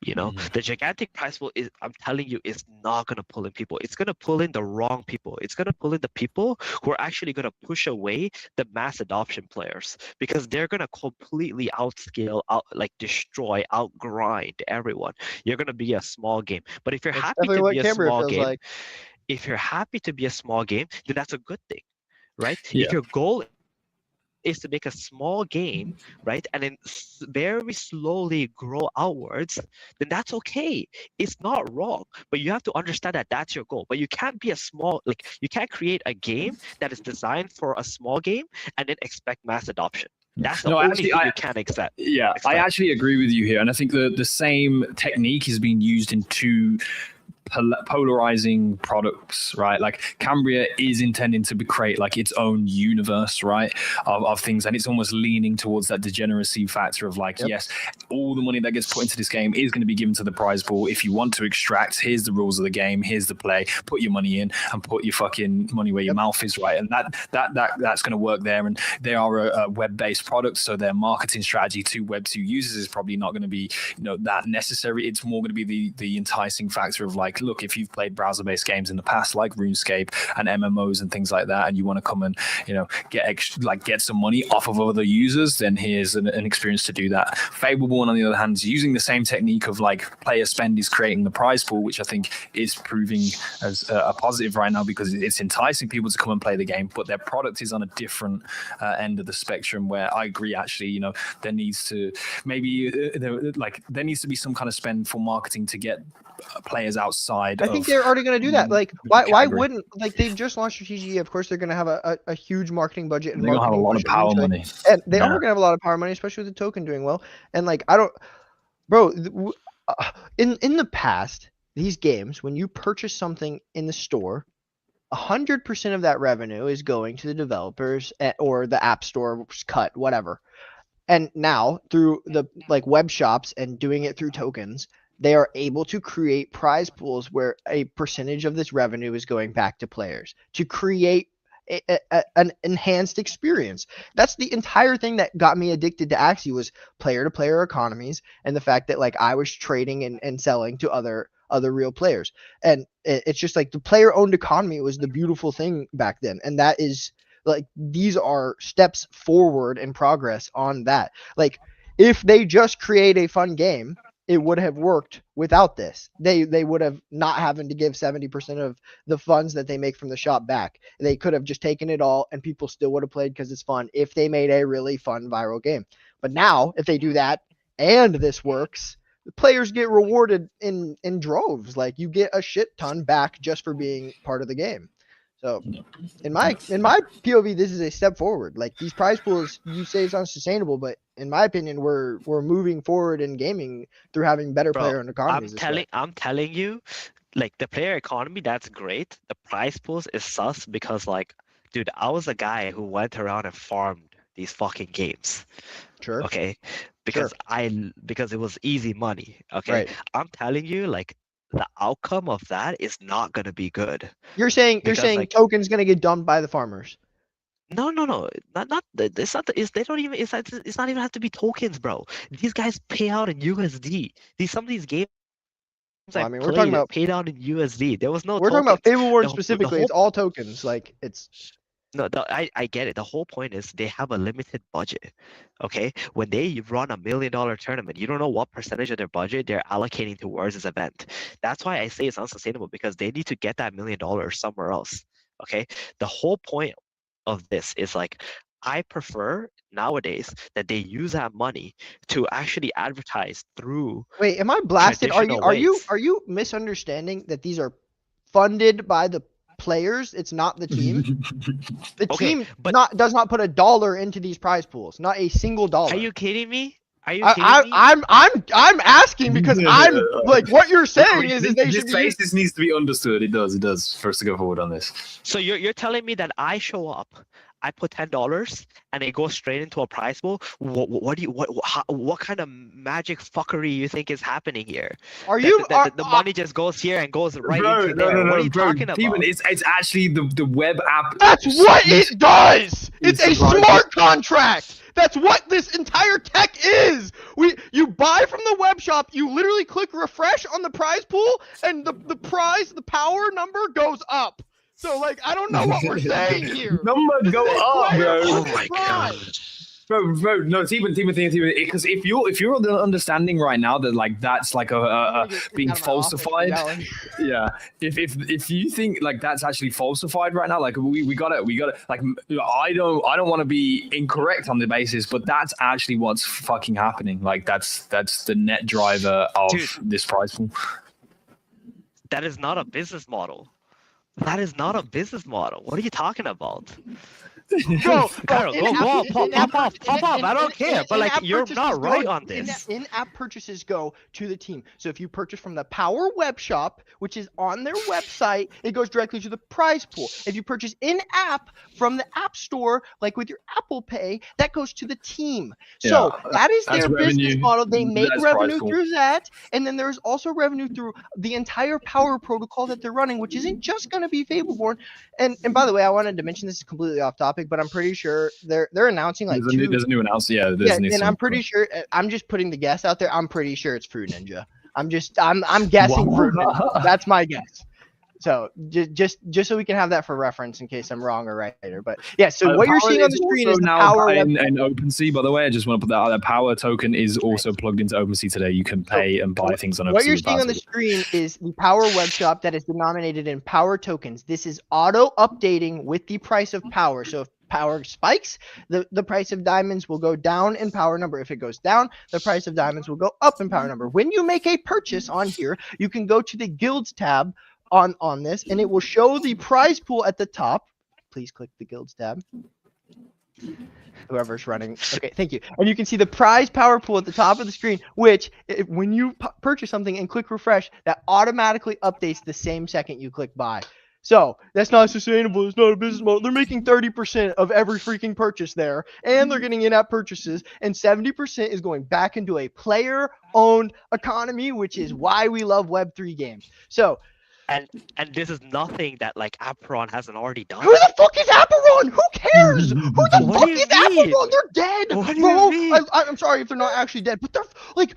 You know, the gigantic prize pool is, I'm telling you, is not going to pull in people. It's going to pull in the wrong people. It's going to pull in the people who are actually going to push away the mass adoption players, because they're going to completely outscale, destroy, outgrind everyone. You're going to be a small game. But if you're happy to be a small game, if you're happy to be a small game, then that's a good thing, right? Yeah. If your goal is to make a small game, right, and then very slowly grow outwards, then that's okay. It's not wrong, but you have to understand that that's your goal. But you can't be you can't create a game that is designed for a small game and then expect mass adoption. That's the only thing you can't accept. Yeah, I actually agree with you here, and I think the same technique is being used in two polarizing products, right? Like Cambria is intending to create like its own universe, right, of things, and it's almost leaning towards that degeneracy factor of like, yes, all the money that gets put into this game is going to be given to the prize pool. If you want to extract, here's the rules of the game, here's the play, put your money in and put your fucking money where your mouth is, right? And that's going to work there. And they are a web-based product, so their marketing strategy to Web2 users is probably not going to be, that necessary. It's more going to be the enticing factor of like, look, if you've played browser-based games in the past like RuneScape and MMOs and things like that, and you want to come and get some money off of other users, then here's an experience to do that. Fableborn, on the other hand, is using the same technique of like player spend is creating the prize pool, which I think is proving as a positive right now, because it's enticing people to come and play the game, but their product is on a different end of the spectrum, where I agree, actually, there needs to there needs to be some kind of spend for marketing to get players outside. I think they're already going to do that. Like, why wouldn't, like, they've just launched your TGE. Of course, they're going to have a huge marketing budget. And they're going to have a lot of power money. And they are going to have a lot of power money, especially with the token doing well. And like, in the past, these games, when you purchase something in the store, 100% of that revenue is going to the developers or the app store cut, whatever. And now through the web shops and doing it through tokens, they are able to create prize pools where a percentage of this revenue is going back to players to create an enhanced experience. That's the entire thing that got me addicted to Axie, was player-to-player economies, and the fact that I was trading and selling to other real players. And it's just like the player-owned economy was the beautiful thing back then, and that is these are steps forward in progress on that. Like, if they just create a fun game, it would have worked without this. They would have not having to give 70% of the funds that they make from the shop back. They could have just taken it all and people still would have played because it's fun if they made a really fun viral game. But now, if they do that and this works, the players get rewarded in droves. Like, you get a shit ton back just for being part of the game. So in my POV, this is a step forward. Like, these prize pools, you say it's unsustainable, but in my opinion, we're moving forward in gaming through having better player and economies. I'm telling you, the player economy, that's great. The prize pools is sus because dude, I was a guy who went around and farmed these fucking games. Sure. Okay. Because it was easy money. Okay. Right. I'm telling you, the outcome of that is not going to be good. You're saying tokens going to get dumped by the farmers. No. Not it's not. They don't even. It's not even have to be tokens, bro. These guys pay out in USD. Some of these games. Well, I mean, we're talking about paid out in USD. There was no. We're talking about Fableborn specifically. It's all tokens. Like, it's. No, I get it. The whole point is they have a limited budget. Okay, when they run $1 million tournament, you don't know what percentage of their budget they're allocating towards this event. That's why I say it's unsustainable, because they need to get that $1 million somewhere else. Okay, the whole point of this is like, I prefer nowadays that they use that money to actually advertise through. Wait, am I blasted? Are you traditional are you misunderstanding that these are funded by the players? It's not the team. The Okay, team but- does not put $1 into these prize pools. Not a single dollar. Are you kidding me? Are you kidding me? I'm asking because I'm like, what you're saying is they this should be. basis needs to be understood. It does for us to go forward on this. So you're telling me that I show up, I put $10, and it goes straight into a prize pool? What kind of magic fuckery you think is happening here? Are you? The money just goes here and goes right into there. No, what are you talking about? Steven, it's actually the web app. That's what it does. It's a the prize smart contract. That's what this entire tech is. You buy from the web shop, you literally click refresh on the prize pool, and the prize, the power number goes up. So like, I don't know what we're saying here. Number go up, bro. Oh my god. Bro, no, Steven, because if you're understanding right now that like that's like a being falsified, yeah. If you think like that's actually falsified right now, like we got it. Like I don't want to be incorrect on the basis, but that's actually what's fucking happening. Like that's the net driver of this prize pool. That is not a business model. That is not a business model. What are you talking about? Bro, Carol, go off, pop off. I don't care, but like you're not right on this. In-app purchases go to the team. So if you purchase from the Power Web Shop, which is on their website, it goes directly to the prize pool. If you purchase in-app from the App Store, like with your Apple Pay, that goes to the team. So that is their business model. They make revenue through that, and then there's also revenue through the entire Power protocol that they're running, which isn't just going to be Fableborn. And by the way, I wanted to mention, this is completely off topic, but I'm pretty sure they're announcing like there's a new announcement. Yeah, there's a new. And I'm pretty sure. I'm just putting the guess out there. I'm pretty sure it's Fruit Ninja. I'm guessing Fruit Ninja. That's my guess. So just so we can have that for reference in case I'm wrong or right later. But yeah, so what you're seeing on the screen is the Power in OpenSea. By the way, I just want to put that out there. Power token is also plugged into OpenSea today. You can pay and buy things on OpenSea. What you're seeing on the screen is the Power web shop that is denominated in Power tokens. This is auto updating with the price of Power. So if Power spikes, the price of diamonds will go down in Power number. If it goes down, the price of diamonds will go up in Power number. When you make a purchase on here, you can go to the Guilds tab on this, and it will show the prize pool at the top. Please click the Guilds tab. Whoever's running. Okay, thank you. And you can see the prize power pool at the top of the screen, which when you purchase something and click refresh, that automatically updates the same second you click buy. So that's not sustainable. It's not a business model. They're making 30% of every freaking purchase there, and they're getting in-app purchases, and 70% is going back into a player-owned economy, which is why we love Web3 games. So. And this is nothing that like Aperon hasn't already done. Who the fuck is Aperon? Who cares? Who the fuck is Aperon? They're dead, what do bro. you mean? I'm sorry if they're not actually dead, but they're like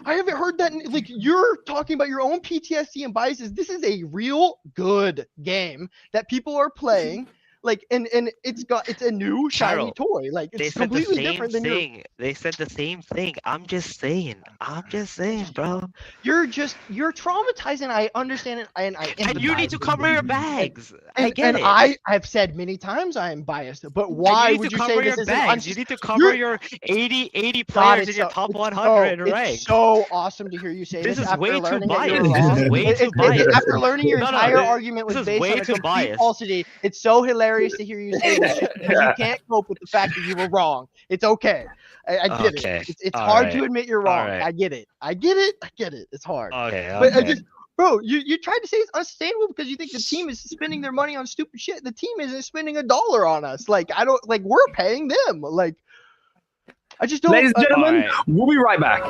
I haven't heard that. Like you're talking about your own PTSD and biases. This is a real good game that people are playing. Like and it's a new shiny toy. Like it's completely different than thing. They said the same thing. I'm just saying, bro. You're traumatizing. I understand it, and you need to cover your bags. I get it. I have said many times I am biased, but why would you say this is bags? You need to cover your 80 players in your top 100 rank. It's so awesome to hear you say this. This is after way learning too biased. This is way too biased. After learning your entire argument was based on a complete falsity, it's so hilarious to hear you say this shit because you can't cope with the fact that you were wrong. It's okay. I get it. It's hard to admit you're wrong. I get it. It's hard. Okay. But bro, you tried to say it's unsustainable because you think the team is spending their money on stupid shit. The team isn't spending $1 on us. Like we're paying them. Like I just don't. Ladies and gentlemen, we'll be right back.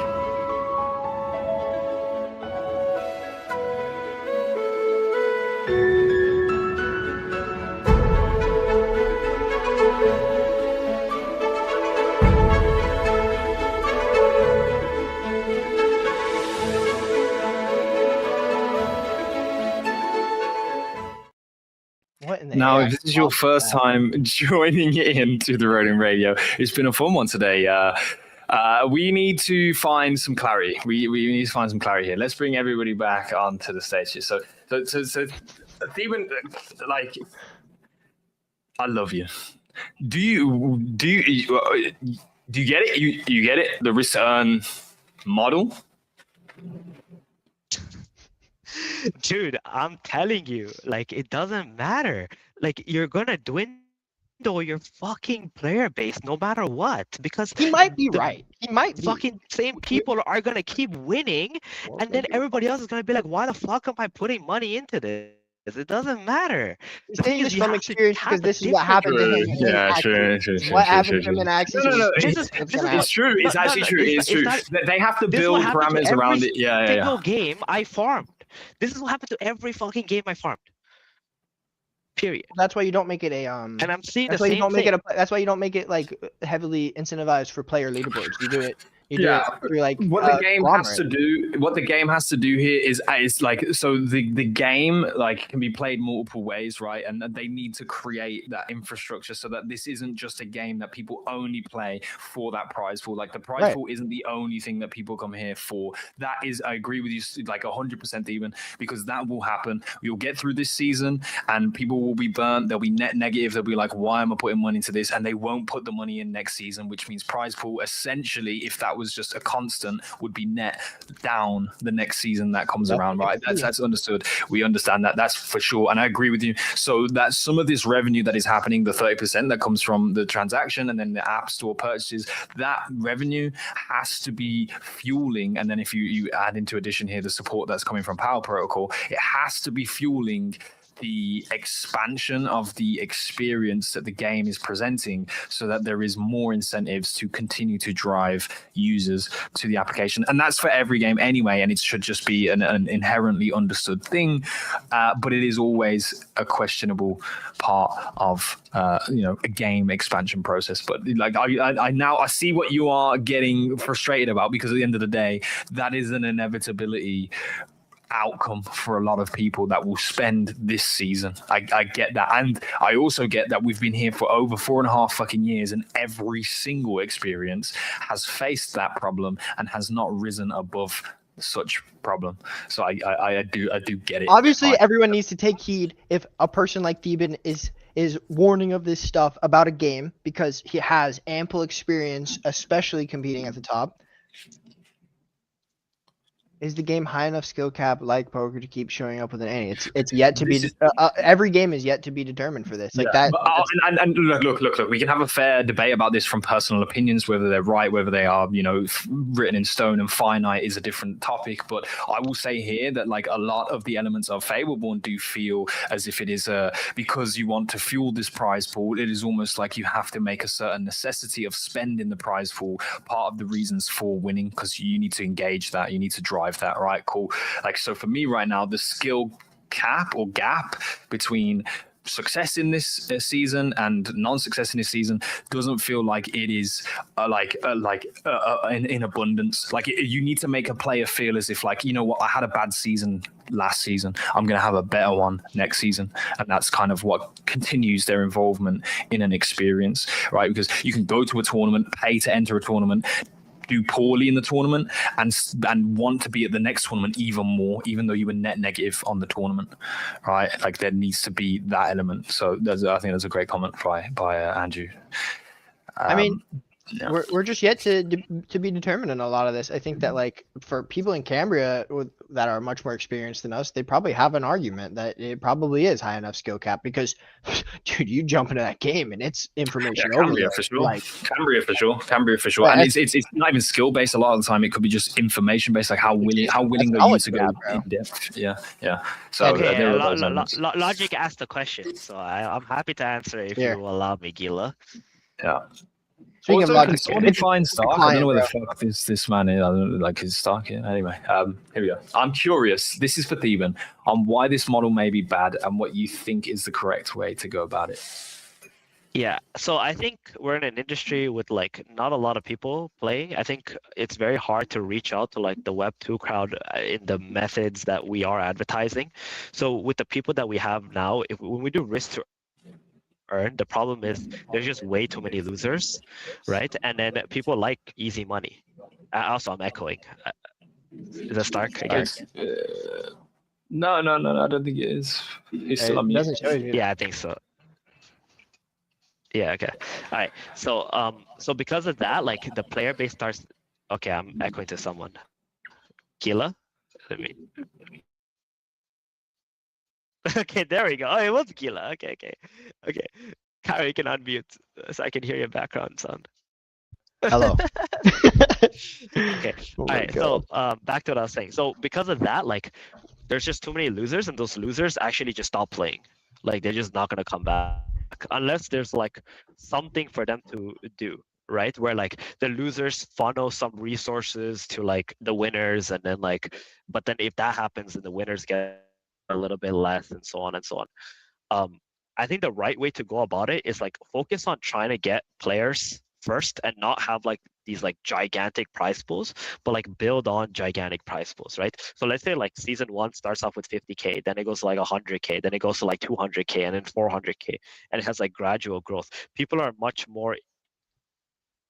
Now, AI if this is your first time joining into the Ronin Radio, it's been a fun one today. We need to find some clarity. We need to find some clarity here. Let's bring everybody back onto the stage here. So Theban, like, I love you. Do you get it? You get it? The risk to earn model? Dude, I'm telling you, like, it doesn't matter. Like, you're gonna dwindle your fucking player base no matter what, because He might be the right. He might be. fucking same people are gonna keep winning, and then everybody else is gonna be like, why the fuck am I putting money into this? It doesn't matter. He's The thing saying is, this you from have to experience have because a this is what different happened to him. True. in Yeah, Axis. true. What happened to him in Axis? No. This is is- what's this gonna is- It's true. It's No, actually no, true. it's It's true. not- They have to This is what build happened to parameters every around it. Yeah. single game I farmed. This is what happened to every fucking game I farmed. Period. That's why you don't make it a And I'm seeing That's the why you same don't make thing. it a. That's why you don't make it like heavily incentivized for player leaderboards. You do it. You do Yeah. it through like What the game has to conglomerate. do, what the game has to do here is like, so the game like can be played multiple ways, right? And they need to create that infrastructure so that this isn't just a game that people only play for that prize pool. Like the prize Right. pool isn't the only thing that people come here for. That is, I agree with you, like 100% even, because that will happen. You'll get through this season and people will be burnt. They'll be net negative. They'll be like, why am I putting money into this? And they won't put the money in next season, which means prize pool essentially, if that was just a constant, would be net down the next season that comes around, right? That's understood. We understand that. That's for sure. And I agree with you. So that some of this revenue that is happening, the 30% that comes from the transaction and then the app store purchases, that revenue has to be fueling. And then if you add into addition here the support that's coming from Power Protocol, it has to be fueling the expansion of the experience that the game is presenting so that there is more incentives to continue to drive users to the application. And that's for every game anyway, and it should just be an inherently understood thing. But it is always a questionable part of a game expansion process. But like I now see what you are getting frustrated about, because at the end of the day, that is an inevitability outcome for a lot of people that will spend this season. I get that, and I also get that we've been here for over 4.5 fucking years, and every single experience has faced that problem and has not risen above such problem. So I do get it. Obviously, everyone needs to take heed if a person like Theban is warning of this stuff about a game, because he has ample experience, especially competing at the top. Is the game high enough skill cap like poker to keep showing up with an A? It's yet to be. Every game is yet to be determined for this. Like that. And look. We can have a fair debate about this from personal opinions, whether they're right, whether they are, written in stone and finite is a different topic. But I will say here that like a lot of the elements of Fableborn do feel as if it is because you want to fuel this prize pool. It is almost like you have to make a certain necessity of spending the prize pool part of the reasons for winning, because you need to engage that, you need to drive that, right? Cool. Like, so for me right now, the skill cap or gap between success in this season and non-success in this season doesn't feel like it is in abundance. Like you need to make a player feel as if like, you know what, I had a bad season last season, I'm going to have a better one next season. And that's kind of what continues their involvement in an experience, right? Because you can go to a tournament, pay to enter a tournament, do poorly in the tournament, and want to be at the next tournament even more, even though you were net negative on the tournament, right? Like there needs to be that element. So I think that's a great comment by Andrew. I mean, we're just yet to be determined in a lot of this. I think that like for people in Cambria that are much more experienced than us, they probably have an argument that it probably is high enough skill cap, because dude, you jump into that game and it's information Cambria for sure. Like Cambria for sure. Yeah, and it's not even skill based a lot of the time. It could be just information based, like how willing are you to go in depth. Yeah. So Okay, Logic asked the question, so I'm happy to answer if you will allow me, Gila. Yeah. Speaking of logic, find Stark. I don't know where the fuck this man is. I don't know, like his Stark. Yeah. Anyway, here we go. I'm curious. This is for Theban on why this model may be bad and what you think is the correct way to go about it. Yeah, so I think we're in an industry with like not a lot of people playing. I think it's very hard to reach out to like the Web2 crowd in the methods that we are advertising. So with the people that we have now, when we do risk to earn. The problem is there's just way too many losers, right? And then people like easy money. Also, I'm echoing. Is that Stark again? No, I don't think it is. He's still on mute. Doesn't show you. Yeah, I think so. Yeah, okay. All right. So because of that, like the player base starts. Okay, I'm echoing to someone. Kila? Let me. Okay, there we go. Oh, it was Kila. Okay. Kara, you can unmute so I can hear your background sound. Hello. Okay. Oh All my right. God. So back to what I was saying. So because of that, like there's just too many losers, and those losers actually just stop playing. Like they're just not gonna come back unless there's like something for them to do, right? Where like the losers funnel some resources to like the winners, and then like, but then if that happens, then the winners get a little bit less, and so on and so on. I think the right way to go about it is like focus on trying to get players first and not have like these like gigantic prize pools, but like build on gigantic prize pools, right? So let's say like season 1 starts off with 50K, then it goes to like 100K, then it goes to like 200K, and then 400K, and it has like gradual growth. People are much more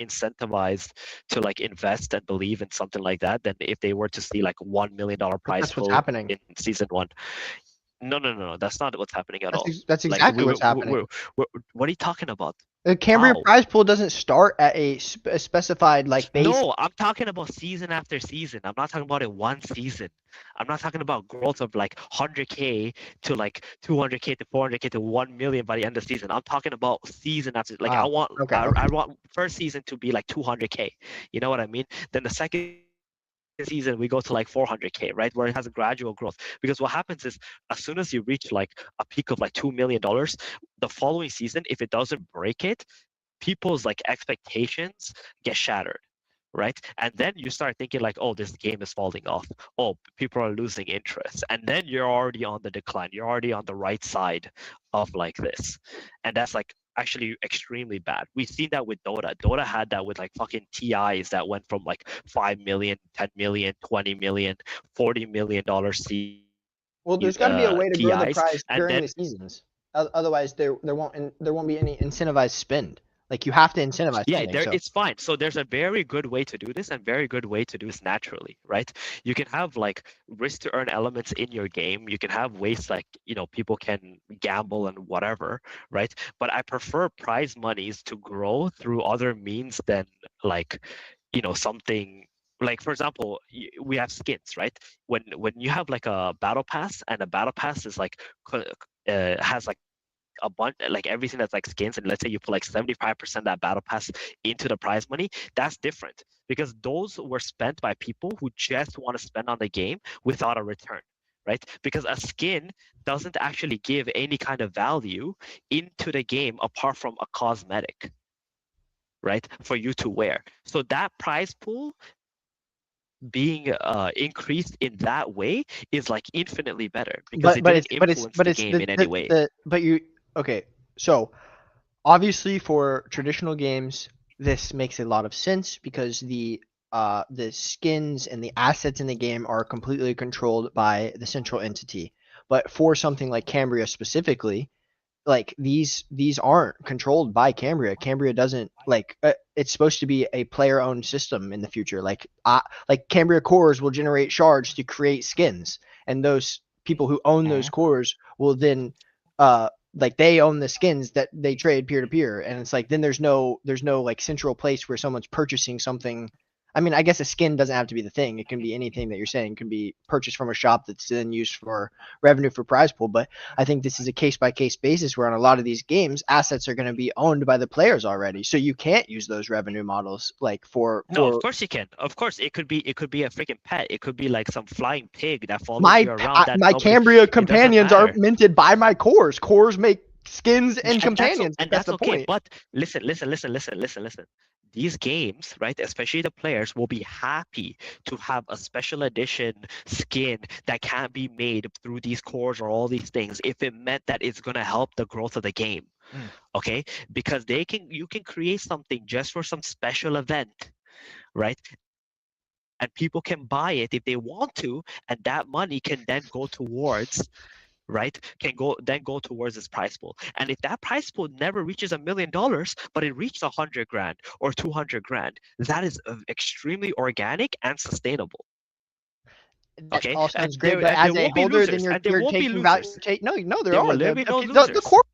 incentivized to like invest and believe in something like that than if they were to see like $1 million prize That's what's pool happening. in season 1. No. That's not what's happening at all. That's exactly what's happening. What are you talking about? The Cambria How? prize pool doesn't start at a specified like base. No, I'm talking about season after season. I'm not talking about it one season. I'm not talking about growth of like 100K to like 200K to 400K to 1 million by the end of the season. I'm talking about season after. Like I want first season to be like 200K. You know what I mean? Then the second season we go to like 400K, right, where it has a gradual growth. Because what happens is as soon as you reach like a peak of like $2 million, the following season, if it doesn't break it, people's like expectations get shattered, right? And then you start thinking like, oh, this game is falling off, oh, people are losing interest, and then you're already on the decline, you're already on the right side of like this. And that's like actually extremely bad. We've seen that with Dota. Dota had that with like fucking TIs that went from like 5 million, 10 million, 20 million, $40 million Well, there's got to be a way to grow the TIs, prize and during then- the seasons. Otherwise, there won't be any incentivized spend. Like you have to incentivize. Yeah, spending, it's fine. So there's a very good way to do this and very good way to do this naturally, right? You can have like risk to earn elements in your game. You can have ways like, you know, people can gamble and whatever, right? But I prefer prize monies to grow through other means than like, you know, something like, for example, we have skins, right? When you have like a battle pass, and a battle pass is like has like a bunch, like everything that's like skins, and let's say you put like 75% of that battle pass into the prize money, that's different because those were spent by people who just want to spend on the game without a return, right? Because a skin doesn't actually give any kind of value into the game apart from a cosmetic, right, for you to wear. So that prize pool being increased in that way is like infinitely better because it didn't influence the game in any way. Okay, so obviously for traditional games, this makes a lot of sense because the skins and the assets in the game are completely controlled by the central entity. But for something like Cambria specifically, like these aren't controlled by Cambria. Cambria doesn't like it's supposed to be a player-owned system in the future. Like Cambria cores will generate shards to create skins, and those people who own those cores will then like they own the skins that they trade peer to peer, and it's like then there's no like central place where someone's purchasing something. I mean, I guess a skin doesn't have to be the thing. It can be anything that you're saying. It can be purchased from a shop that's then used for revenue for prize pool. But I think this is a case-by-case basis where on a lot of these games, assets are going to be owned by the players already. So you can't use those revenue models like for. No, of course you can. Of course, it could be a freaking pet. It could be like some flying pig that follows you around. My Cambria companions are minted by my cores. Cores make skins and companions. And that's the okay. point. But listen. These games, right, especially the players, will be happy to have a special edition skin that can't be made through these cores or all these things if it meant that it's going to help the growth of the game. Okay, because you can create something just for some special event, right? And people can buy it if they want to, and that money can then go towards right, can go towards this prize pool. And if that prize pool never reaches $1 million, but it reached 100 grand or 200 grand, that is extremely organic and sustainable. That Okay, all sounds and great, there but and as there a won't be holder, then losers, you're and there you're won't be taking value. losers. No, there There are. will literally be no The losers. core.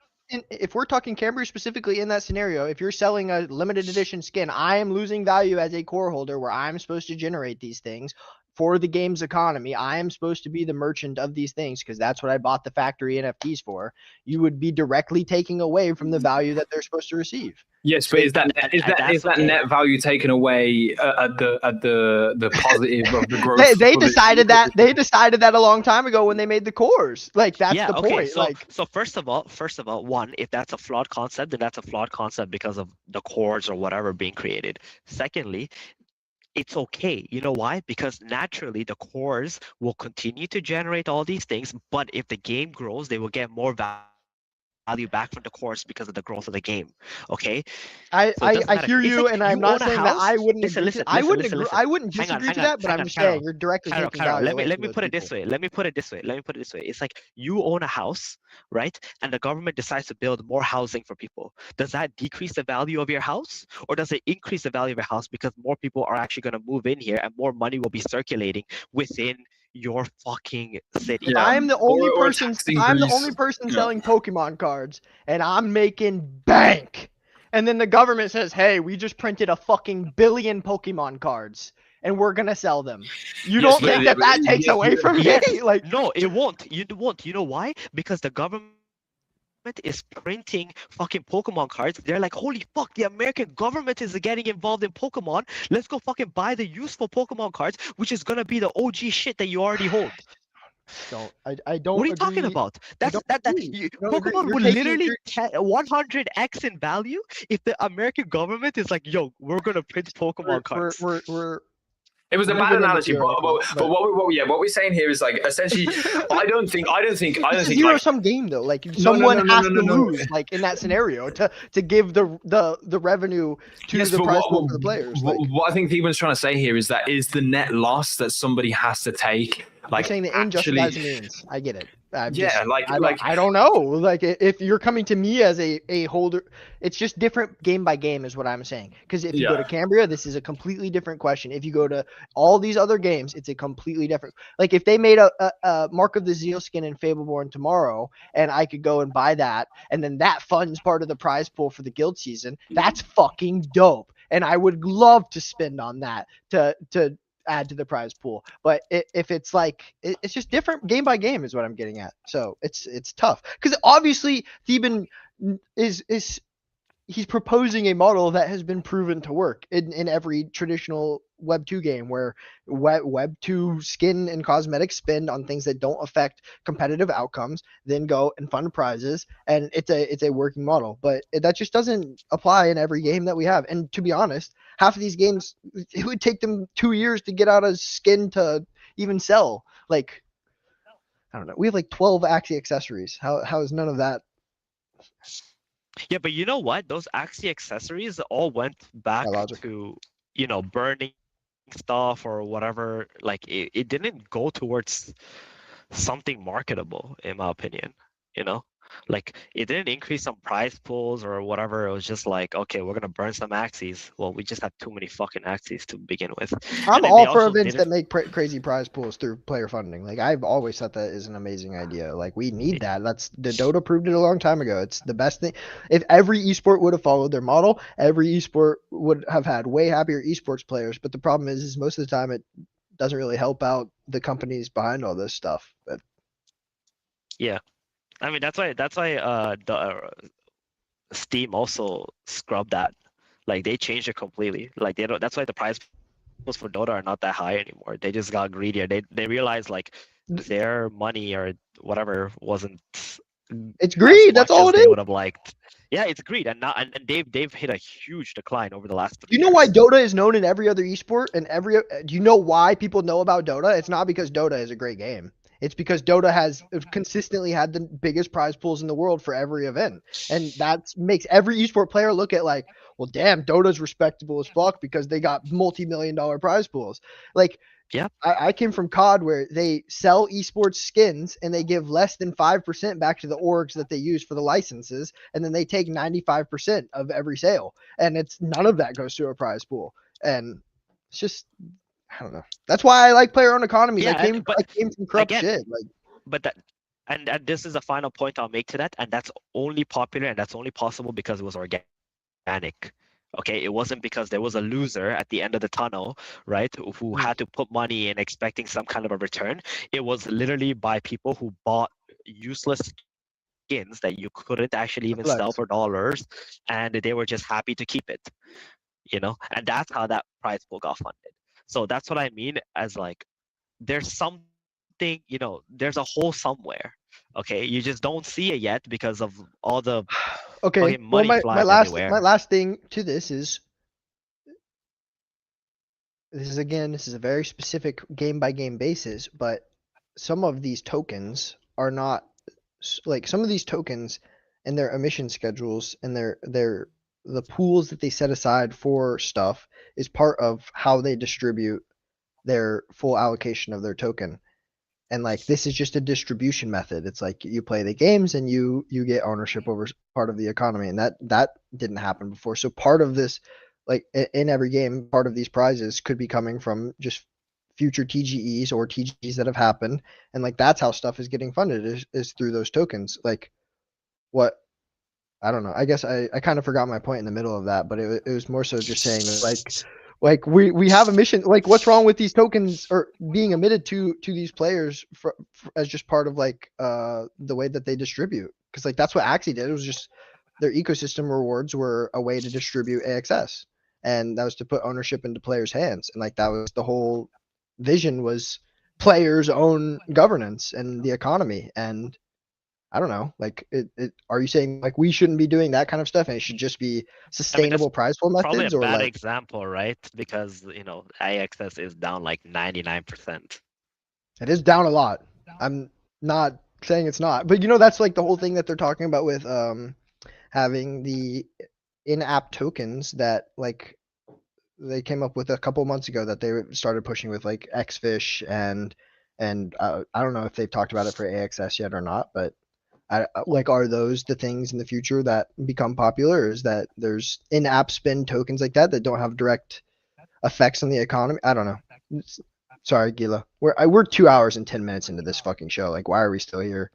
If we're talking Cambria specifically in that scenario, if you're selling a limited edition skin, I am losing value as a core holder where I'm supposed to generate these things for the game's economy. I am supposed to be the merchant of these things because that's what I bought the factory NFTs for. You would be directly taking away from the value that they're supposed to receive. Yes, but is that okay. net value taken away at the positive of the growth? They decided that a long time ago when they made the cores. Like that's the point. So first of all, one, if that's a flawed concept, then that's a flawed concept because of the cores or whatever being created. Secondly, it's okay. You know why? Because naturally the cores will continue to generate all these things, but if the game grows, they will get more value back from the course because of the growth of the game. Okay, I hear you, and I'm not saying that I wouldn't agree. I wouldn't disagree to that, but I'm just saying you're directly taking value. Let me put it this way. Let me put it this way. It's like you own a house, right? And the government decides to build more housing for people. Does that decrease the value of your house, or does it increase the value of your house because more people are actually going to move in here and more money will be circulating within your fucking city? Yeah. I'm the only person selling Pokemon cards, and I'm making bank. And then the government says, "Hey, we just printed a fucking billion Pokemon cards, and we're gonna sell them." You don't think that takes away from me? Like, no, it won't. You won't. You know why? Because the government is printing fucking Pokemon cards. They're like, holy fuck, the American government is getting involved in Pokemon. Let's go fucking buy the useful Pokemon cards, which is gonna be the OG shit that you already hold. I don't. What are you talking about? Pokemon would literally 100x in value if the American government is like, yo, we're gonna print Pokemon cards. It was a bad analogy, but what we're saying here is like essentially, I don't think it's a zero-sum game though. Like someone has to lose, like in that scenario, to give the revenue to the prize pool for the players. What I think Theban's trying to say here is that is the net loss that somebody has to take. Like, you're saying the end justifies the means. I get it. I don't know. Like if you're coming to me as a holder, it's just different game by game is what I'm saying. Because if you go to Cambria, this is a completely different question. If you go to all these other games, it's a completely different. Like if they made a Mark of the Zeal skin in Fableborn tomorrow, and I could go and buy that, and then that funds part of the prize pool for the guild season, that's fucking dope. And I would love to spend on that to add to the prize pool. But if it's like it's just different game by game is what I'm getting at. So it's tough because obviously Theban is he's proposing a model that has been proven to work in every traditional Web 2 game where Web 2 skin and cosmetics spend on things that don't affect competitive outcomes, then go and fund prizes, and it's a working model. But that just doesn't apply in every game that we have. And to be honest, half of these games, it would take them 2 years to get out a skin to even sell. Like, I don't know. We have like 12 Axie accessories. How is none of that? Yeah, but you know what? Those Axie accessories all went back to, burning stuff or whatever. Like it didn't go towards something marketable, in my opinion. Like it didn't increase some prize pools or whatever. It was just like, okay, we're gonna burn some Axies. Well, we just have too many fucking Axies to begin with. I'm all for events that make crazy prize pools through player funding. Like I've always thought that is an amazing idea. Like we need that. That's the Dota proved it a long time ago. It's the best thing. If every esport would have followed their model, every esport would have had way happier esports players. But the problem is most of the time it doesn't really help out the companies behind all this stuff. But yeah. I mean that's why the Steam also scrubbed that. Like they changed it completely. Like they don't. That's why the prize pools for Dota are not that high anymore. They just got greedier. They realized like their money or whatever wasn't. It's greed. That's all it is. They would have liked. Yeah, it's greed, and they've hit a huge decline over the last 3 years. You know why Dota is known in every other esport and do you know why people know about Dota? It's not because Dota is a great game. It's because Dota has consistently had the biggest prize pools in the world for every event. And that makes every esport player look at like, well, damn, Dota's respectable as fuck because they got multi-million-dollar prize pools. Like, Yeah. I came from COD where they sell esports skins and they give less than 5% back to the orgs that they use for the licenses. And then they take 95% of every sale. And it's none of that goes to a prize pool. And it's just, I don't know. That's why I like player-owned economies. Yeah, I came from corrupt again, shit. Like, but that and this is the final point I'll make to that, and that's only popular and that's only possible because it was organic. Okay, it wasn't because there was a loser at the end of the tunnel, right, who had to put money in expecting some kind of a return. It was literally by people who bought useless skins that you couldn't actually even sell for dollars, and they were just happy to keep it, you know, and that's how that prize pool got funded. So that's what I mean as like, there's something, you know, there's a hole somewhere. Okay, you just don't see it yet because of all the okay. money Well, flies my everywhere. last thing to this is this is a very specific game by game basis, but some of these tokens are not like some of these tokens and their emission schedules and the pools that they set aside for stuff is part of how they distribute their full allocation of their token. And like this is just a distribution method. It's like you play the games and you get ownership over part of the economy, and that didn't happen before. So part of this, like in every game, part of these prizes could be coming from just future TGEs or TGEs that have happened, and like that's how stuff is getting funded is through those tokens. Like what, I don't know. I guess I kind of forgot my point in the middle of that, but it was more so just saying that like we have a mission. Like what's wrong with these tokens or being emitted to these players as just part of like the way that they distribute? Because like that's what Axie did. It was just their ecosystem rewards were a way to distribute AXS, and that was to put ownership into players' hands. And like that was the whole vision, was players' own governance and the economy. And I don't know, like are you saying like we shouldn't be doing that kind of stuff and it should just be sustainable prize pool Probably methods? a Or bad like example, right? Because you know AXS is down like 99%. it is down a lot. I'm not saying it's not, but you know that's like the whole thing that they're talking about with having the in-app tokens that like they came up with a couple months ago that they started pushing with like Xfish and I don't know if they've talked about it for AXS yet or not, but like are those the things in the future that become popular? Is that there's in-app spend tokens like that don't have direct effects on the economy? I don't know. Sorry, Gila. We're 2 hours and 10 minutes into this fucking show. Like, why are we still here?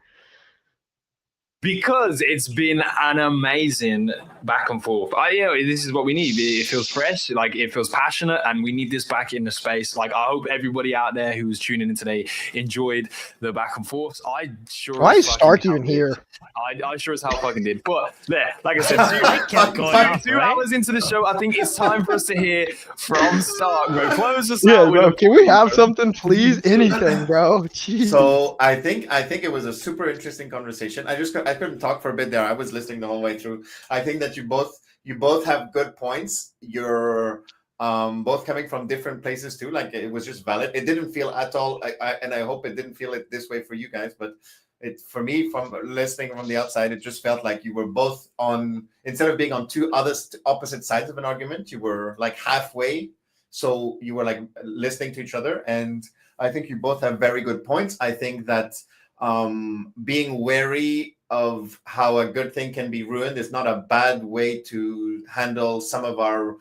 Because it's been an amazing back and forth. This is what we need. It feels fresh, like it feels passionate, and we need this back in the space. Like I hope everybody out there who was tuning in today enjoyed the back and forth. I sure. Why is Stark even here? I sure as hell fucking did. But there, like I said, 2 hours into the show, I think it's time for us to hear from Stark. Bro, close us out. Bro, can we have something, please? Anything, bro. Jeez. So I think it was a super interesting conversation. I couldn't talk for a bit there. I was listening the whole way through. I think that you both have good points. You're both coming from different places too. Like it was just valid. It didn't feel at all. And I hope it didn't feel it this way for you guys. But it for me, from listening from the outside, it just felt like you were both on, instead of being on two opposite sides of an argument, you were like halfway. So you were like listening to each other, and I think you both have very good points. I think that being wary of how a good thing can be ruined is not a bad way to handle some of our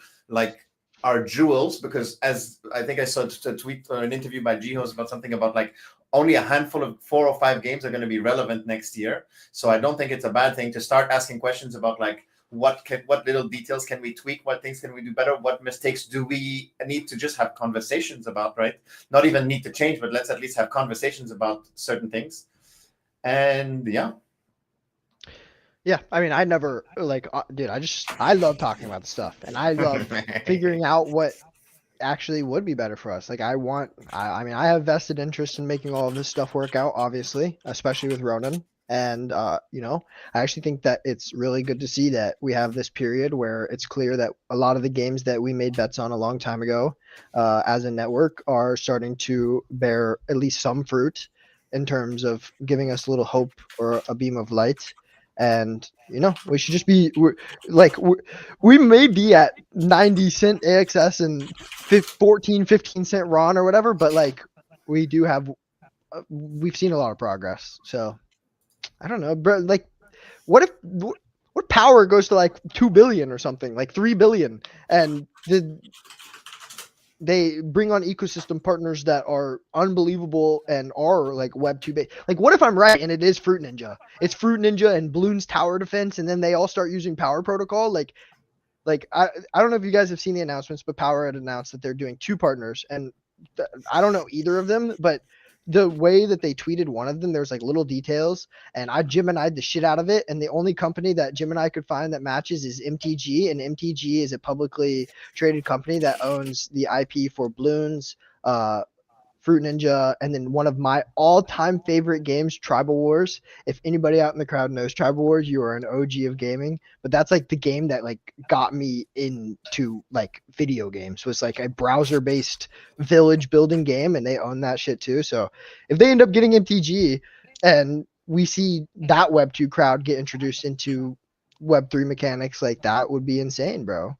jewels, because as I think I saw a tweet or an interview by G-Host about something about like only a handful of 4 or 5 games are going to be relevant next year. So I don't think it's a bad thing to start asking questions about like what little details can we tweak, what things can we do better, what mistakes do we need to just have conversations about, right? Not even need to change, but let's at least have conversations about certain things. And yeah, I mean, I never dude, I love talking about the stuff, and I love figuring out what actually would be better for us. Like I mean, I have vested interest in making all of this stuff work out, obviously, especially with Ronin. And, you know, I actually think that it's really good to see that we have this period where it's clear that a lot of the games that we made bets on a long time ago as a network are starting to bear at least some fruit. in terms of giving us a little hope or a beam of light. And we should just be we may be at 90 cent AXS and 15 cent RON or whatever, but like we do have we've seen a lot of progress. So I don't know, bro. Like, what power goes to like 2 billion or something, like 3 billion, and they bring on ecosystem partners that are unbelievable and are like Web 2 based. Like, what if I'm right and it is Fruit Ninja? It's Fruit Ninja and Bloons Tower Defense, and then they all start using Power Protocol. Like I don't know if you guys have seen the announcements, but Power had announced that they're doing 2 partners, and I don't know either of them, but the way that they tweeted one of them, there's like little details, and I Gemini'd the shit out of it. And the only company that Gemini could find that matches is MTG, and MTG is a publicly traded company that owns the IP for Bloons, Fruit Ninja, and then one of my all-time favorite games, Tribal Wars. If anybody out in the crowd knows Tribal Wars, you are an OG of gaming. But that's like the game that like got me into like video games. Was like a browser-based village building game, and they own that shit too. So if they end up getting MTG and we see that Web 2 crowd get introduced into Web 3 mechanics, like that would be insane, bro.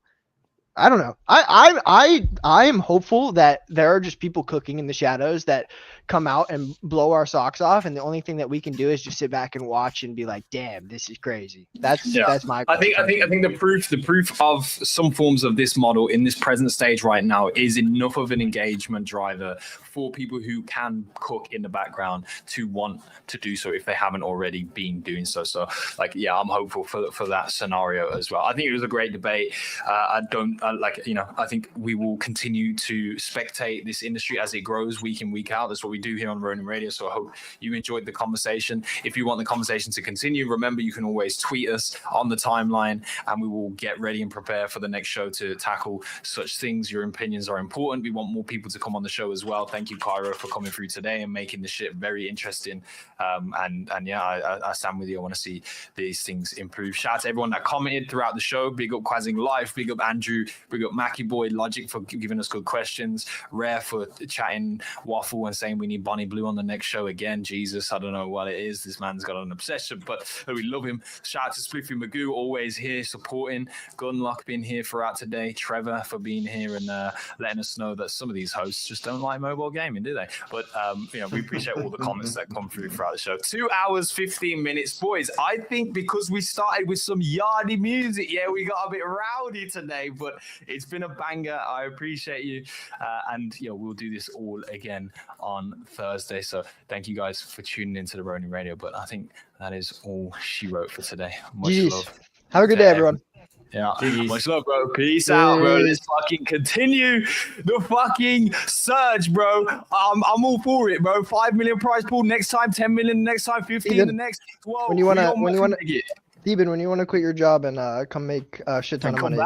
I don't know. I am hopeful that there are just people cooking in the shadows that come out and blow our socks off, and the only thing that we can do is just sit back and watch and be like, "Damn, this is crazy." That's my. I think the proof of some forms of this model in this present stage right now is enough of an engagement driver for people who can cook in the background to want to do so if they haven't already been doing so. So, like, yeah, I'm hopeful for that scenario as well. I think it was a great debate. I think we will continue to spectate this industry as it grows week in, week out. That's what we do here on Ronin Radio. So I hope you enjoyed the conversation. If you want the conversation to continue, remember you can always tweet us on the timeline, and we will get ready and prepare for the next show to tackle such things. Your opinions are important. We want more people to come on the show as well. Thank you, Cairo, for coming through today and making the shit very interesting. I stand with you. I want to see these things improve. Shout out to everyone that commented throughout the show. Big up Quazing Life. Big up Andrew. Big up Mackie Boy, Logic for giving us good questions. Rare for chatting waffle and saying we need Bonnie Blue on the next show again. Jesus, I don't know what it is. This man's got an obsession, but we love him. Shout out to Spliffy Magoo, always here supporting. Gunlock being here throughout today. Trevor for being here and letting us know that some of these hosts just don't like mobile gaming, do they? But we appreciate all the comments that come through throughout the show. 2 hours, 15 minutes. Boys, I think because we started with some yardy music, we got a bit rowdy today, but it's been a banger. I appreciate you. And we'll do this all again on Thursday. So thank you guys for tuning into the Ronin Radio. But I think that is all she wrote for today. Much love. Have a good day, everyone. Yeah, much love, bro. Peace out, bro. Let's fucking continue the fucking surge, bro. I'm all for it, bro. 5 million prize pool next time, 10 million next time, 15 the next. 12. When you wanna Steven, when you want to quit your job and come make a shit ton of money.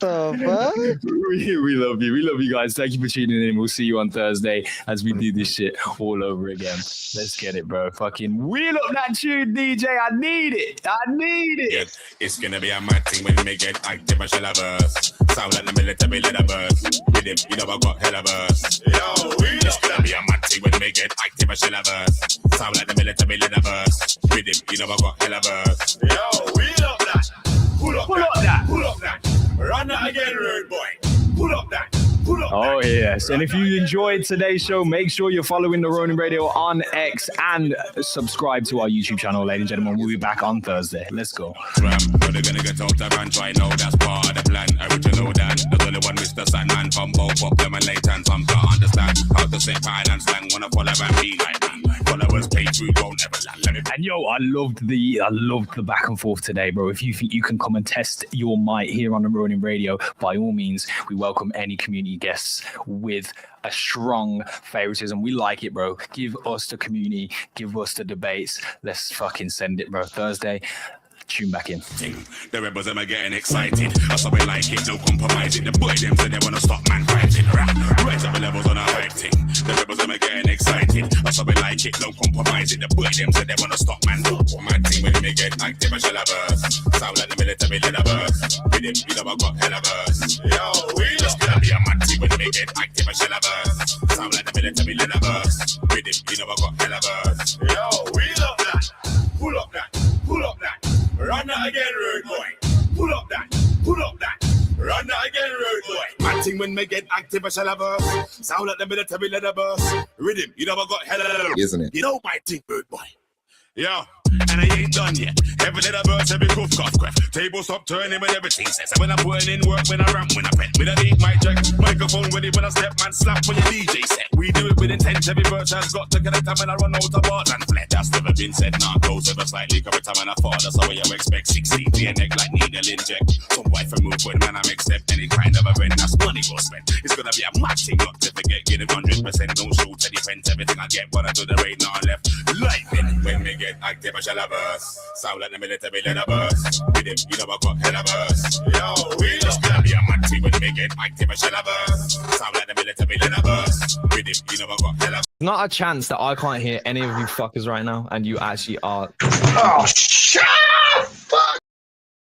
So we love you. We love you guys. Thank you for tuning in. We'll see you on Thursday as we do this shit all over again. Let's get it, bro. Fucking wheel up that tune, DJ. I need it. Yeah, it's gonna be a mad thing when we get active. I shall have us. Sound like the military leather burst. With him, I got hell of us. It's gonna be a mad thing when we get active. I shall have us. Sound like the military leather burst. With him, I got hell of us. We love that. Pull up that. Pull up that. Run that again, rude boy. Pull up that. Oh, yes. And if you enjoyed today's show, make sure you're following the Ronin Radio on X and subscribe to our YouTube channel, ladies and gentlemen. We'll be back on Thursday. Let's go. They're gonna get out of and try now. That's part of the plan. Original Dan. There's only one Mr. Sandman from both of them and latent. Some can't understand how to say pattern and slang. Wanna follow and be like me. Followers pay through, won't ever land. And I loved the back and forth today, bro. If you think you can come and test your might here on the Ronin Radio, by all means, we welcome any community guests with a strong favoritism. We like it, bro. Give us the community, give us the debates. Let's fucking send it, bro. Thursday, tune back in. The rebels them are getting excited. That's how we like it, no compromising. The boy them say they wanna stop man fighting. Rise up the levels on a hype thing. The rebels them are getting excited. That's how we like it, no compromising. The boy them say they wanna stop man. Mad thing when they get active, I shall have us. Sound like the military leather burst. With him, I got hell of us. We just gonna be a mad thing when they get active, I shall have us. Sound like the military military leather burst. With him, you know I got hella burst. Yo, we love that. Pull up that. Pull up that. Run that again, road boy. Pull up that. Pull up that. Run that again, road boy. Man thing when me get active, I shall have a sound like the military leather burst. Rhythm, you know I got hella. Isn't it? You know my thing, road boy. Yo, and I ain't done yet. Every little burst, every cough, cough, cough. Table stop turning when everything says. When I'm putting in work, when I ramp, when I pen. With a beat, mic check. Microphone ready when I step, man, slap for your DJ set. We do it with intent. Every verse has got to connect time when I run out of bars and fled. That's never been said. Nah, close ever slightly. Every time when I fall, that's how you expect. 16 to your neck like needle inject. Some wife and move when man, I'm accept any kind of event. That's money go spend. It's gonna be a mad thing not to forget. Get it 100%. Don't shoot any friends. Everything I get, but I do the right now left. Lightning when we get active, I shall have burst. Sound like the military leather burst. With him, you know I got hella burst. Yo, we just gonna be a mad thing when we get active, I shall have burst. Sound like the military leather burst. With him, you know I got hella. Not a chance that I can't hear any of you fuckers right now, and you actually are. Oh, shut up! Fuck!